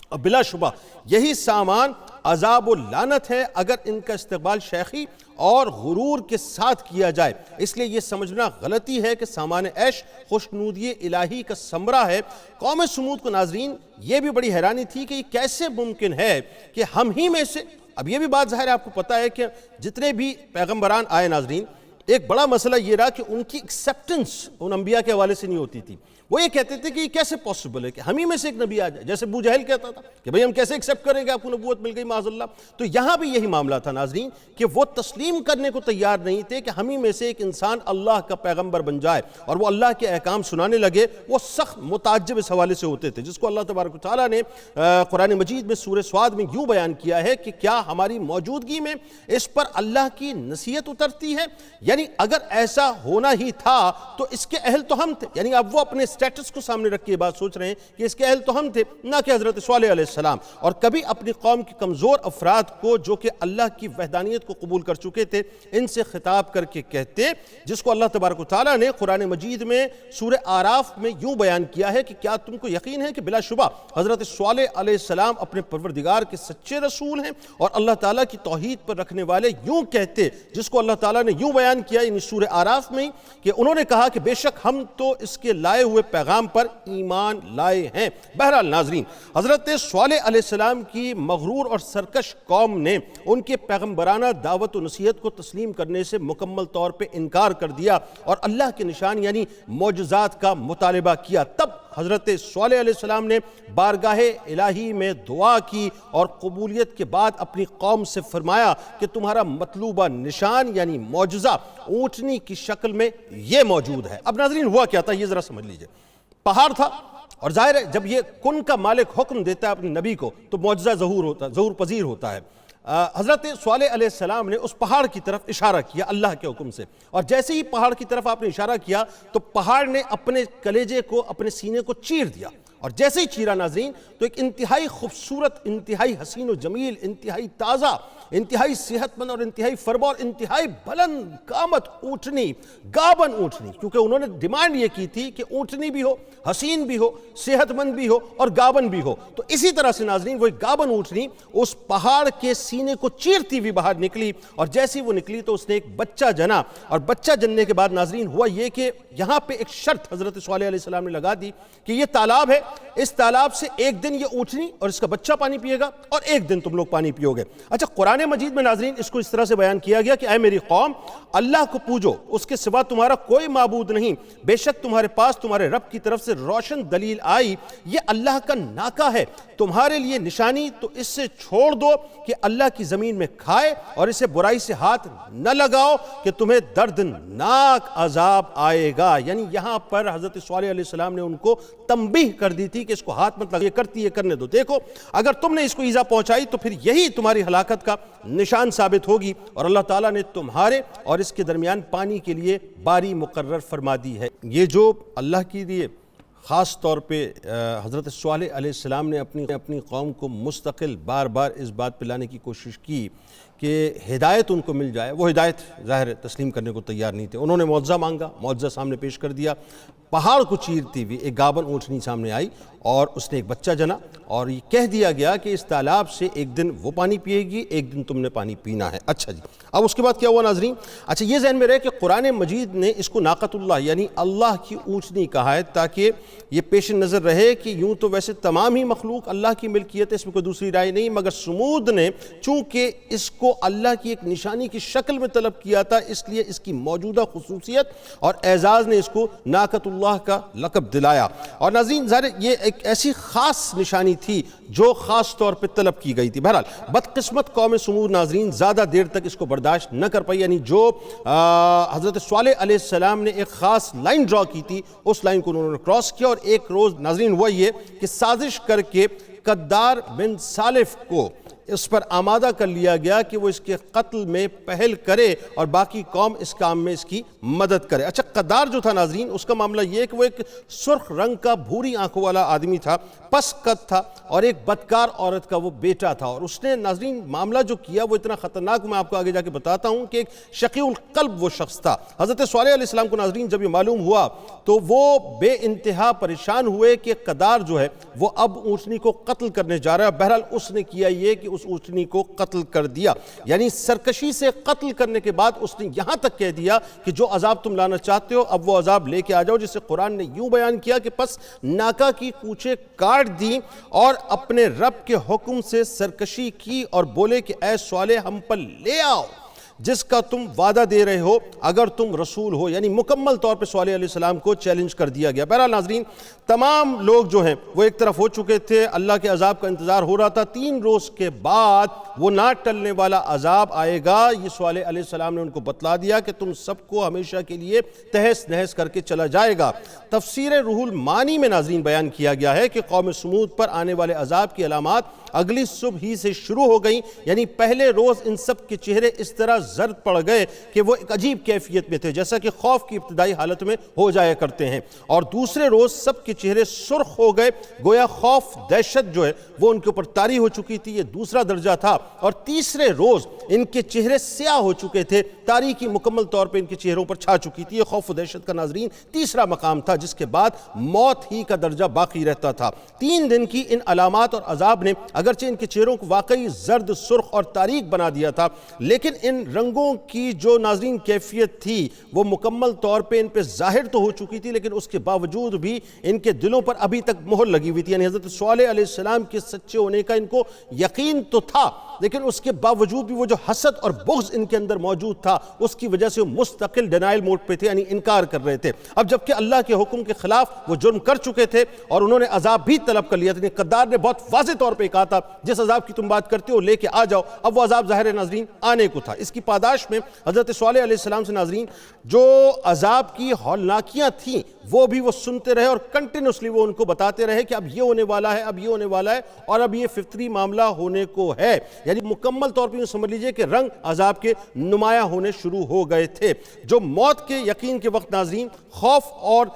اور بلا شبہ یہی سامان عذاب و لعنت ہے اگر ان کا استقبال شیخی اور غرور کے ساتھ کیا جائے. اس لیے یہ سمجھنا غلطی ہے کہ سامان عیش خوشنودی الہی کا ثمرہ ہے. قوم سمود کو ناظرین یہ بھی بڑی حیرانی تھی کہ یہ کیسے ممکن ہے کہ ہم ہی میں سے, اب یہ بھی بات ظاہر ہے آپ کو پتہ ہے کہ جتنے بھی پیغمبران آئے ناظرین, ایک بڑا مسئلہ یہ رہا کہ ان کی ایکسیپٹنس ان انبیاء کے حوالے سے نہیں ہوتی تھی. وہ یہ کہتے تھے کہ یہ کیسے پاسبل ہے کہ ہم ہی میں سے ایک نبی آ جائے, جیسے ابو جہل کہتا تھا کہ بھئی ہم کیسے ایکسیپٹ کریں گے, آپ کو نبوت مل گئی معاذ اللہ. تو یہاں بھی یہی معاملہ تھا ناظرین کہ وہ تسلیم کرنے کو تیار نہیں تھے کہ ہم ہی میں سے ایک انسان اللہ کا پیغمبر بن جائے اور وہ اللہ کے احکام سنانے لگے. وہ سخت متعجب اس حوالے سے ہوتے تھے, جس کو اللہ تبارک و تعالیٰ نے قرآن مجید میں سورہ سواد میں یوں بیان کیا ہے کہ کیا ہماری موجودگی میں اس پر اللہ کی نصیحت اترتی ہے. یعنی اگر ایسا ہونا ہی تھا تو اس کے اہل تو ہم تھے. یعنی اب وہ اپنے سٹیٹس کو سامنے رکھ کے یہ بات سوچ رہے ہیں کہ اس کے اہل تو ہم تھے, نہ کہ حضرت صالح علیہ السلام. اور کبھی اپنی قوم کی کمزور افراد کو جو کہ اللہ کی وحدانیت کو قبول کر چکے تھے ان سے خطاب کر کے کہتے, جس کو اللہ تبارک و تعالیٰ نے قرآن مجید میں سورہ آراف میں یوں بیان کیا ہے کہ کیا تم کو یقین ہے کہ بلا شبہ حضرت صالح علیہ السلام اپنے پروردگار کے سچے رسول ہیں اور اللہ تعالیٰ کی توحید پر رکھنے والے. یوں کہتے, جس کو اللہ تعالیٰ نے یوں بیان کیا یعنی سورہ آراف میں کہ انہوں نے کہا کہ بے شک ہم تو اس کے لائے ہوئے پیغام پر ایمان لائے ہیں. بہرحال ناظرین, حضرت صالح علیہ السلام کی مغرور اور سرکش قوم نے ان کے پیغمبرانہ دعوت و نصیحت کو تسلیم کرنے سے مکمل طور پہ انکار کر دیا اور اللہ کے نشان یعنی معجزات کا مطالبہ کیا. تب حضرت صالح علیہ السلام نے بارگاہ الہی میں دعا کی اور قبولیت کے بعد اپنی قوم سے فرمایا کہ تمہارا مطلوبہ نشان یعنی معجزہ اونٹنی کی شکل میں یہ موجود ہے. اب ناظرین ہوا کیا تھا یہ ذرا سمجھ لیجئے. پہاڑ تھا اور ظاہر ہے جب یہ کن کا مالک حکم دیتا ہے اپنے نبی کو تو معجزہ ظہور پذیر ہوتا ہے. حضرت صالح علیہ السلام نے اس پہاڑ کی طرف اشارہ کیا اللہ کے حکم سے, اور جیسے ہی پہاڑ کی طرف آپ نے اشارہ کیا تو پہاڑ نے اپنے کلیجے کو, اپنے سینے کو چیر دیا. اور جیسے ہی چیرا ناظرین تو ایک انتہائی خوبصورت, انتہائی حسین و جمیل, انتہائی تازہ, انتہائی صحت مند اور انتہائی فربا اور انتہائی بلند قامت اونٹنی, گابن اونٹنی, کیونکہ انہوں نے ڈیمانڈ یہ کی تھی کہ اونٹنی بھی ہو, حسین بھی ہو, صحت مند بھی ہو اور گابن بھی ہو. تو اسی طرح سے ناظرین وہ ایک گابن اونٹنی اس پہاڑ کے سینے کو چیرتی ہوئی باہر نکلی, اور جیسی وہ نکلی تو اس نے ایک بچہ جنا. اور بچہ جننے کے بعد ناظرین ہوا یہ کہ یہاں پہ ایک شرط حضرت صالح علیہ السلام نے لگا دی کہ یہ تالاب ہے, اس تالاب سے ایک دن یہ اونٹنی اور اس کا بچہ پانی پیے گا اور ایک دن تم لوگ پانی پیو گے. اچھا, قرآن مجید میں ناظرین اس کو اس طرح سے بیان کیا گیا کہ اے میری قوم, اللہ کو پوجو, اس کے سوا تمہارا کوئی معبود نہیں, بے شک تمہارے پاس تمہارے رب کی طرف سے روشن دلیل آئی, یہ اللہ کا ناکہ ہے تمہارے لیے نشانی, تو اس سے چھوڑ دو کہ اللہ کی زمین میں کھائے اور اسے برائی سے ہاتھ نہ لگاؤ کہ تمہیں دردناک عذاب آئے گا. یعنی یہاں پر حضرت صالح علیہ السلام نے ان کو تنبیہ کر دی تھی کہ اس کو ہاتھ مت لگا, یہ کرتی ہے کرنے دو, دیکھو اگر تم نے اس کو ایذا پہنچائی تو پھر یہی تمہاری ہلاکت کا نشان ثابت ہوگی, اور اللہ تعالیٰ نے تمہارے اور اس کے درمیان پانی کے لیے باری مقرر فرما دی ہے. یہ جو اللہ کے لیے خاص طور پہ حضرت صالح علیہ السلام نے اپنی قوم کو مستقل بار بار اس بات پہ لانے کی کوشش کی کہ ہدایت ان کو مل جائے, وہ ہدایت ظاہر تسلیم کرنے کو تیار نہیں تھے. انہوں نے معجزہ مانگا, معجزہ سامنے پیش کر دیا, پہاڑ کو چیرتی ہوئی ایک گابن اونٹنی سامنے آئی اور اس نے ایک بچہ جنا, اور یہ کہہ دیا گیا کہ اس تالاب سے ایک دن وہ پانی پیے گی, ایک دن تم نے پانی پینا ہے. اچھا جی, اب اس کے بعد کیا ہوا ناظرین؟ اچھا یہ ذہن میں رہے کہ قرآن مجید نے اس کو ناقۃ اللہ یعنی اللہ کی اونٹنی کہا ہے تاکہ یہ پیش نظر رہے کہ یوں تو ویسے تمام ہی مخلوق اللہ کی ملکیت ہے, اس میں کوئی دوسری رائے نہیں, مگر سمود نے چونکہ اس کو کو اللہ کی ایک نشانی کی شکل میں طلب کیا تھا، اس لیے اس کی موجودہ خصوصیت اور اعزاز نے اس کو ناقۃ اللہ کا لقب دلایا۔ اور ناظرین ظاہر یہ ایک ایسی خاص نشانی تھی جو خاص طور پہ طلب کی گئی تھی۔ بہرحال بدقسمت قوم سمود ناظرین زیادہ دیر تک اس کو برداشت نہ کر پائی، یعنی جو حضرت صالح علیہ السلام نے ایک خاص لائن ڈرا کی تھی اس لائن کو انہوں نے کراس کیا، اور ایک روز ناظرین ہوا یہ کہ سازش کر کے قدار بن سالف کو اس پر آمادہ کر لیا گیا کہ وہ اس کے قتل میں پہل کرے اور باقی قوم اس کام میں اس کی مدد کرے۔ اچھا قدار جو تھا ناظرین اس کا معاملہ یہ ہے کہ وہ ایک سرخ رنگ کا بھوری آنکھوں والا آدمی تھا، پس قد تھا، اور ایک بدکار عورت کا وہ بیٹا تھا، اور اس نے ناظرین معاملہ جو کیا وہ اتنا خطرناک، میں آپ کو آگے جا کے بتاتا ہوں، کہ ایک شقی القلب وہ شخص تھا۔ حضرت صالح علیہ السلام کو ناظرین جب یہ معلوم ہوا تو وہ بے انتہا پریشان ہوئے کہ قدار جو ہے وہ اب اونٹنی کو قتل کرنے جا رہا ہے۔ بہرحال اس نے کیا یہ کہ اس اونٹنی کو قتل کر دیا، یعنی سرکشی سے قتل کرنے کے بعد اس نے یہاں تک کہہ دیا کہ جو عذاب تم لانا چاہتے ہو اب وہ عذاب لے کے آ جاؤ، جسے قرآن نے یوں بیان کیا کہ پس ناکا کی کوچے کاٹ دی اور اپنے رب کے حکم سے سرکشی کی اور بولے کہ اے صالح ہم پر لے آؤ جس کا تم وعدہ دے رہے ہو اگر تم رسول ہو، یعنی مکمل طور پہ صالح علیہ السلام کو چیلنج کر دیا گیا۔ بہرحال ناظرین تمام لوگ جو ہیں وہ ایک طرف ہو چکے تھے، اللہ کے عذاب کا انتظار ہو رہا تھا۔ 3 روز کے بعد وہ نہ ٹلنے والا عذاب آئے گا، یہ صالح علیہ السلام نے ان کو بتلا دیا کہ تم سب کو ہمیشہ کے لیے تہس نہس کر کے چلا جائے گا۔ تفسیر روح المعانی میں ناظرین بیان کیا گیا ہے کہ قوم سمود پر آنے والے عذاب کی علامات اگلی صبح ہی سے شروع ہو گئیں، یعنی پہلے روز ان سب کے چہرے اس طرح زرد پڑ گئے کہ وہ ایک عجیب کیفیت میں تھے، جیسا کہ خوف کی ابتدائی حالت میں ہو جایا کرتے ہیں، اور دوسرے روز سب کے چہرے سرخ ہو گئے، گویا خوف دہشت جو ہے وہ ان کے اوپر طاری ہو چکی تھی، یہ دوسرا درجہ تھا، اور تیسرے روز ان کے چہرے سیاہ ہو چکے تھے، تاریکی مکمل طور پہ ان کے چہروں پر چھا چکی تھی۔ یہ خوف و دہشت کا ناظرین تیسرا مقام تھا، جس کے بعد موت ہی کا درجہ باقی رہتا تھا۔ 3 دن کی ان علامات اور عذاب نے اگرچہ ان کے چہروں کو واقعی زرد، سرخ اور تاریک بنا دیا تھا، لیکن ان رنگوں کی جو ناظرین کیفیت تھی وہ مکمل طور پہ ان پہ ظاہر تو ہو چکی تھی، لیکن اس کے باوجود بھی ان کے دلوں پر ابھی تک مہر لگی ہوئی تھی، یعنی حضرت صالح علیہ السلام کے سچے ہونے کا ان کو یقین تو تھا، لیکن اس کے باوجود بھی وہ جو حسد اور بغض ان کے اندر موجود تھا اس کی وجہ سے وہ مستقل ڈینائل موڈ پہ تھے، یعنی انکار کر رہے تھے۔ اب جبکہ اللہ کے حکم کے خلاف وہ جرم کر چکے تھے اور انہوں نے عذاب بھی طلب کر لیا تھا، قدار نے بہت واضح طور پہ کہا تھا جس عذاب کی تم بات کرتے ہو لے کے آ جاؤ، اب وہ عذاب ظاہر ناظرین آنے کو تھا۔ اس کی پاداش میں حضرت صالح علیہ السلام سے ناظرین جو عذاب کی ہولناکیاں تھیں وہ بھی وہ سنتے رہے، اور کنٹینیوسلی وہ ان کو بتاتے رہے کہ اب یہ ہونے والا ہے، اب یہ ہونے والا ہے، اور اب یہ فطری معاملہ ہونے کو ہے، یعنی مکمل طور پہ سمجھ لیجئے کہ رنگ عذاب کے نمایاں ہونے شروع ہو گئے تھے۔ جو موت کے یقین کے وقت ناظرین خوف اور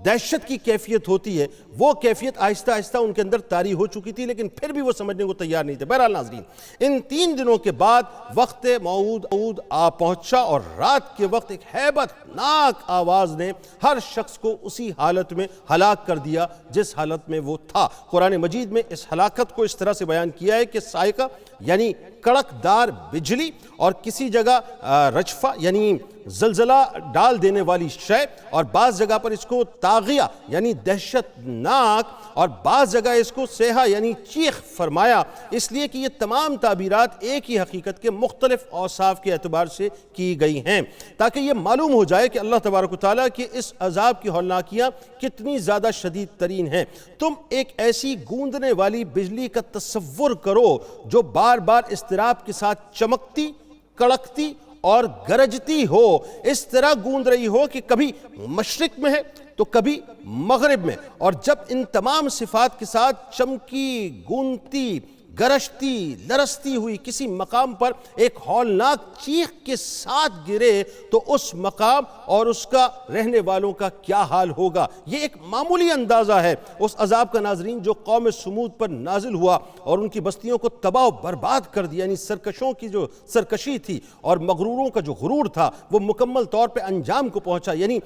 دہشت کی کیفیت ہوتی ہے وہ کیفیت آہستہ آہستہ ان کے اندر طاری ہو چکی تھی، لیکن پھر بھی وہ سمجھنے کو تیار نہیں تھے۔ بہرحال ناظرین ان 3 دنوں کے بعد وقت موعود آ پہنچا، اور رات کے وقت ایک ہیبت ناک آواز نے ہر شخص کو اسی حالت میں ہلاک کر دیا جس حالت میں وہ تھا۔ قرآن مجید میں اس ہلاکت کو اس طرح سے بیان کیا ہے کہ صاعقہ یعنی کڑک دار بجلی، اور کسی جگہ رجفہ یعنی زلزلہ ڈال دینے والی شے، اور بعض جگہ پر اس کو طاغیہ یعنی دہشت ناک، اور بعض جگہ اس کو صیحہ یعنی چیخ فرمایا، اس لیے کہ یہ تمام تعبیرات ایک ہی حقیقت کے مختلف اوصاف کے اعتبار سے کی گئی ہیں، تاکہ یہ معلوم ہو جائے کہ اللہ تبارک و تعالیٰ کی اس عذاب کی ہولناکیاں کتنی زیادہ شدید ترین ہیں۔ تم ایک ایسی گوندنے والی بجلی کا تصور کرو جو بار بار اضطراب کے ساتھ چمکتی، کڑکتی اور گرجتی ہو، اس طرح گوند رہی ہو کہ کبھی مشرق میں ہے تو کبھی مغرب میں، اور جب ان تمام صفات کے ساتھ چمکی، گونتی، گرجتی، لرزتی ہوئی کسی مقام پر ایک ہولناک چیخ کے ساتھ گرے تو اس مقام اور اس کا رہنے والوں کا کیا حال ہوگا۔ یہ ایک معمولی اندازہ ہے اس عذاب کا ناظرین جو قوم سمود پر نازل ہوا اور ان کی بستیوں کو تباہ و برباد کر دیا، یعنی سرکشوں کی جو سرکشی تھی اور مغروروں کا جو غرور تھا وہ مکمل طور پہ انجام کو پہنچا۔ یعنی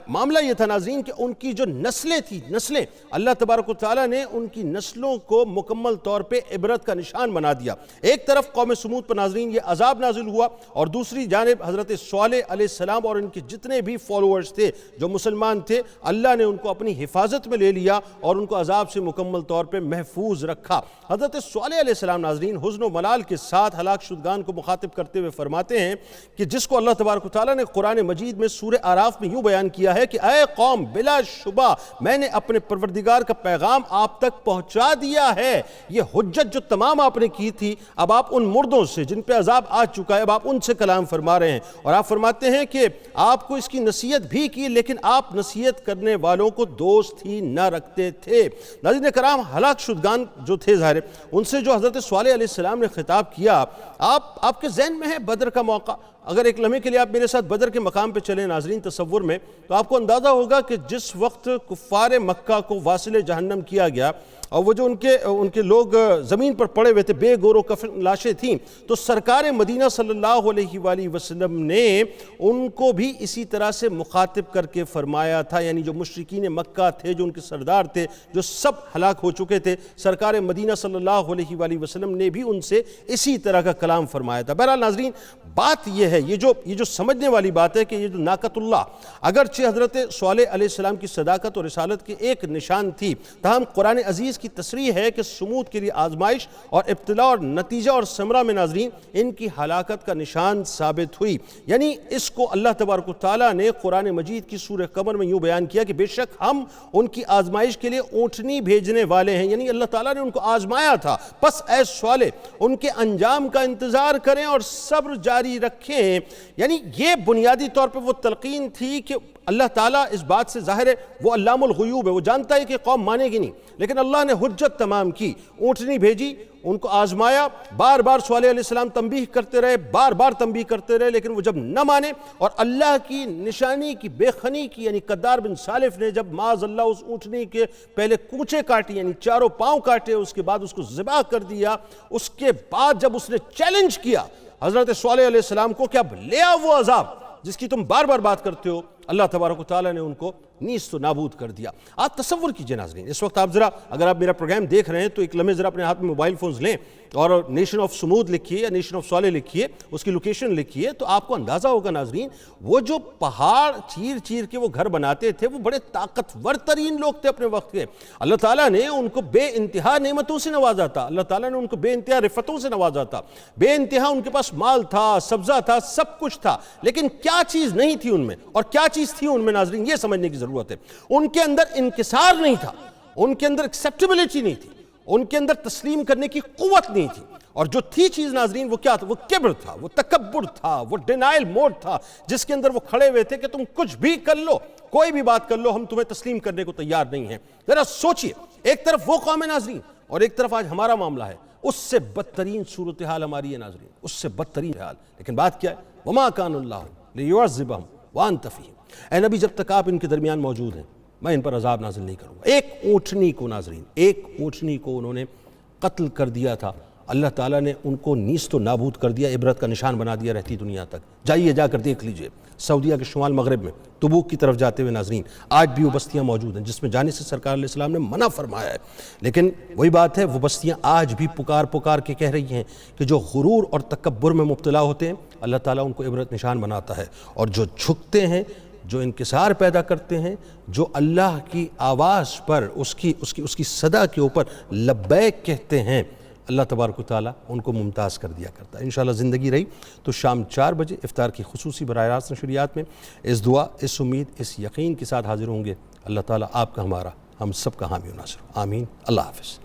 معاملہ یہ تھا ناظرین کہ ان کی جو نسلیں تھیں، نسلیں اللہ تبارک و تعالیٰ نے ان کی نسلوں کو مکمل طور پہ عبرت عبرت کا نشان بنا دیا۔ ایک طرف قوم سمود پر ناظرین یہ عذاب نازل ہوا، اور دوسری جانب حضرت صالح علیہ السلام اور ان کے جتنے بھی فالوورز تھے جو مسلمان تھے، اللہ نے ان کو اپنی حفاظت میں لے لیا اور ان کو عذاب سے مکمل طور پہ محفوظ رکھا۔ حضرت صالح علیہ السلام ناظرین حزن و ملال کے ساتھ ہلاک شدگان کو مخاطب کرتے ہوئے فرماتے ہیں کہ جس کو اللہ تبارک و تعالیٰ نے قرآن مجید میں سورہ اعراف میں یوں بیان کیا ہے کہ اے قوم، بلا شبہ میں نے اپنے پروردگار کا پیغام آپ تک پہنچا دیا ہے۔ یہ حجت جو تمام آپ نے کی تھی، اب آپ ان مردوں سے جن پہ عذاب آ چکا ہے، اب آپ ان سے کلام فرما رہے ہیں، اور آپ فرماتے ہیں کہ آپ کو اس کی نصیحت بھی کی، لیکن آپ نصیحت کرنے والوں کو دوست ہی نہ رکھتے تھے۔ ناظرین کرام، ہلاک شدگان جو تھے ظاہر ان سے جو حضرت صالح علیہ السلام نے خطاب کیا، آپ کے ذہن میں ہے بدر کا موقع۔ اگر ایک لمحے کے لیے آپ میرے ساتھ بدر کے مقام پہ چلیں ناظرین تصور میں، تو آپ کو اندازہ ہوگا کہ جس وقت کفار مکہ کو واصل جہنم کیا گیا اور وہ جو ان کے لوگ زمین پر پڑے ہوئے تھے، بے گور و کفن لاشیں تھیں، تو سرکار مدینہ صلی اللہ علیہ وآلہ وسلم نے ان کو بھی اسی طرح سے مخاطب کر کے فرمایا تھا، یعنی جو مشرکین مکہ تھے، جو ان کے سردار تھے، جو سب ہلاک ہو چکے تھے، سرکار مدینہ صلی اللہ علیہ وآلہ وسلم نے بھی ان سے اسی طرح کا کلام فرمایا تھا۔ بہرحال ناظرین بات یہ ہے، یہ جو سمجھنے والی بات ہے کہ یہ جو ناقۃ اللہ اگرچہ حضرت صالح علیہ السلام کی صداقت اور رسالت کے ایک نشان تھی، تاہم قرآن عزیز کی تصریح ہے کہ سمود کے لیے آزمائش اور ابتلاء اور نتیجہ اور ثمرہ میں ناظرین ان کی ہلاکت کا نشان ثابت ہوئی۔ یعنی اس کو اللہ تبارک و تعالیٰ نے قرآن مجید کی سورہ قمر میں یوں بیان کیا کہ بے شک ہم ان کی آزمائش کے لیے اونٹنی بھیجنے والے ہیں، یعنی اللہ تعالیٰ نے ان کو آزمایا تھا، پس اے صالح ان کے انجام کا انتظار کریں اور صبر جاری رکھیں۔ یعنی یہ بنیادی طور پہ وہ تلقین تھی کہ اللہ تعالیٰ اس بات سے ظاہر ہے وہ علام الغیوب ہے، وہ جانتا ہے کہ قوم مانے گی نہیں، لیکن اللہ نے حجت تمام کی، اونٹنی بھیجی، ان کو آزمایا، بار بار صالح علیہ السلام تنبیہ کرتے رہے، بار بار تنبیہ کرتے رہے، لیکن وہ جب نہ مانے اور اللہ کی نشانی کی بے خنی کی، یعنی قدار بن سالف نے جب معاذ اللہ اس اونٹنی کے پہلے کونچے کاٹے، یعنی چاروں پاؤں کاٹے، اس کے بعد اس کو ذبح کر دیا، اس کے بعد جب اس نے چیلنج کیا حضرت صالح علیہ السلام کو کہ اب لے آؤ وہ عذاب جس کی تم بار بار بات کرتے ہو، اللہ تبارک و تعالیٰ نے ان کو نیست و نابود کر دیا۔ آپ تصور کیجئے ناظرین، اس وقت آپ ذرا اگر آپ میرا پروگرام دیکھ رہے ہیں تو ایک لمحے ذرا اپنے ہاتھ میں موبائل فونز لیں اور نیشن آف سمود لکھیے یا نیشن آف صالح لکھیے، اس کی لوکیشن لکھیے، تو آپ کو اندازہ ہوگا ناظرین وہ جو پہاڑ چیر چیر کے وہ گھر بناتے تھے، وہ بڑے طاقتور ترین لوگ تھے اپنے وقت کے۔ اللہ تعالیٰ نے ان کو بے انتہا نعمتوں سے نوازا تھا، اللہ تعالیٰ نے ان کو بے انتہا رفتوں سے نوازا تھا، بے انتہا ان کے پاس مال تھا، سبزہ تھا، سب کچھ تھا، لیکن کیا چیز نہیں تھی ان میں اور کیا چیز تھی ان میں ناظرین یہ سمجھنے کی ضرورت ہے۔ ان کے اندر انکسار نہیں تھا، ان کے اندر ایکسیپٹیبلٹی نہیں تھی، ان کے اندر تسلیم کرنے کی قوت نہیں تھی، اور جو تھی چیز ناظرین وہ کیا تھا؟ وہ کبر تھا، وہ تکبر تھا، وہ ڈینائل موڈ تھا، جس کے اندر وہ کھڑے ہوئے تھے کہ تم کچھ بھی کر لو، کوئی بھی بات کر لو، ہم تمہیں تسلیم کرنے کو تیار نہیں ہیں۔ ذرا سوچئے، ایک طرف وہ قوم ہے ناظرین اور ایک طرف آج ہمارا معاملہ ہے، اس سے بدترین صورتحال ہماری ہے ناظرین، اس سے بدترین حال، لیکن بات کیا ہے؟ وَمَا كَانَ اللَّهُ لِيُعَذِّبَهُمْ وَأَنْتَ فِيهِمْ۔ اے نبی جب تک آپ ان کے درمیان موجود ہیں میں ان پر عذاب نازل نہیں کروں گا۔ ایک اونٹنی کو ناظرین، ایک اونٹنی کو انہوں نے قتل کر دیا تھا، اللہ تعالیٰ نے ان کو نیست و نابود کر دیا، عبرت کا نشان بنا دیا رہتی دنیا تک۔ جائیے جا کر دیکھ لیجئے سعودیہ کے شمال مغرب میں تبوک کی طرف جاتے ہوئے ناظرین آج بھی وہ بستیاں موجود ہیں جس میں جانے سے سرکار علیہ السلام نے منع فرمایا ہے، لیکن وہی بات ہے وہ بستیاں آج بھی پکار کے کہہ رہی ہیں کہ جو غرور اور تکبر میں مبتلا ہوتے ہیں اللہ تعالیٰ ان کو عبرت نشان بناتا ہے، اور جو جھکتے ہیں، جو انکسار پیدا کرتے ہیں، جو اللہ کی آواز پر اس کی صدا کے اوپر لبیک کہتے ہیں، اللہ تبارک و تعالیٰ ان کو ممتاز کر دیا کرتا ہے۔ انشاءاللہ زندگی رہی تو شام 4 بجے افطار کی خصوصی براہ راست نشریات میں اس دعا، اس امید، اس یقین کے ساتھ حاضر ہوں گے، اللہ تعالیٰ آپ کا، ہمارا، ہم سب کا حامی و ناصر۔ آمین۔ اللہ حافظ۔